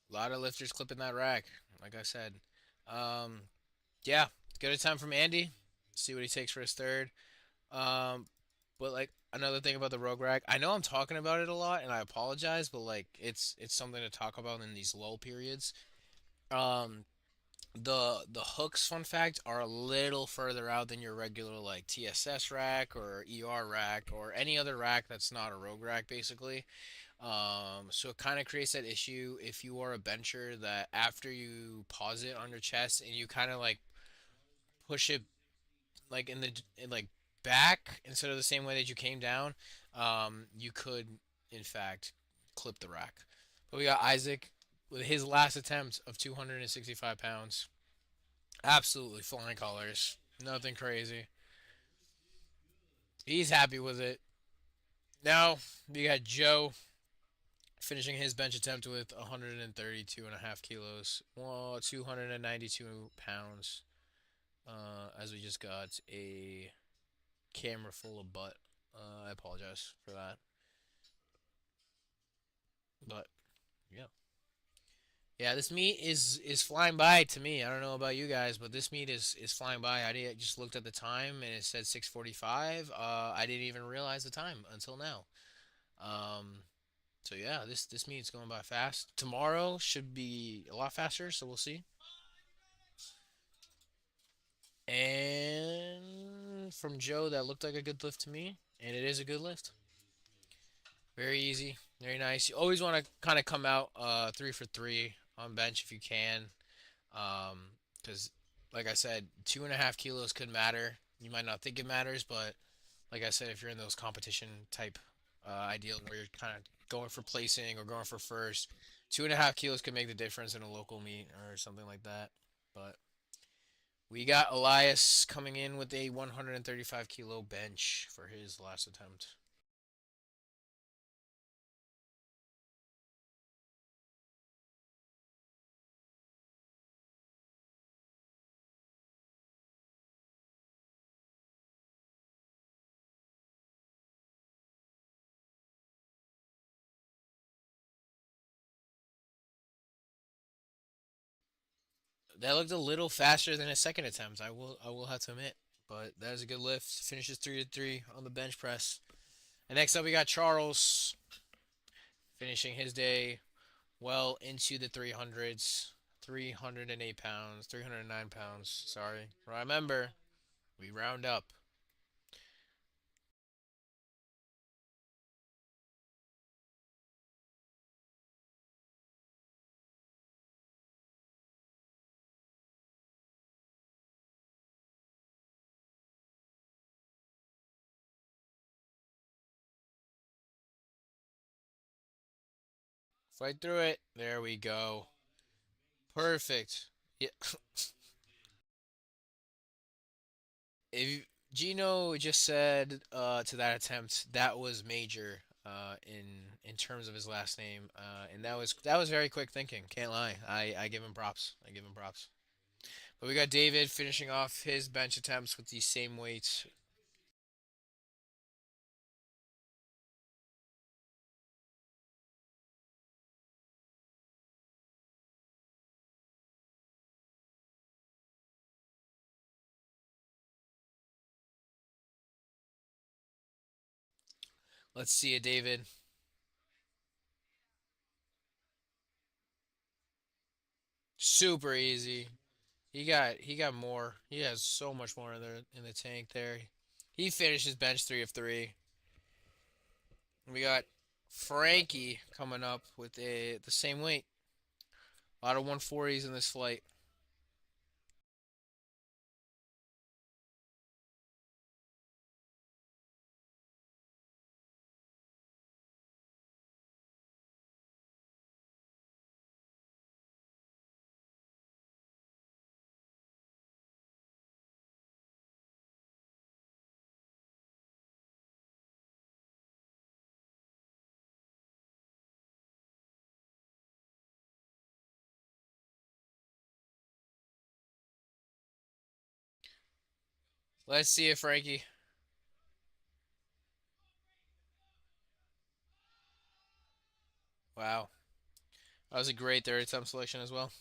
A lot of lifters clipping that rack, like I said. Um, yeah, good attempt from Andy. See what he takes for his third. Um, but like another thing about the Rogue Rack, I know I'm talking about it a lot, and I apologize, but like it's something to talk about in these lull periods. Um, the hooks, fun fact, are a little further out than your regular like TSS rack or ER rack or any other rack that's not a Rogue Rack, basically. So it kind of creates that issue if you are a bencher that after you pause it on your chest and you kind of like push it like like back instead of the same way that you came down, you could in fact clip the rack. But we got Isaac with his last attempt of 265 pounds. Absolutely flying colors. Nothing crazy. He's happy with it. Now we got Joe finishing his bench attempt with 132 and a half kilos. Well, 292 pounds. As we just got a camera full of butt. I apologize for that. But yeah. Yeah, this meet is flying by to me. I don't know about you guys, but this meet is flying by. I just looked at the time and it said 6:45. I didn't even realize the time until now. Um, so yeah, this meet's going by fast. Tomorrow should be a lot faster, so we'll see. And from Joe, that looked like a good lift to me, and it is a good lift. Very easy, very nice. You always want to kind of come out 3 for 3 on bench if you can, because like I said, 2.5 kilos could matter. You might not think it matters, but like I said, if you're in those competition type ideals where you're kind of going for placing or going for first, 2.5 kilos could make the difference in a local meet or something like that. But we got Elias coming in with a 135 kilo bench for his last attempt. That looked a little faster than his second attempt. I will have to admit, but that is a good lift. Finishes 3 to 3 on the bench press. And next up we got Charles finishing his day well into the 300s. 308 pounds, 309 pounds. Sorry. Remember, we round up. Fight through it. There we go. Perfect. Yeah. If Gino just said to that attempt that was major in terms of his last name, and that was very quick thinking. Can't lie. I give him props. I give him props. But we got David finishing off his bench attempts with the same weights. Let's see it, David. Super easy. He got more. He has so much more in the tank there. He finished his bench 3 of 3. We got Frankie coming up with the same weight. A lot of 140s in this flight. Let's see it, Frankie. Wow. That was a great third attempt selection as well.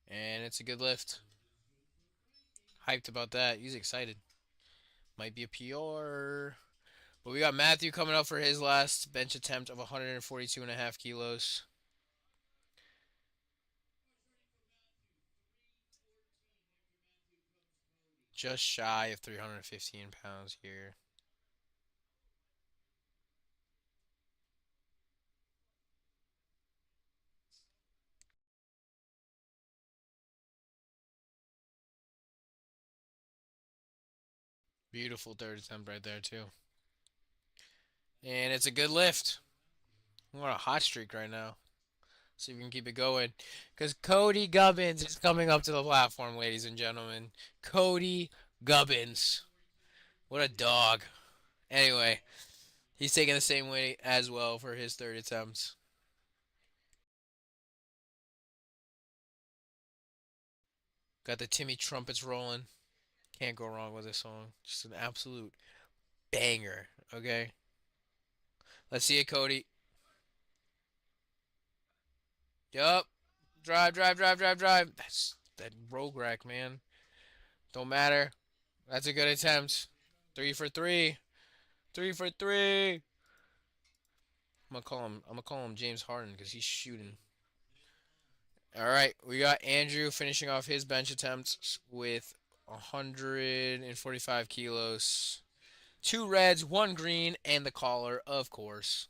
And it's a good lift. Hyped about that. He's excited. Might be a PR. But we got Matthew coming up for his last bench attempt of 142 and a half kilos. Just shy of 315 pounds here. Beautiful third attempt right there, too. And it's a good lift. We're on a hot streak right now. See if we can keep it going. Because Cody Gubbins is coming up to the platform, ladies and gentlemen. Cody Gubbins. What a dog. Anyway, he's taking the same weight as well for his third attempts. Got the Timmy trumpets rolling. Can't go wrong with this song. Just an absolute banger. Okay? Let's see it, Cody. Yup. Drive, drive, drive, drive, drive. That's that rogue rack, man. Don't matter. That's a good attempt. 3 for 3. 3 for 3. I'm gonna call him James Harden because he's shooting. All right, we got Andrew finishing off his bench attempts with 145 kilos. 2 reds, 1 green, and the collar, of course.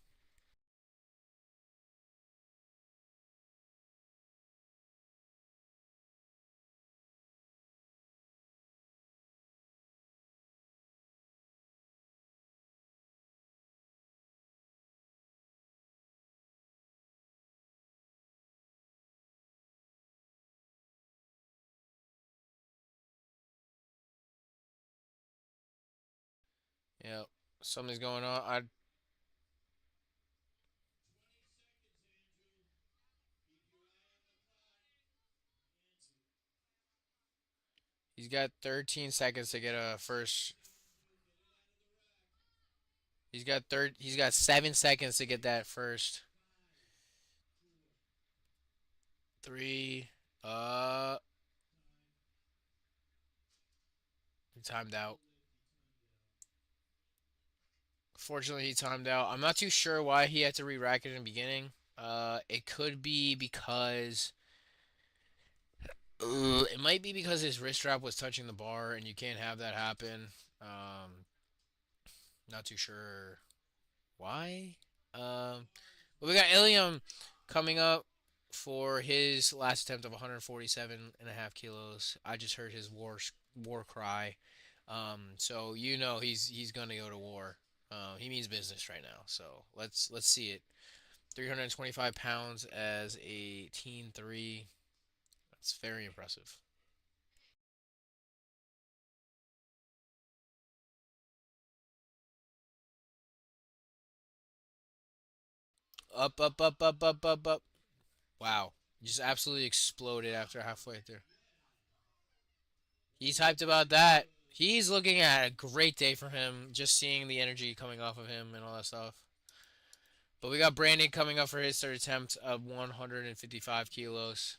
Yep, something's going on. He's got 13 seconds to get a first. He's got 7 seconds to get that first. 3, Uh, he timed out. Fortunately, he timed out. I'm not too sure why he had to re-rack it in the beginning. It could be because it might be because his wrist strap was touching the bar, and you can't have that happen. Not too sure why. But we got Ilium coming up for his last attempt of 147 and a half kilos. I just heard his war cry. So you know he's gonna go to war. He means business right now. So let's see it. 325 pounds as a teen three. That's very impressive. Up, up, up, up, up, up, up. Wow. Just absolutely exploded after halfway through. He's hyped about that. He's looking at a great day for him, just seeing the energy coming off of him and all that stuff. But we got Brandon coming up for his third attempt of 155 kilos.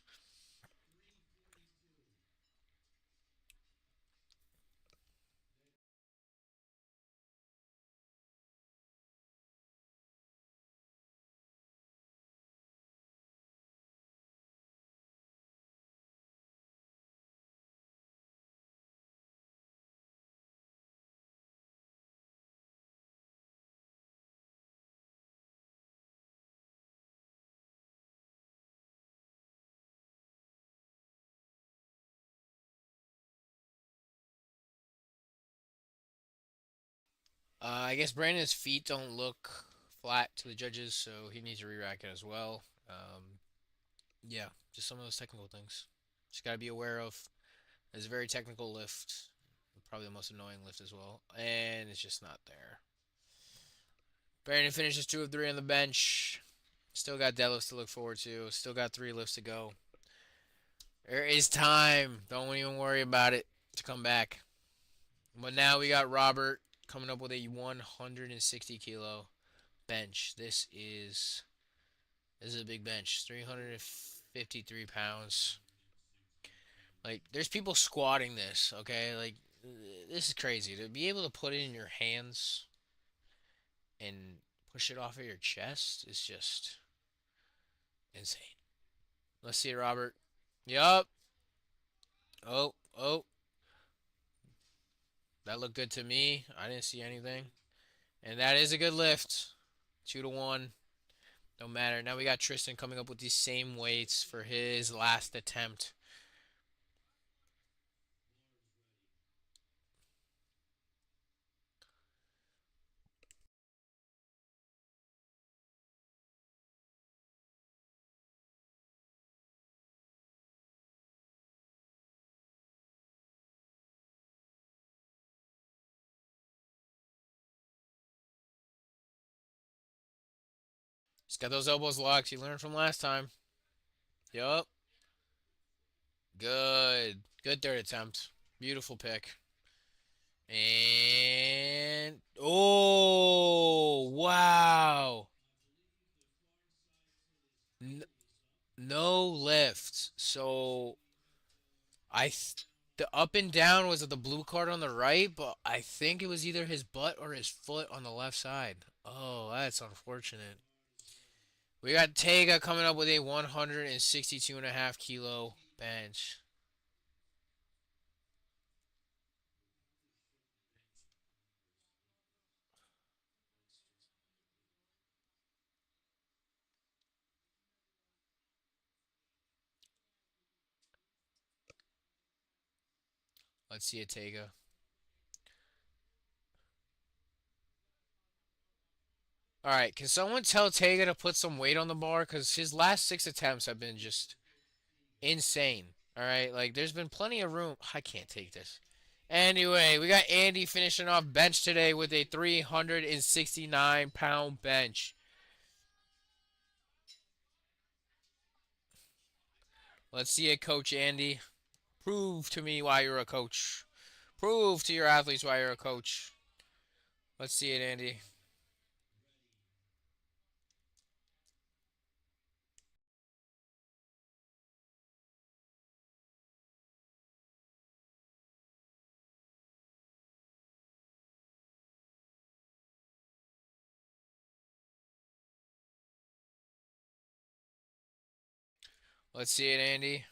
I guess Brandon's feet don't look flat to the judges, so he needs to re-rack it as well. Yeah, just some of those technical things. Just got to be aware of. It's a very technical lift, probably the most annoying lift as well, and it's just not there. Brandon finishes 2 of 3 on the bench. Still got deadlifts to look forward to. Still got 3 lifts to go. There is time. Don't even worry about it to come back. But now we got Robert coming up with a 160 kilo bench. This is a big bench. 353 pounds. Like there's people squatting this, okay? Like this is crazy. To be able to put it in your hands and push it off of your chest is just insane. Let's see it, Robert. Yup. Oh, oh. That looked good to me. I didn't see anything. And that is a good lift. 2 to 1. Don't matter. Now we got Tristan coming up with these same weights for his last attempt. He's got those elbows locked. You learned from last time. Yup. Good. Good third attempt. Beautiful pick. And oh wow. N no lift. So I th the up and down was the blue card on the right, but I think it was either his butt or his foot on the left side. Oh, that's unfortunate. We got Tega coming up with a 162 and a half kilo bench. Let's see it, Tega. All right, can someone tell Tega to put some weight on the bar? Because his last 6 attempts have been just insane. All right, like there's been plenty of room. I can't take this. Anyway, we got Andy finishing off bench today with a 369-pound bench. Let's see it, Coach Andy. Prove to me why you're a coach. Prove to your athletes why you're a coach. Let's see it, Andy. Let's see it, Andy.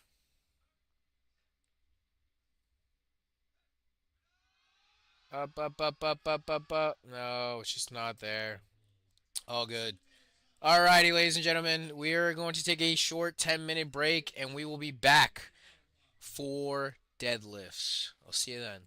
Up, up, up, up, up, up, up. No, it's just not there. All good. Alrighty, ladies and gentlemen, we are going to take a short 10-minute break and we will be back for deadlifts. I'll see you then.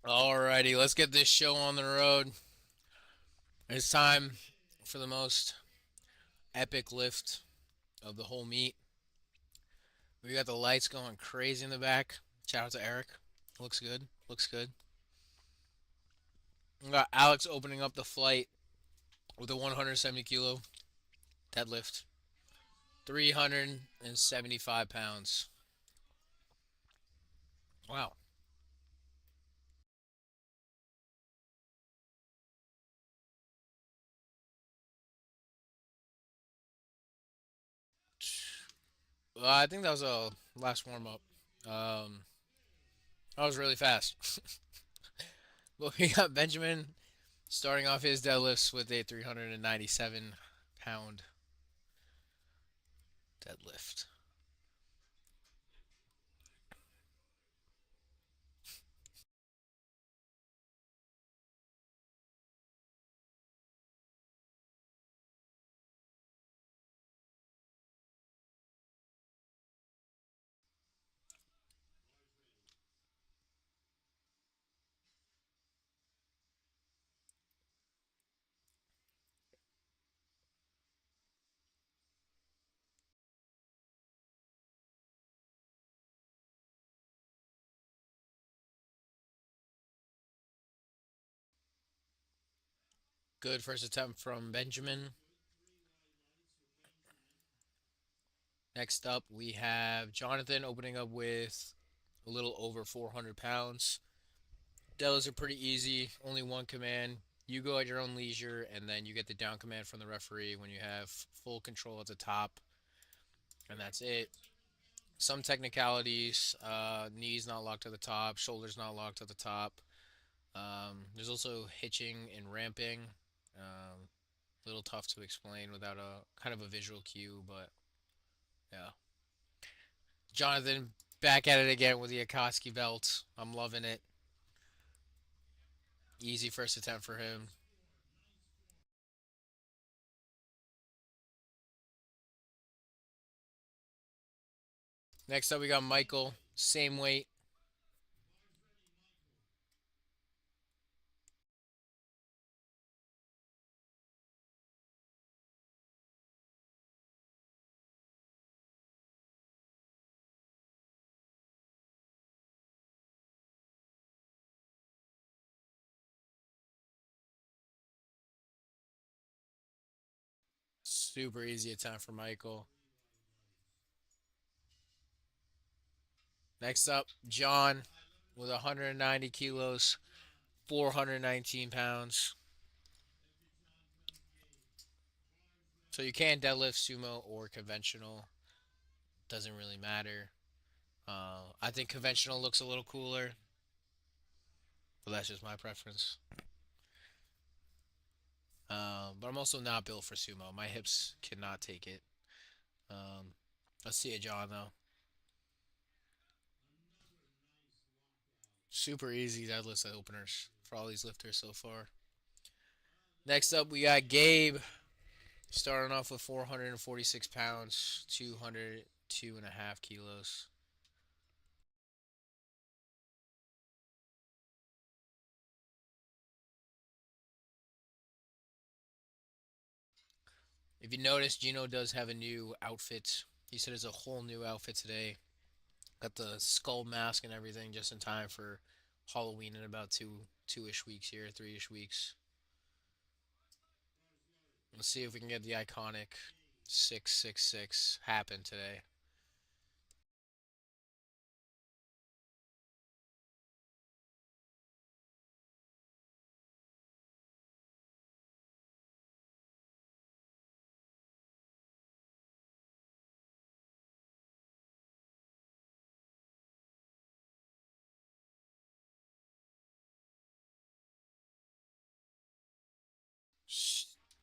Alrighty, let's get this show on the road. It's time for the most epic lift of the whole meet. We got the lights going crazy in the back. Shout out to Eric. Looks good. Looks good. We got Alex opening up the flight with a 170 kilo deadlift. 375 pounds. Wow. I think that was a last warm up. Um, that was really fast. But we got Benjamin starting off his deadlifts with a 397-pound deadlift. Good first attempt from Benjamin. Next up, we have Jonathan opening up with a little over 400 pounds. Deadlifts are pretty easy, only one command. You go at your own leisure, and then you get the down command from the referee when you have full control at the top, and that's it. Some technicalities, knees not locked to the top, shoulders not locked to the top. There's also hitching and ramping. A little tough to explain without a kind of a visual cue, but yeah. Jonathan back at it again with the Akoski belt. I'm loving it. Easy first attempt for him. Next up, we got Michael. Same weight. Super easy attempt for Michael. Next up, John with 190 kilos, 419 pounds. So you can deadlift sumo or conventional. Doesn't really matter. I think conventional looks a little cooler, but that's just my preference. But I'm also not built for sumo. My hips cannot take it. Um, let's see it, John, though. Super easy deadlift openers for all these lifters so far. Next up, we got Gabe starting off with 446 pounds, 202.5 kilos. If you notice, Gino does have a new outfit. He said it's a whole new outfit today. Got the skull mask and everything just in time for Halloween in about two-ish weeks here, three-ish weeks. Let's see if we can get the iconic 666 happen today.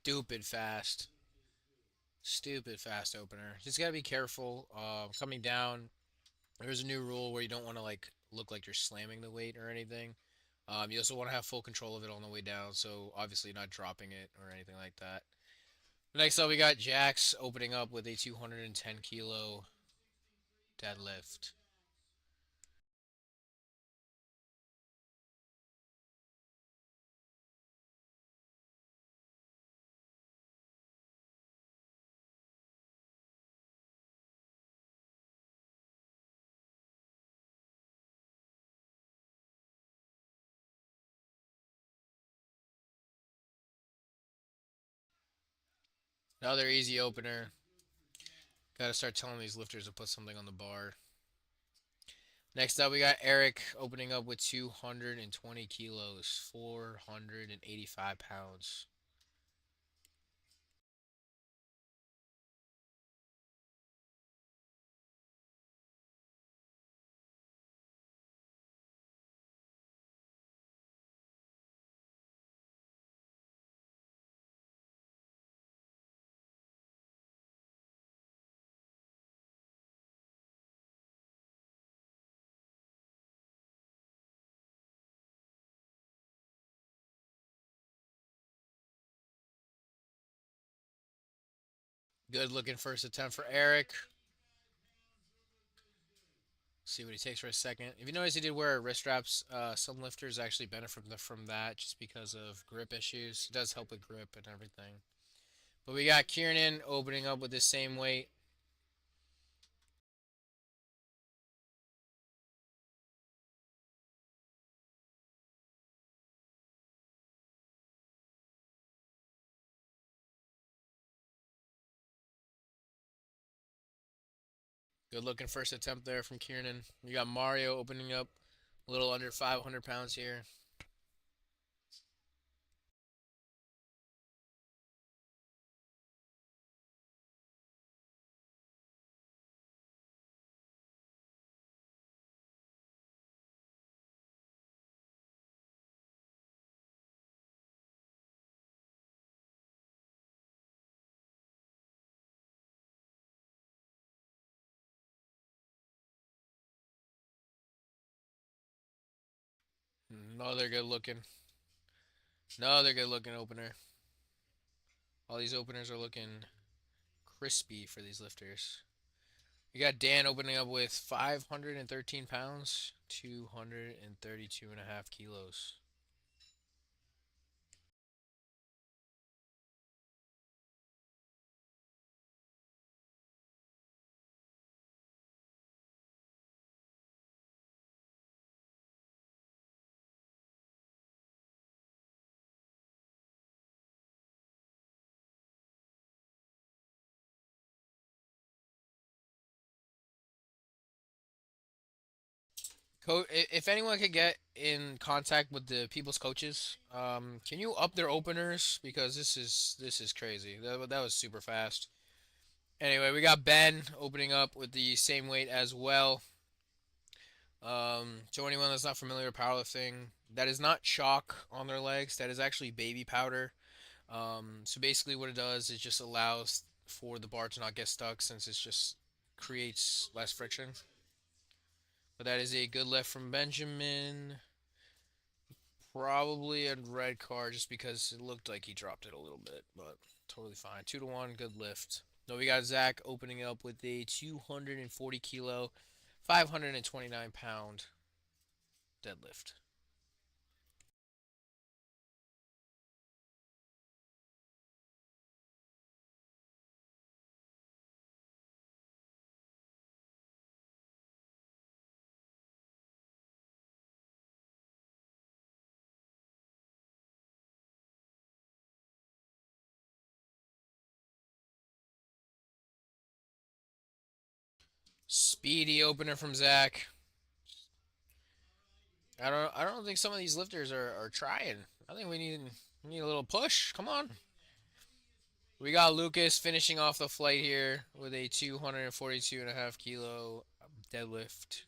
Stupid fast. Stupid fast opener. Just gotta be careful. Coming down, there's a new rule where you don't want to like look like you're slamming the weight or anything. You also want to have full control of it on the way down, so obviously not dropping it or anything like that. Next up, we got Jax opening up with a 210 kilo deadlift. Another easy opener. Gotta start telling these lifters to put something on the bar. Next up, we got Eric opening up with 220 kilos, 485 pounds. Good looking first attempt for Eric. See what he takes for a second. If you notice, he did wear wrist straps. Some lifters actually benefit from that just because of grip issues. It does help with grip and everything. But we got Kieran opening up with the same weight. Good looking first attempt there from Kieran. We got Mario opening up a little under 500 pounds here. Another good looking. Another good looking opener. All these openers are looking crispy for these lifters. We got Dan opening up with 513 pounds, 232 and a half kilos. If anyone could get in contact with the people's coaches, can you up their openers because this is crazy. That was super fast. Anyway, we got Ben opening up with the same weight as well. To anyone that's not familiar with powerlifting, that is not chalk on their legs. That is actually baby powder. So basically, what it does is just allows for the bar to not get stuck since it just creates less friction. But that is a good lift from Benjamin. Probably a red card just because it looked like he dropped it a little bit, but totally fine. 2-1, good lift. No, we got Zach opening up with a 240 kilo, 529-pound deadlift. Speedy opener from Zach. I don't think some of these lifters are trying. I think we need a little push. Come on. We got Lucas finishing off the flight here with a 242 and a half kilo deadlift.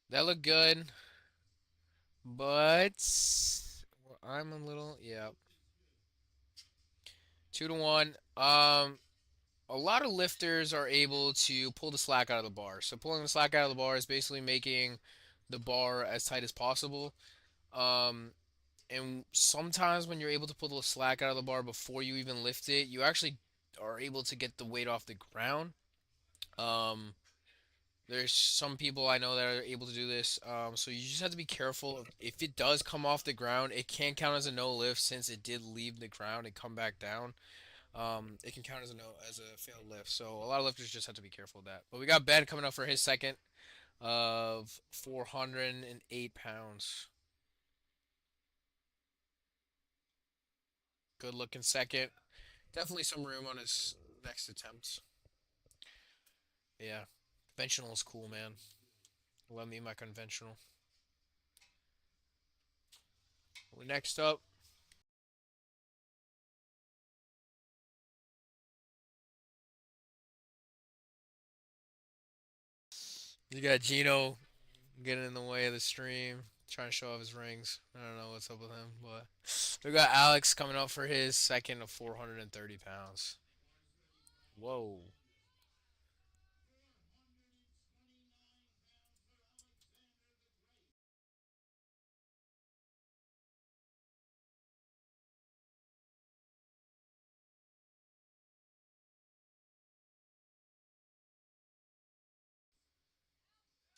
That looked good, but I'm a little, yeah. 2-1. A lot of lifters are able to pull the slack out of the bar. So pulling the slack out of the bar is basically making the bar as tight as possible. Um, and sometimes when you're able to pull the slack out of the bar before you even lift it, you actually are able to get the weight off the ground. Um, there's some people I know that are able to do this. So you just have to be careful. If it does come off the ground, it can count as a no lift since it did leave the ground and come back down. It can count as a no as a failed lift. So a lot of lifters just have to be careful of that. But we got Ben coming up for his second of 408 pounds. Good looking second. Definitely some room on his next attempts. Yeah, conventional is cool, man. Love me my conventional. Next up, you got Gino getting in the way of the stream, trying to show off his rings. I don't know what's up with him, but we got Alex coming up for his second of 430 pounds. Whoa.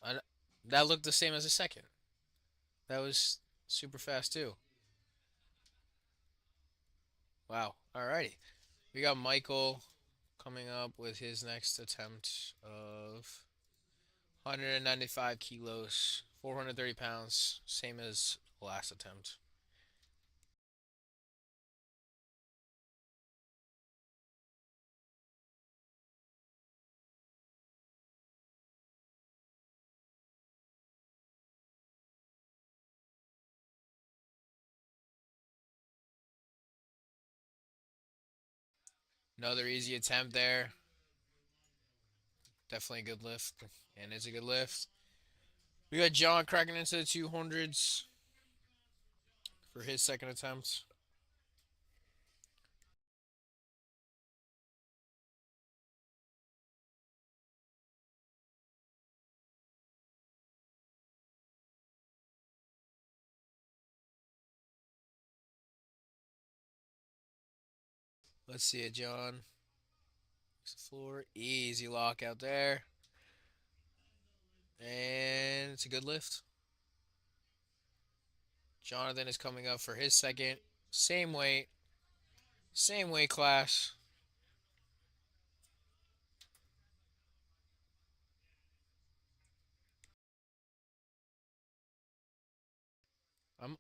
I, that looked the same as the second. That was super fast too. Wow. Alrighty. We got Michael coming up with his next attempt of 195 kilos, 430 pounds, same as last attempt. Another easy attempt there. Definitely a good lift, and it's a good lift. We got John cracking into the 200s for his second attempt. Let's see it, John. Floor, easy lock out there, and it's a good lift. Jonathan is coming up for his second, same weight class.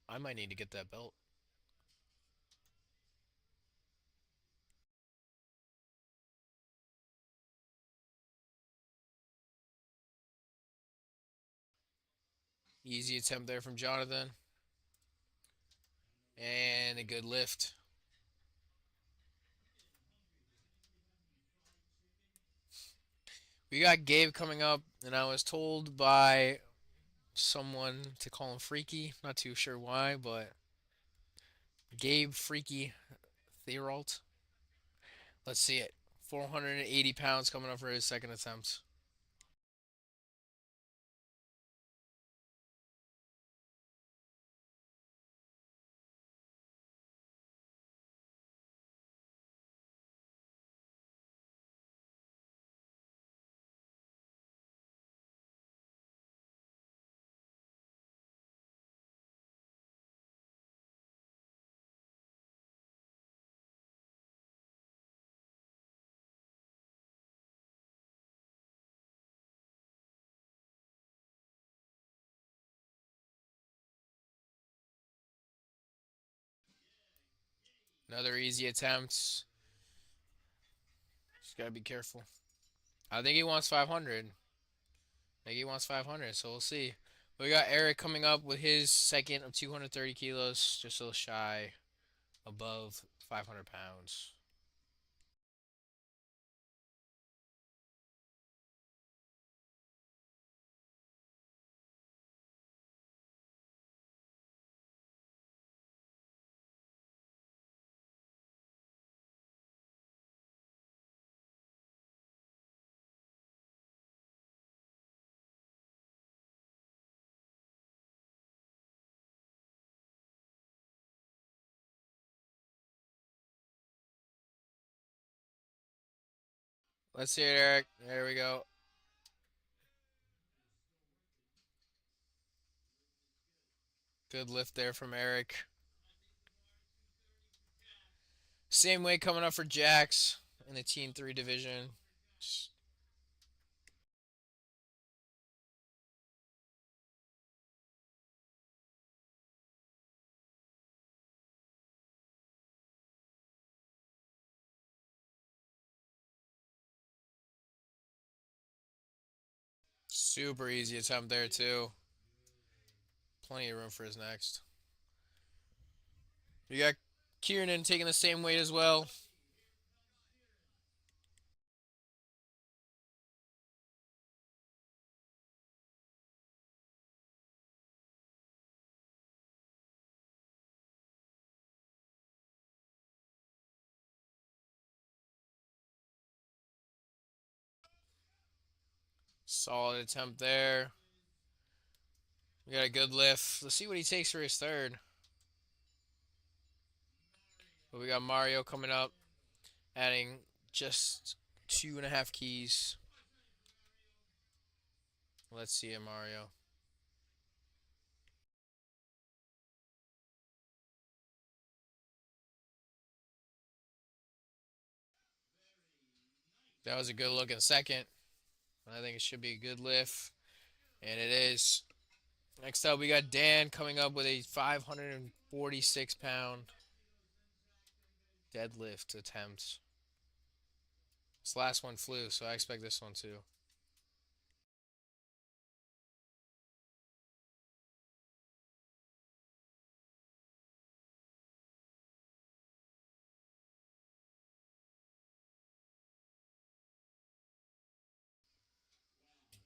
I might need to get that belt. Easy attempt there from Jonathan, and a good lift. We got Gabe coming up, and I was told by someone to call him Freaky. Not too sure why, but Gabe Freaky Therolt. Let's see it. 480 pounds coming up for his second attempt. Another easy attempt. Just gotta be careful. I think he wants 500. I think he wants 500, so we'll see. We got Eric coming up with his second of 230 kilos, just a little shy above 500 pounds. Let's see it, Eric. There we go. Good lift there from Eric. Same weight coming up for Jax in the Teen 3 division. Super easy attempt there, too. Plenty of room for his next. You got Kieran taking the same weight as well. Solid attempt there. We got a good lift. Let's see what he takes for his third. But we got Mario coming up, adding just 2.5 keys. Let's see it, Mario. That was a good looking second. I think it should be a good lift. And it is. Next up, we got Dan coming up with a 546-pound deadlift attempt. This last one flew, so I expect this one too.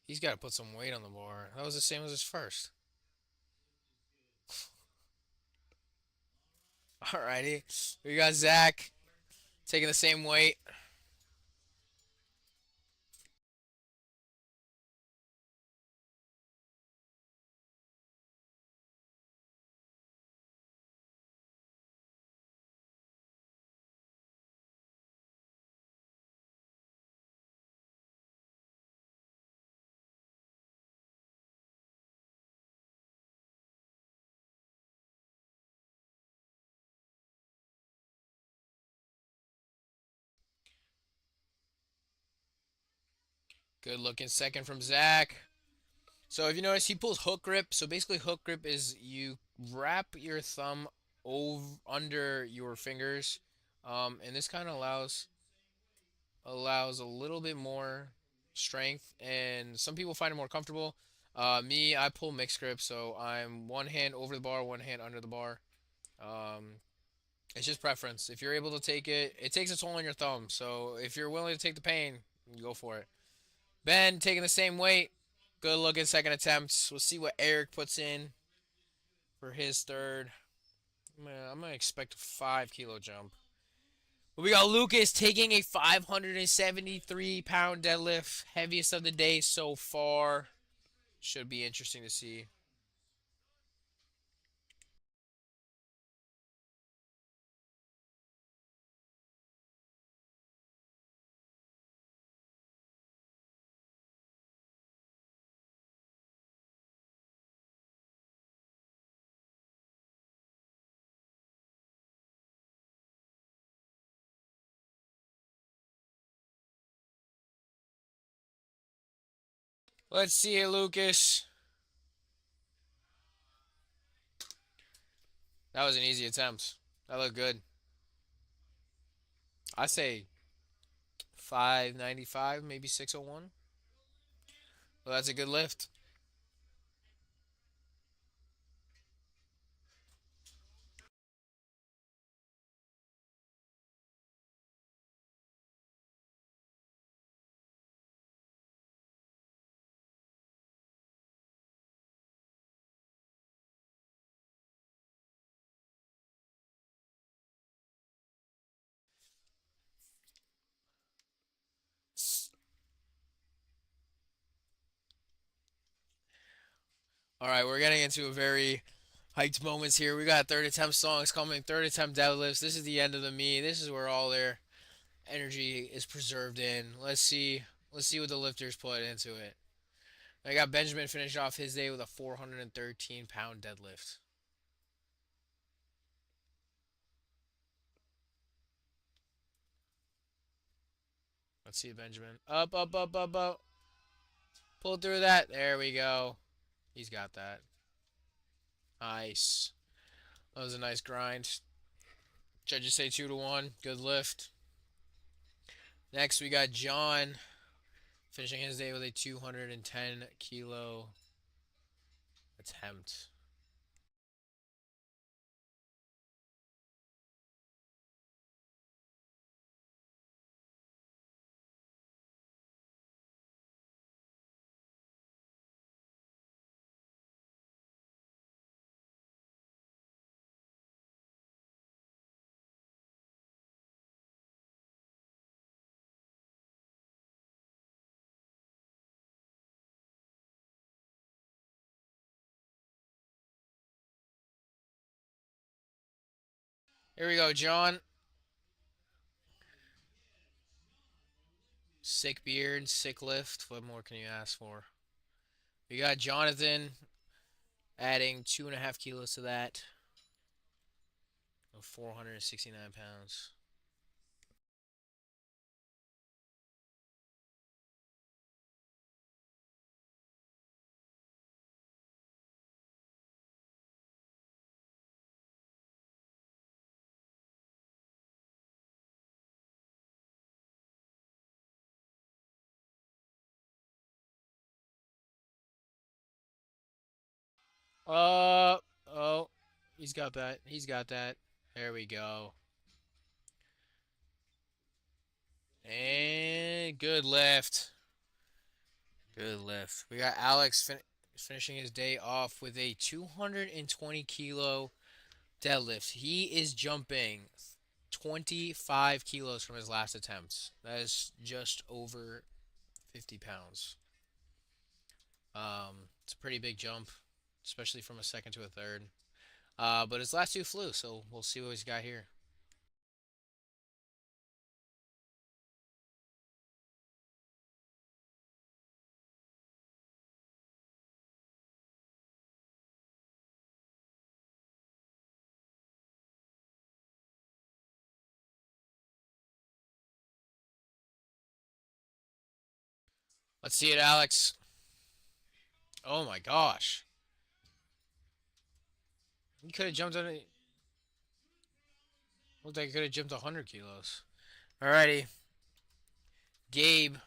He's got to put some weight on the bar. That was the same as his first. Alrighty. We got Zach taking the same weight. Good looking second from Zach. So if you notice, he pulls hook grip. So basically, hook grip is you wrap your thumb over under your fingers, and this kind of allows a little bit more strength. And some people find it more comfortable. Me, I pull mixed grip, so I'm one hand over the bar, one hand under the bar. Um, it's just preference. If you're able to take it, it takes a toll on your thumb. So if you're willing to take the pain, you go for it. Ben taking the same weight. Good looking second attempts. We'll see what Eric puts in for his third. I'm gonna expect a 5 kilo jump. But we got Lucas taking a 573-pound deadlift, heaviest of the day so far. Should be interesting to see. Let's see it, Lucas. That was an easy attempt. That looked good. I say 595, maybe 601. Well, that's a good lift. All right, we're getting into a very hyped moments here. We got third attempt songs coming, third attempt deadlifts. This is the end of the meet. This is where all their energy is preserved in. Let's see what the lifters put into it. I got Benjamin finish off his day with a 413-pound deadlift. Let's see Benjamin. Up, up, up, up, up. Pull through that. There we go. He's got that. Nice. That was a nice grind. Judges say 2-1. Good lift. Next, we got John finishing his day with a 210 kilo attempt. Here we go, John. Sick beard, sick lift. What more can you ask for? We got Jonathan adding 2.5 kilos to that of 469 pounds. Uh oh, he's got that. He's got that. There we go. And good lift. Good lift. We got Alex finishing his day off with a 220 kilo deadlift. He is jumping 25 kilos from his last attempts. That is just over 50 pounds. It's a pretty big jump, especially from a second to a third. But his last two flew, so we'll see what he's got here. Let's see it, Alex. Oh my gosh. He could have jumped on it. Looked like he could have jumped 100 kilos. Alrighty. Gabe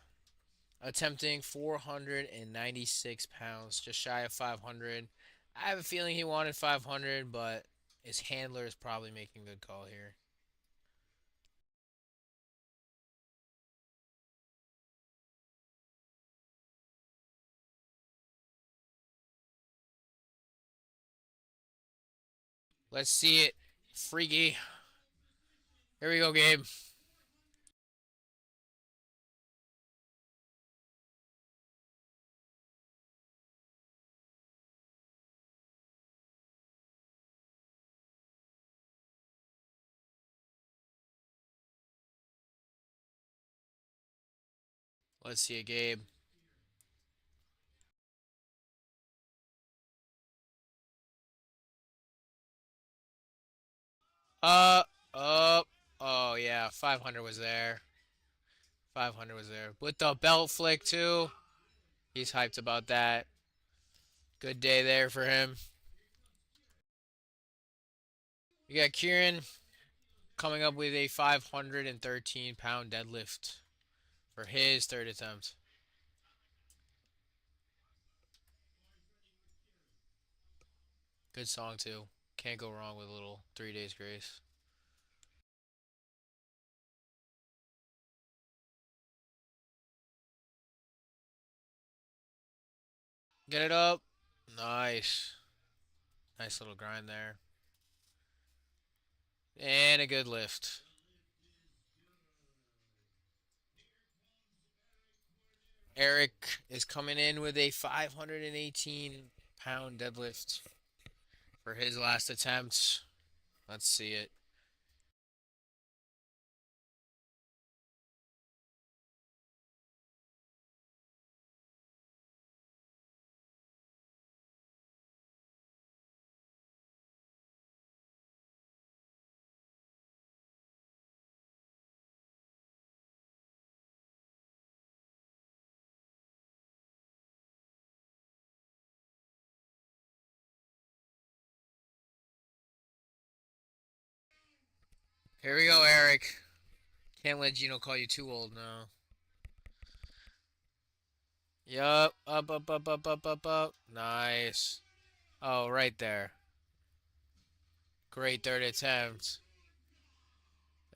attempting 496 pounds, just shy of 500. I have a feeling he wanted 500, but his handler is probably making a good call here. Let's see it. Freaky. Here we go, Gabe. Let's see it, Gabe. Uh, uh, oh yeah, 500 was there. 500 was there. With the belt flick too. He's hyped about that. Good day there for him. You got Kieran coming up with a 513-pound deadlift for his third attempt. Good song too. Can't go wrong with a little 3 days grace. Get it up. Nice. Nice little grind there. And a good lift. Eric is coming in with a 518-pound deadlift for his last attempt. Let's see it. Here we go, Eric. Can't let Gino call you too old now. Yup. Up, up, up, up, up, up, up. Nice. Oh, right there. Great third attempt.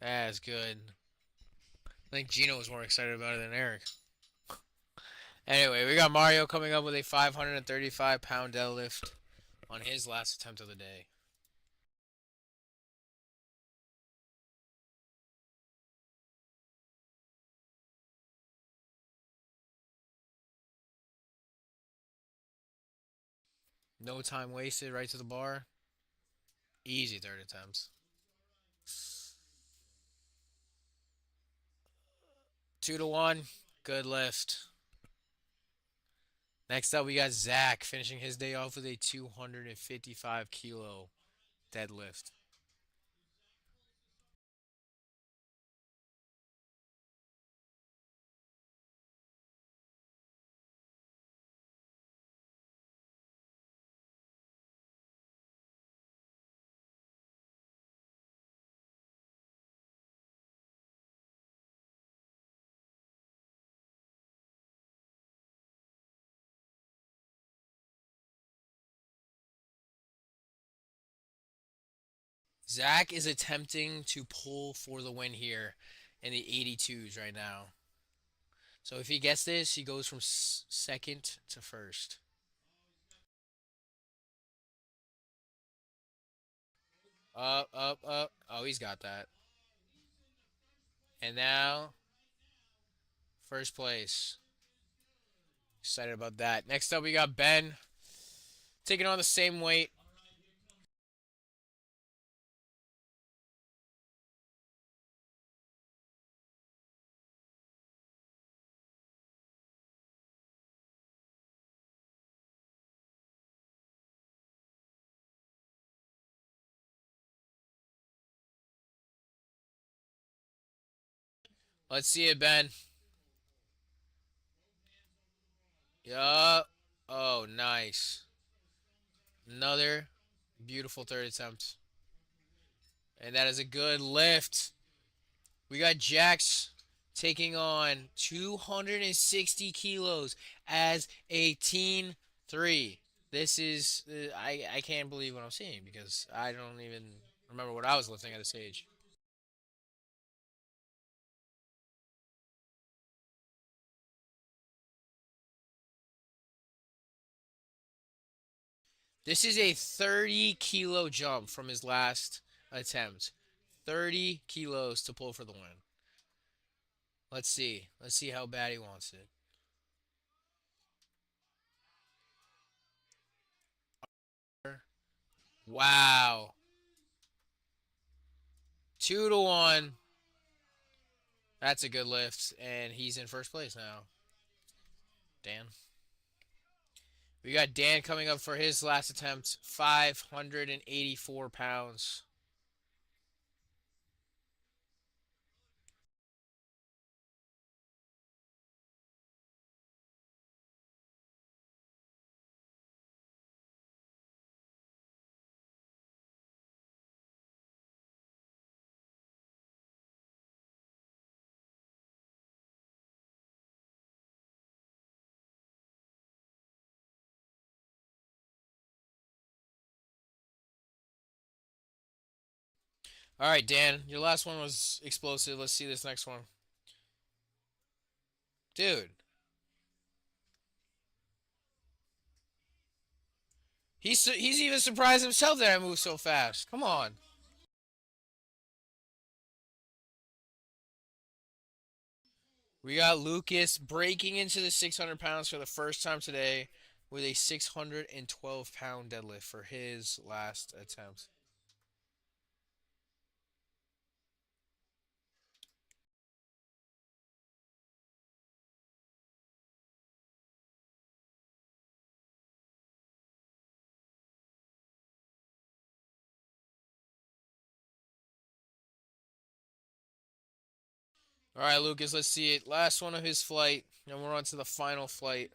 That's good. I think Gino was more excited about it than Eric. Anyway, we got Mario coming up with a 535-pound deadlift on his last attempt of the day. No time wasted, right to the bar. Easy third attempts. 2 to 1. Good lift. Next up, we got Zach finishing his day off with a 255 kilo deadlift. Zach is attempting to pull for the win here in the 82s right now. So if he gets this, he goes from second to first. Up, up, up. Oh, he's got that. And now, first place. Excited about that. Next up, we got Ben taking on the same weight. Let's see it, Ben. Yup. Oh, nice. Another beautiful third attempt. And that is a good lift. We got Jax taking on 260 kilos as a teen 3. This is, I can't believe what I'm seeing because I don't even remember what I was lifting at this age. This is a 30 kilo jump from his last attempt. 30 kilos to pull for the win. Let's see. Let's see how bad he wants it. Wow. 2 to 1. That's a good lift, and he's in first place now. Dan. We got Dan coming up for his last attempt, 584 pounds. All right, Dan, your last one was explosive. Let's see this next one. Dude, he's even surprised himself that I move so fast. Come on. We got Lucas breaking into the 600 pounds for the first time today with a 612-pound deadlift for his last attempt. All right, Lucas, let's see it. Last one of his flight, and we're on to the final flight.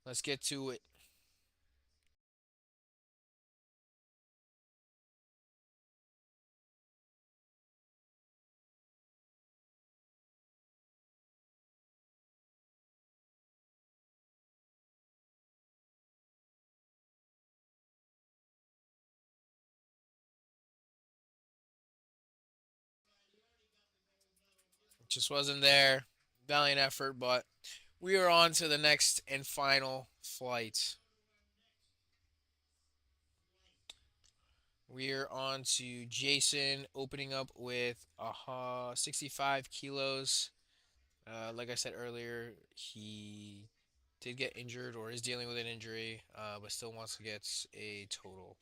Let's get to it. Just wasn't there. Valiant effort, but we are on to the next and final flight. We're on to Jason opening up with 65 kilos. Like I said earlier, he did get injured or is dealing with an injury, but still wants to get a total.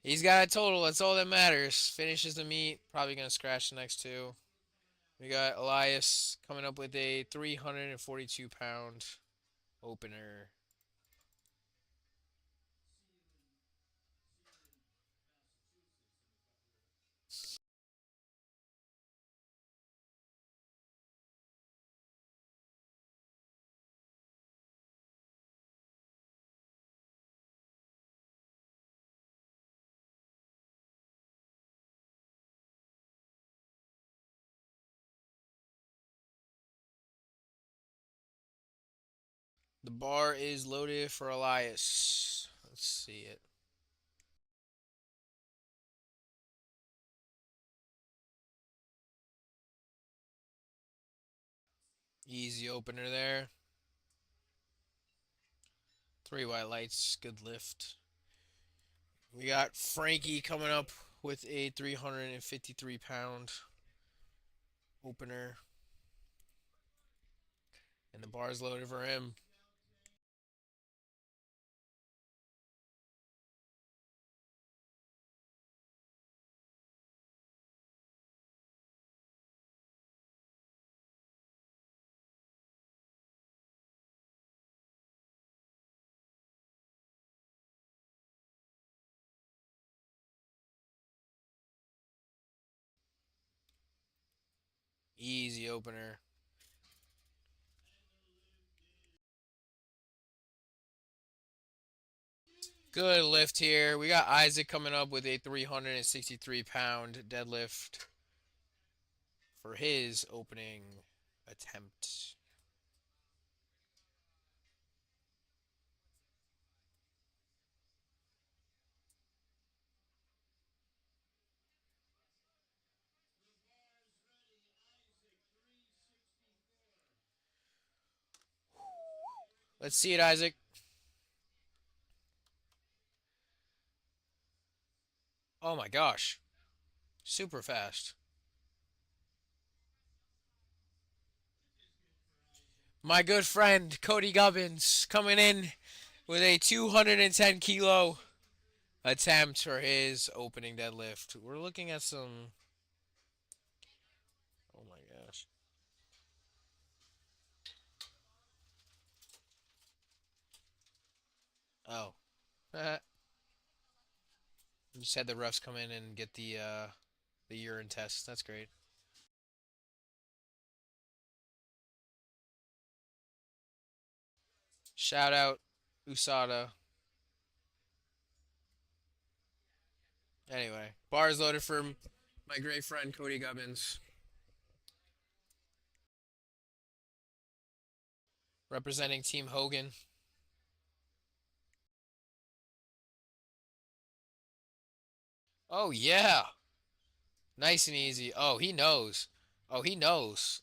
He's got a total. That's all that matters. Finishes the meet. Probably going to scratch the next two. We got Elias coming up with a 342-pound opener. The bar is loaded for Elias. Let's see it. Easy opener there. 3 white lights. Good lift. We got Frankie coming up with a 353-pound opener. And the bar's loaded for him. Easy opener. Good lift here. We got Isaac coming up with a 363-pound deadlift for his opening attempt. Let's see it, Isaac. Oh my gosh. Super fast. My good friend Cody Gubbins coming in with a 210 kilo attempt for his opening deadlift. We're looking at some. Oh my gosh. Oh. Just had the refs come in and get the urine test. That's great. Shout out USADA. Anyway, bars loaded for my great friend Cody Gubbins, representing Team Hogan. Oh yeah, nice and easy. Oh, he knows. Oh, he knows.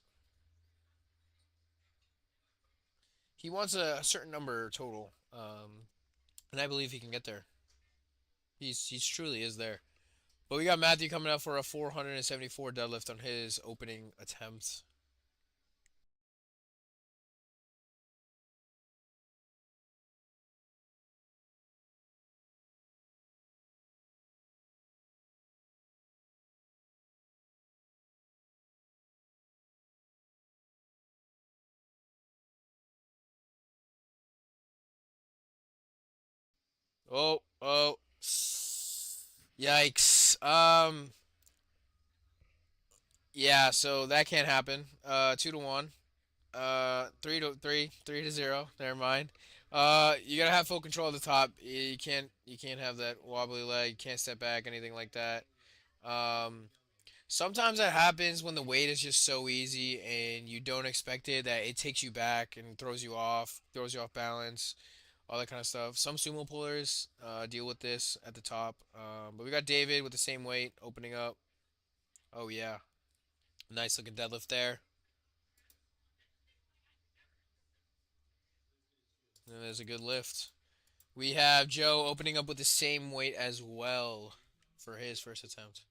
He wants a certain number total, and I believe he can get there. He's truly is there. But we got Matthew coming up for a 474 deadlift on his opening attempt. Oh. Yikes. Yeah, so that can't happen. 2 to 1. 3 to 0. Never mind. You gotta have full control at the top. You can't have that wobbly leg. You can't step back, anything like that. Um, Sometimes that happens when the weight is just so easy and you don't expect it that it takes you back and throws you off balance, all that kind of stuff. Some sumo pullers deal with this at the top. But we got David with the same weight opening up. Oh yeah, nice looking deadlift there. And there's a good lift. We have Joe opening up with the same weight as well for his first attempt.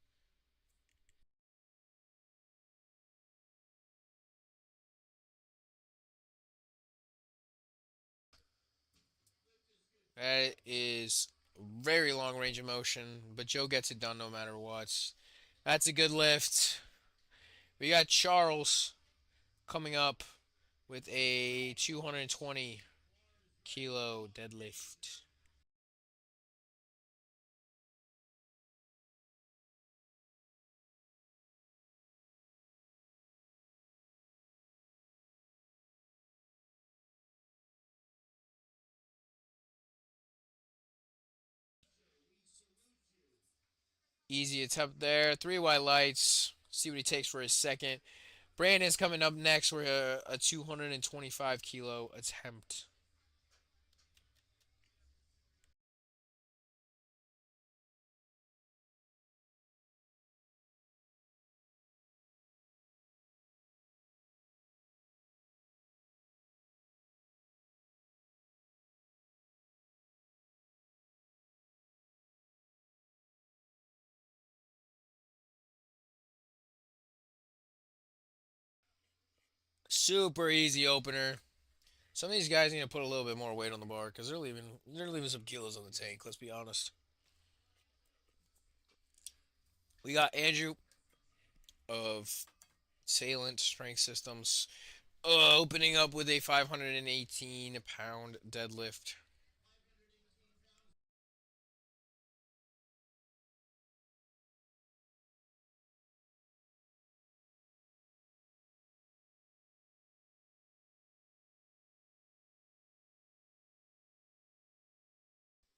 That is very long range of motion, but Joe gets it done no matter what. That's a good lift. We got Charles coming up with a 220 kilo deadlift. Easy attempt there. Three white lights. See what he takes for his second. Brandon's coming up next with a 225 kilo attempt. Super easy opener. Some of these guys need to put a little bit more weight on the bar because they're leaving some kilos on the tank. Let's be honest. We got Andrew of Salient Strength Systems opening up with a 518-pound deadlift.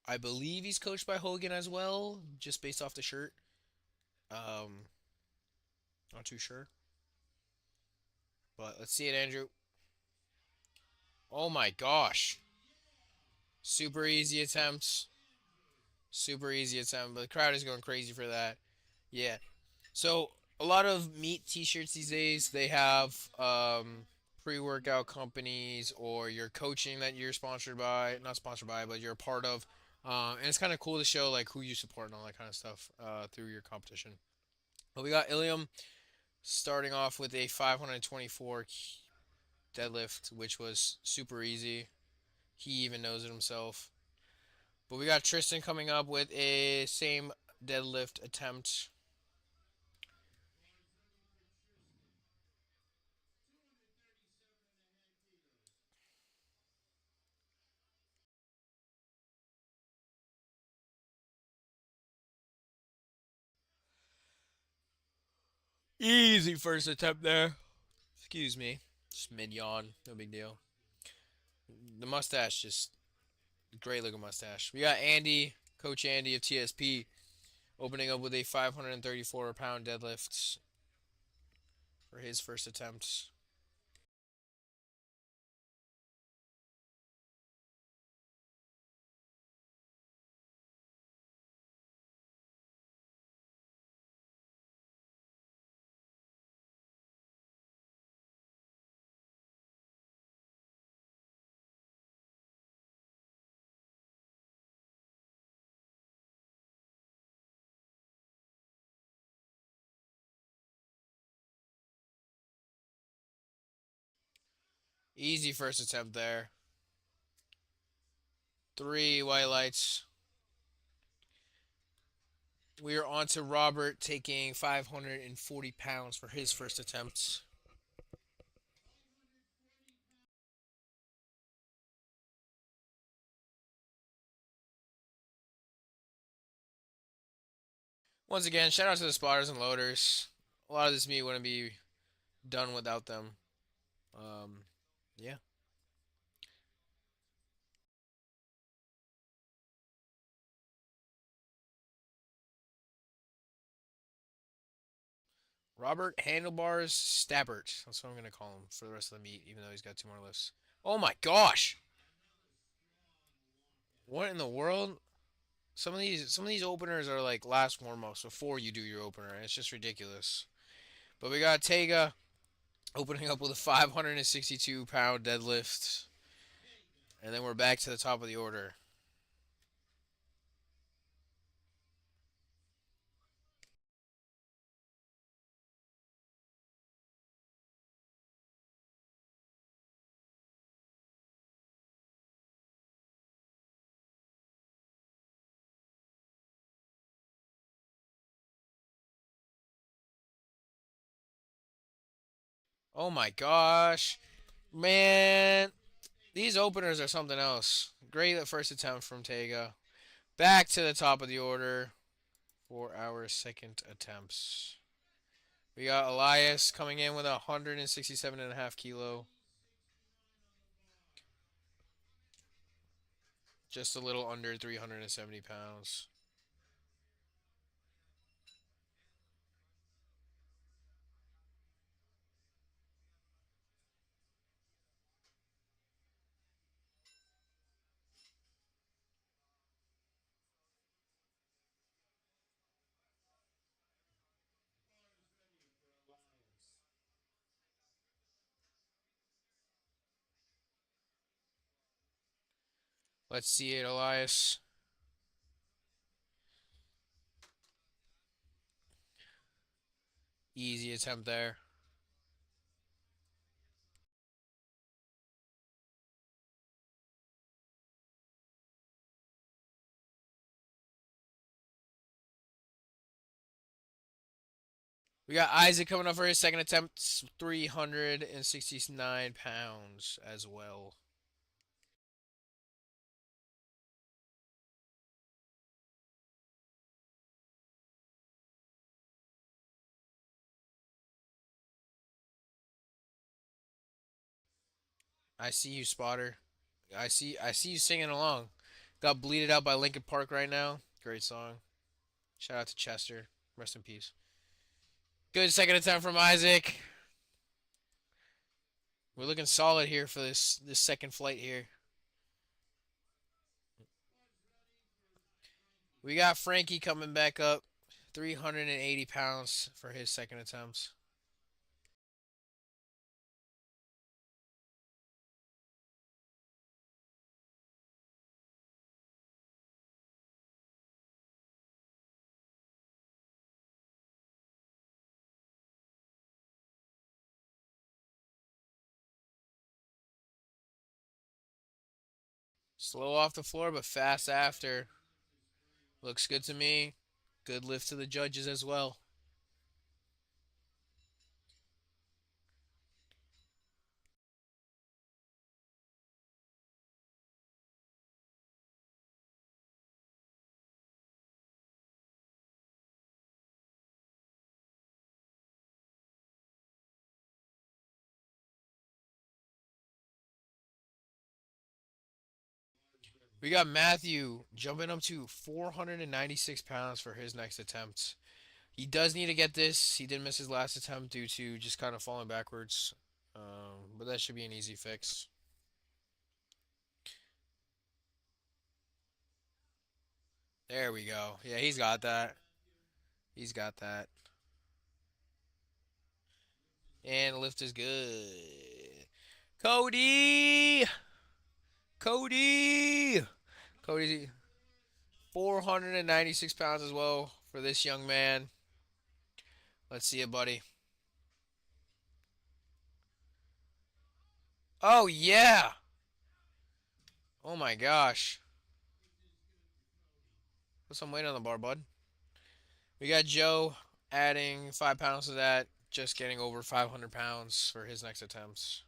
I believe he's coached by Hogan as well, just based off the shirt. Um, Not too sure, but let's see it, Andrew. Oh my gosh, super easy attempts, super easy attempt. But the crowd is going crazy for that. Yeah. So a lot of meat T-shirts these days, they have pre-workout companies or your coaching that you're sponsored by, not sponsored by, but you're a part of. And it's kind of cool to show like who you support and all that kind of stuff through your competition. But we got Ilium starting off with a 524 deadlift, which was super easy. He even knows it himself. But we got Tristan coming up with a same deadlift attempt. Easy first attempt there. Excuse me. Just mid yawn. No big deal. The mustache, just great looking mustache. We got Andy, Coach Andy of TSP, opening up with a 534-pound deadlift for his first attempt. Easy first attempt there. Three white lights. We are on to Robert taking 540 pounds for his first attempt. Once again, shout out to the spotters and loaders. A lot of this meet wouldn't be done without them. Um, yeah. Robert Handlebars Stabbert. That's what I'm gonna call him for the rest of the meet, even though he's got two more lifts. Oh my gosh! What in the world? Some of these openers are like last warm ups before you do your opener. It's just ridiculous. But we got Tega opening up with a 562-pound deadlift, and then we're back to the top of the order. Oh my gosh, man! These openers are something else. Great first attempt from Tega. Back to the top of the order for our second attempts. We got Elias coming in with 167.5 kilo. Just a little under 370 pounds. Let's see it, Elias. Easy attempt there. We got Isaac coming up for his second attempt, 369 pounds as well. I see you, spotter. I see you singing along. Got bleeded out by Linkin Park right now. Great song. Shout out to Chester. Rest in peace. Good second attempt from Isaac. We're looking solid here for this second flight here. We got Frankie coming back up, 380 pounds for his second attempt. Slow off the floor, but fast after. Looks good to me. Good lift to the judges as well. We got Matthew jumping up to 496 pounds for his next attempt. He does need to get this. He did miss his last attempt due to just kind of falling backwards. But that should be an easy fix. There we go. Yeah, he's got that. He's got that. And the lift is good. Cody! Cody! Cody, 496 pounds as well for this young man. Let's see it, buddy. Oh, yeah! Oh my gosh. Put some weight on the bar, bud. We got Joe adding 5 pounds to that, just getting over 500 pounds for his next attempts.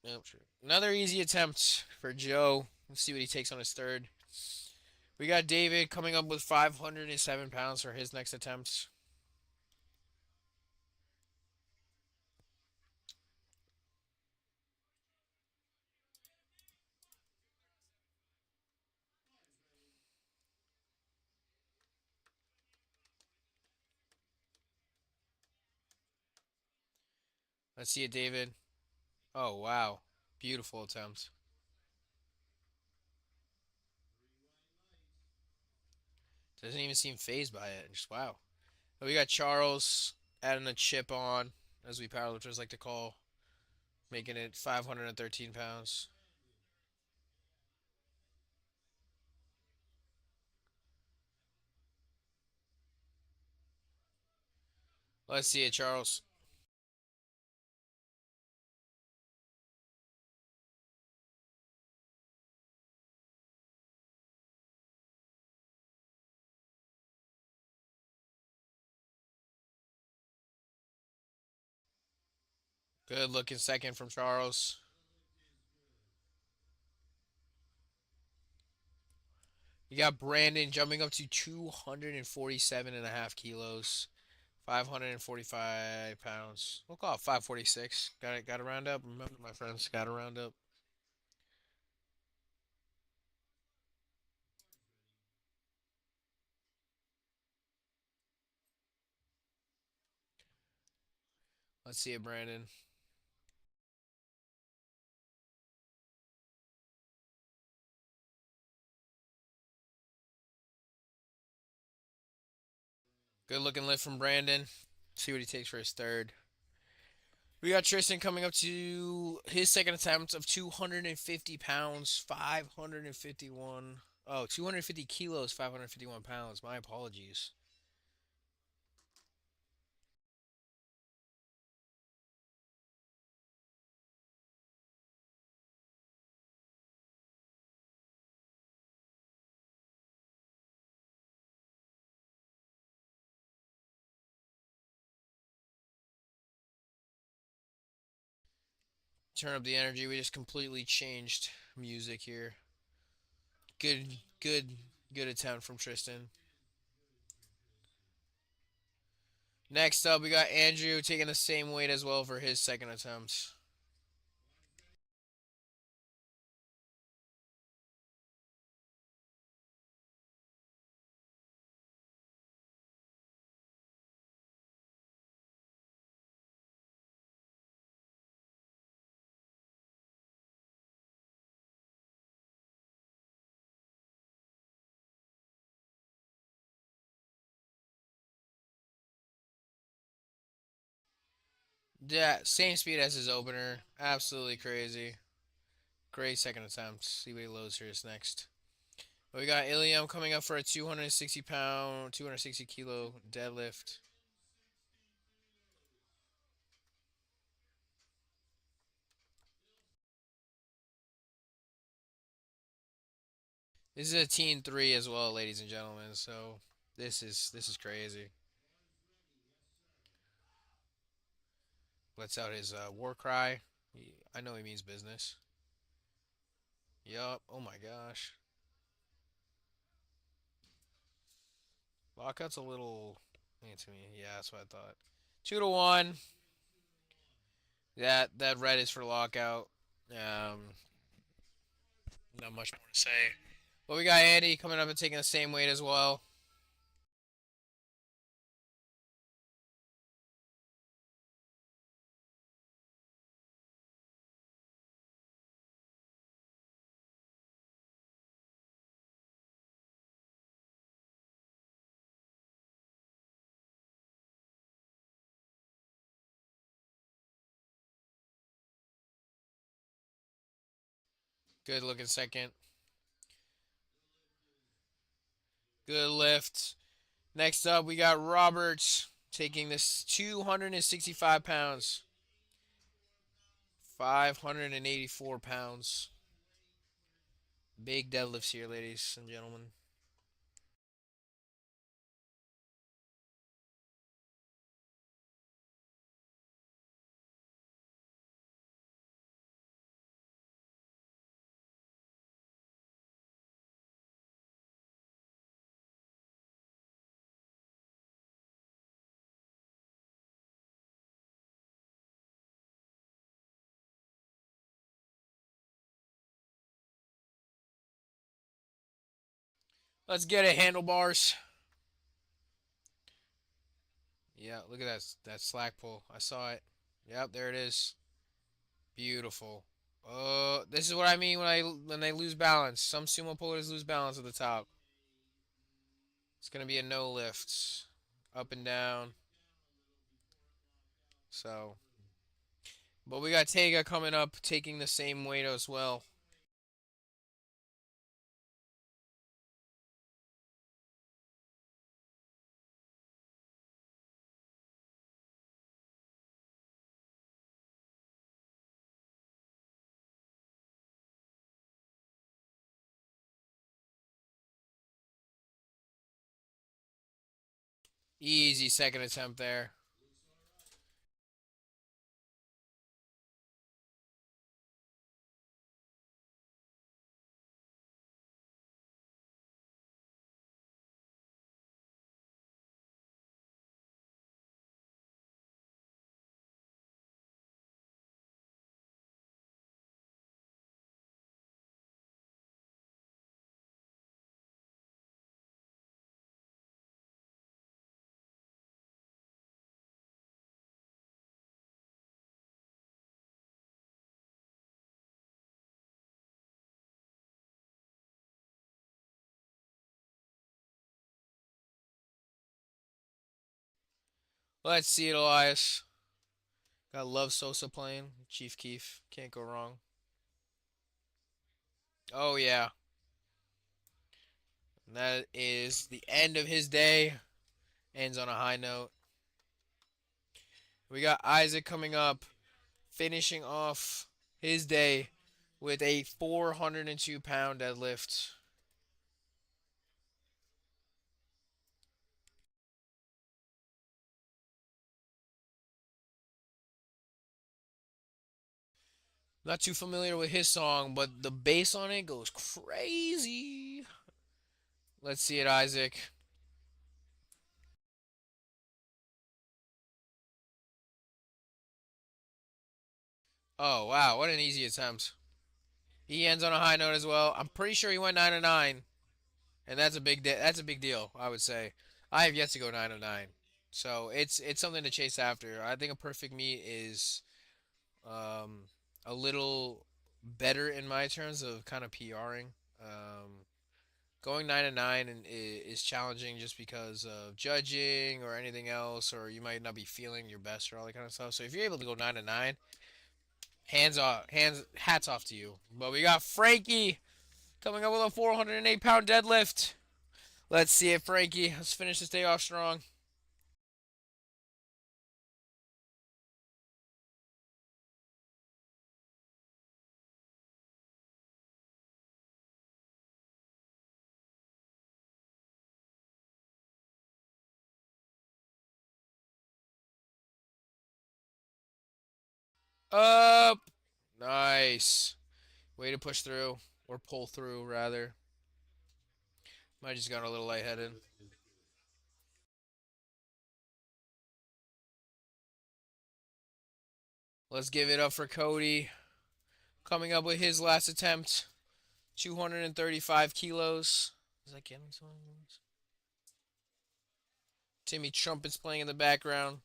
Nope, sure. Another easy attempt for Joe. Let's see what he takes on his third. We got David coming up with 507 pounds for his next attempt. Let's see it, David. Oh, wow. Beautiful attempt. Doesn't even seem phased by it. Just wow. We got Charles adding a chip on, as we powerlifters like to call, making it 513 pounds. Let's see it, Charles. Good looking second from Charles. You got Brandon jumping up to 247 and a half kilos. 545 pounds. We'll call it 546. Got it. Got to round up. Remember, my friends, got to round up. Let's see it, Brandon. Good looking lift from Brandon. See what he takes for his third. We got Tristan coming up to his second attempt of 250 pounds, 551. Oh, 250 kilos, 551 pounds. My apologies. Turn up the energy. We just completely changed music here. Good, good, good attempt from Tristan. Next up, we got Andrew taking the same weight as well for his second attempt. Yeah, same speed as his opener. Absolutely crazy. Great second attempt. See what he loads here is next. But we got Ilium coming up for a 260 pound, 260 kilo deadlift. This is a teen three as well, ladies and gentlemen. So this is crazy. Lets out his war cry. I know he means business. Yup. Oh my gosh. Lockout's a little. To me. Yeah, that's what I thought. 2-1. That red is for lockout. Not much more to say. But we got Andy coming up and taking the same weight as well. Good looking second. Good lift. Next up, we got Roberts taking this 265 pounds. 584 pounds. Big deadlifts here, ladies and gentlemen. Let's get it, handlebars. Yeah, look at that slack pull. I saw it. Yep, there it is. Beautiful. This is what I mean when they lose balance. Some sumo pullers lose balance at the top. It's gonna be a no lift, up and down. So, but we got Tega coming up, taking the same weight as well. Easy second attempt there. Let's see it, Elias. Got Love Sosa playing. Chief Keef. Can't go wrong. Oh, yeah. And that is the end of his day. Ends on a high note. We got Isaac coming up, finishing off his day with a 402-pound deadlift. Not too familiar with his song, but the bass on it goes crazy. Let's see it, Isaac. Oh, wow. What an easy attempt. He ends on a high note as well. I'm pretty sure he went 9 to 9, and that's a big deal, I would say. I have yet to go 9 to 9. So, it's something to chase after. I think a perfect meet is um a little better in my terms of kind of PRing. Um Going 9 to 9 is challenging just because of judging or anything else, or you might not be feeling your best or all that kind of stuff. So if you're able to go 9 to 9, hands off, hats off to you. But we got Frankie coming up with a 408-pound deadlift. Let's see it, Frankie. Let's finish this day off strong. Up. Nice. Way to push through, or pull through, rather. Might just got a little lightheaded. Let's give it up for Cody. Coming up with his last attempt. 235 kilos. Is that getting something? Timmy Trumpet's playing in the background.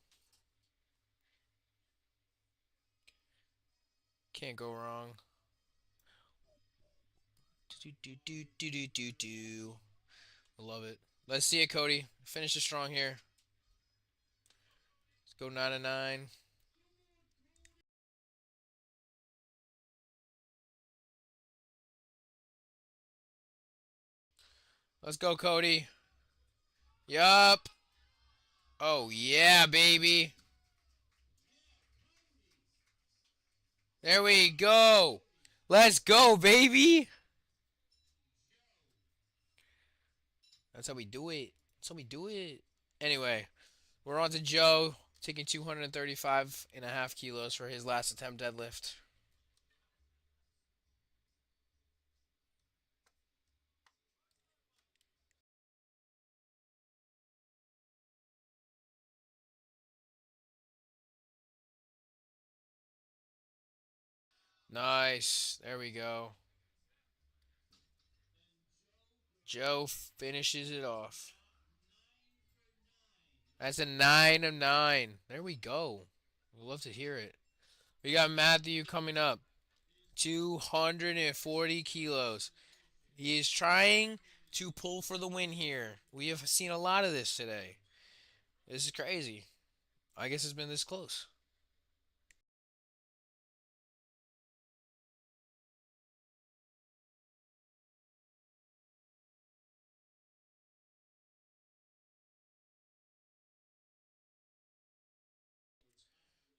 Can't go wrong. Do do do do do do do. I love it. Let's see it, Cody. Finish it strong here. Let's go 9 to 9. Let's go, Cody. Yup. Oh yeah, baby. There we go. Let's go, baby. That's how we do it. That's how we do it. Anyway, we're on to Joe taking 235 and a half kilos for his last attempt deadlift. Nice. There we go. Joe finishes it off. That's a 9 of 9. There we go. We'd love to hear it. We got Matthew coming up. 240 kilos. He is trying to pull for the win here. We have seen a lot of this today. This is crazy. I guess it's been this close.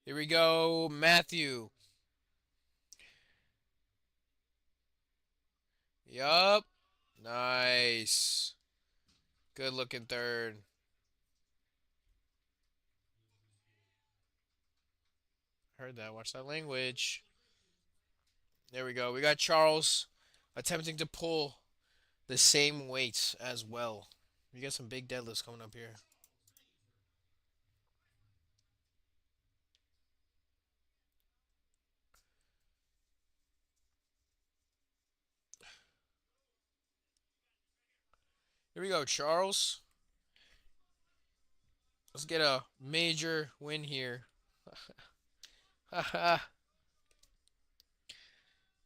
Here we go, Matthew. Yup. Nice. Good looking third. Heard that. Watch that language. There we go. We got Charles attempting to pull the same weights as well. We got some big deadlifts coming up here. Here we go, Charles. Let's get a major win here.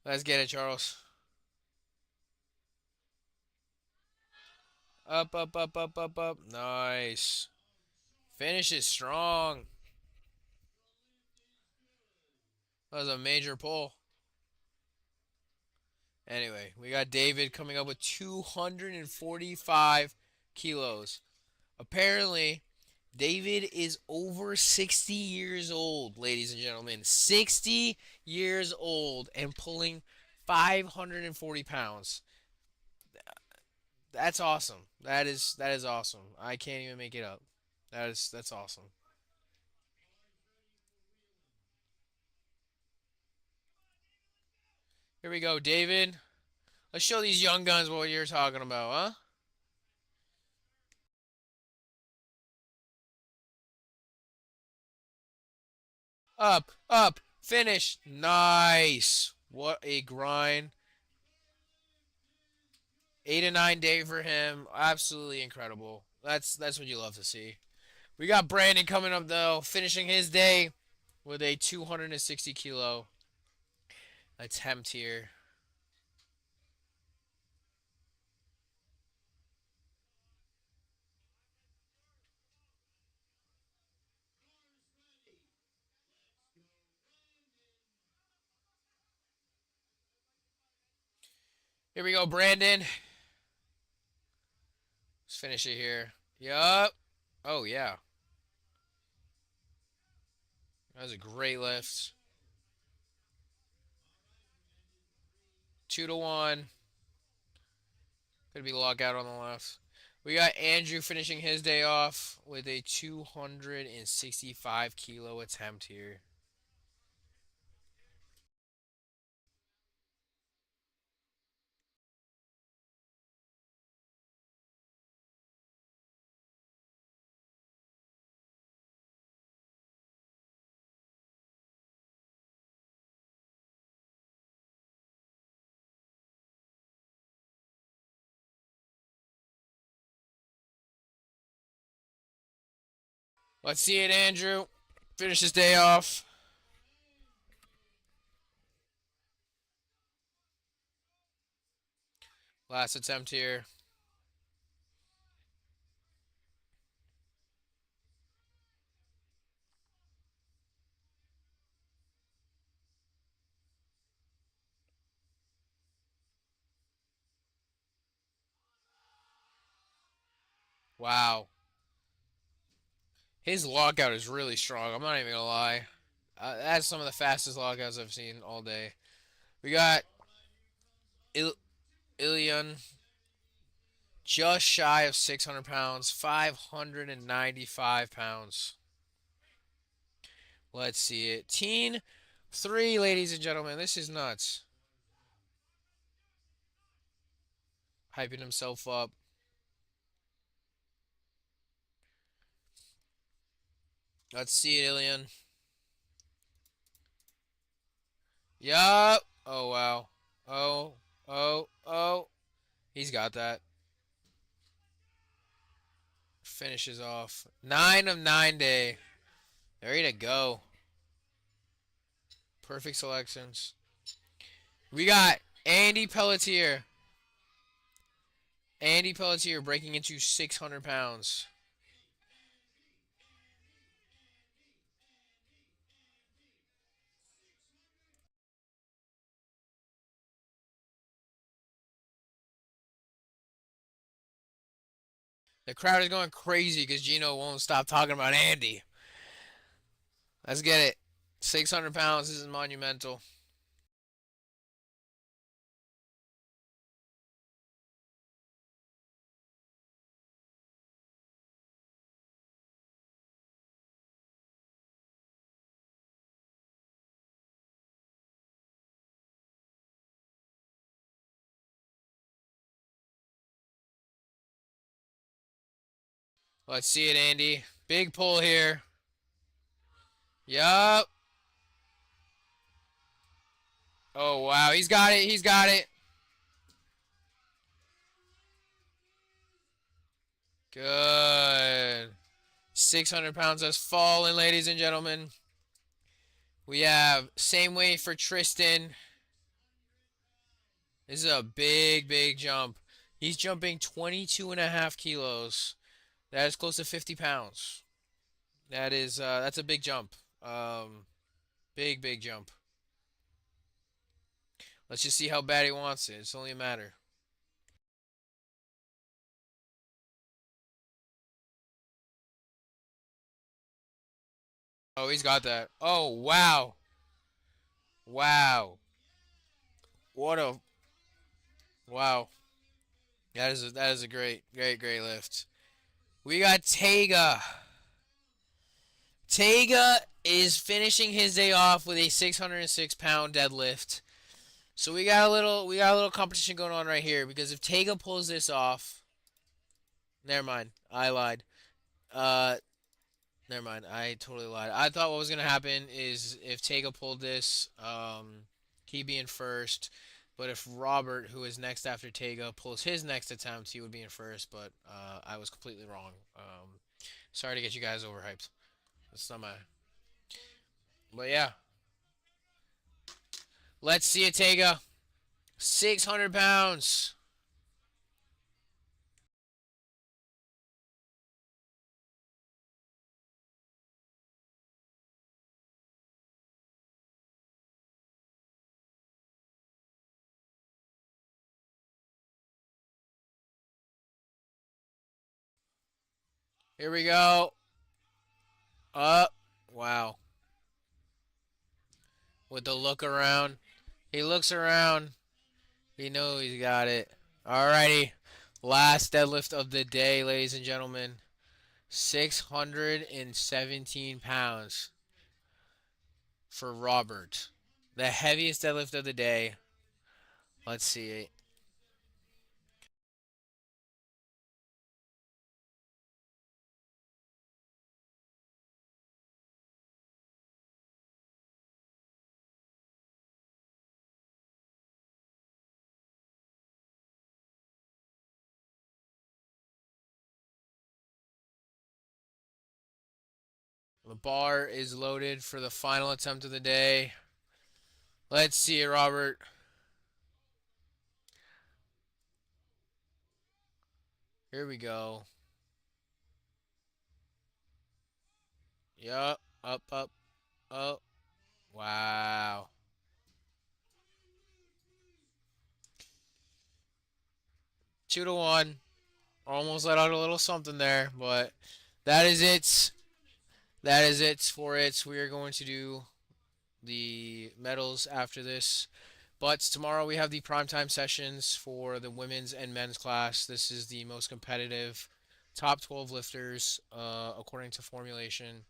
Let's get it, Charles. Up, up, up, up, up, up. Nice. Finishes strong. That was a major pull. Anyway, we got David coming up with 245 kilos. Apparently, David is over 60 years old, ladies and gentlemen. 60 years old and pulling 540 pounds. That's awesome. That is awesome. I can't even make it up. That's awesome. Here we go, David. Let's show these young guns what you're talking about, huh? Up, up, finish. Nice. What a grind. 8 to 9 day for him. Absolutely incredible. That's what you love to see. We got Brandon coming up though, finishing his day with a 260 kilo attempt here. Here we go, Brandon. Let's finish it here. Yup. Oh yeah. That was a great lift. 2 to 1. Could be lockout on the left. We got Andrew finishing his day off with a 265 kilo attempt here. Let's see it, Andrew. Finish his day off. Last attempt here. Wow. His lockout is really strong. I'm not even gonna lie. That's some of the fastest lockouts I've seen all day. We got Ilion just shy of 600 pounds, 595 pounds. Let's see it. Teen 3, ladies and gentlemen. This is nuts. Hyping himself up. Let's see it, Ilion. Yup. Oh, wow. Oh, oh, oh. He's got that. finishes off 9 of 9 day. Ready to go. Perfect selections. We got Andy Pelletier. Andy Pelletier breaking into 600 pounds. The crowd is going crazy because Gino won't stop talking about Andy. Let's get it. 600 pounds. This is monumental. Let's see it, Andy. Big pull here. Yup. Oh, wow. He's got it. He's got it. Good. 600 pounds has fallen, ladies and gentlemen. We have same weight for Tristan. This is a big, big jump. He's jumping 22 and a half kilos. That is close to 50 pounds. That's a big jump. Big, big jump. Let's just see how bad he wants it. It's only a matter. Oh, he's got that. Oh, wow. Wow. What a wow. That is a great, great, great lift. We got Tega. Tega is finishing his day off with a 606-pound deadlift. So we got a little competition going on right here because if Tega pulls this off, never mind, I lied. Uh, Never mind, I totally lied. I thought what was gonna happen is if Tega pulled this, he'd be in first. But if Robert, who is next after Tega, pulls his next attempt, he would be in first. But I was completely wrong. Sorry to get you guys overhyped. That's not my. But yeah, let's see it, Tega. 600 pounds. Here we go. Up. Wow. With the look around. He looks around. He knows he's got it. Alrighty. Last deadlift of the day, ladies and gentlemen. 617 pounds for Robert. The heaviest deadlift of the day. Let's see. The bar is loaded for the final attempt of the day. Let's see it, Robert. Here we go. Yup. Up, up, up. Wow. 2-1. Almost let out a little something there, but that is it. That is it for it. We are going to do the medals after this. But tomorrow we have the primetime sessions for the women's and men's class. This is the most competitive top 12 lifters according to formulation.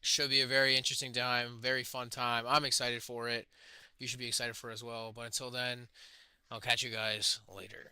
Should be a very interesting time, very fun time. I'm excited for it. You should be excited for it as well. But until then, I'll catch you guys later.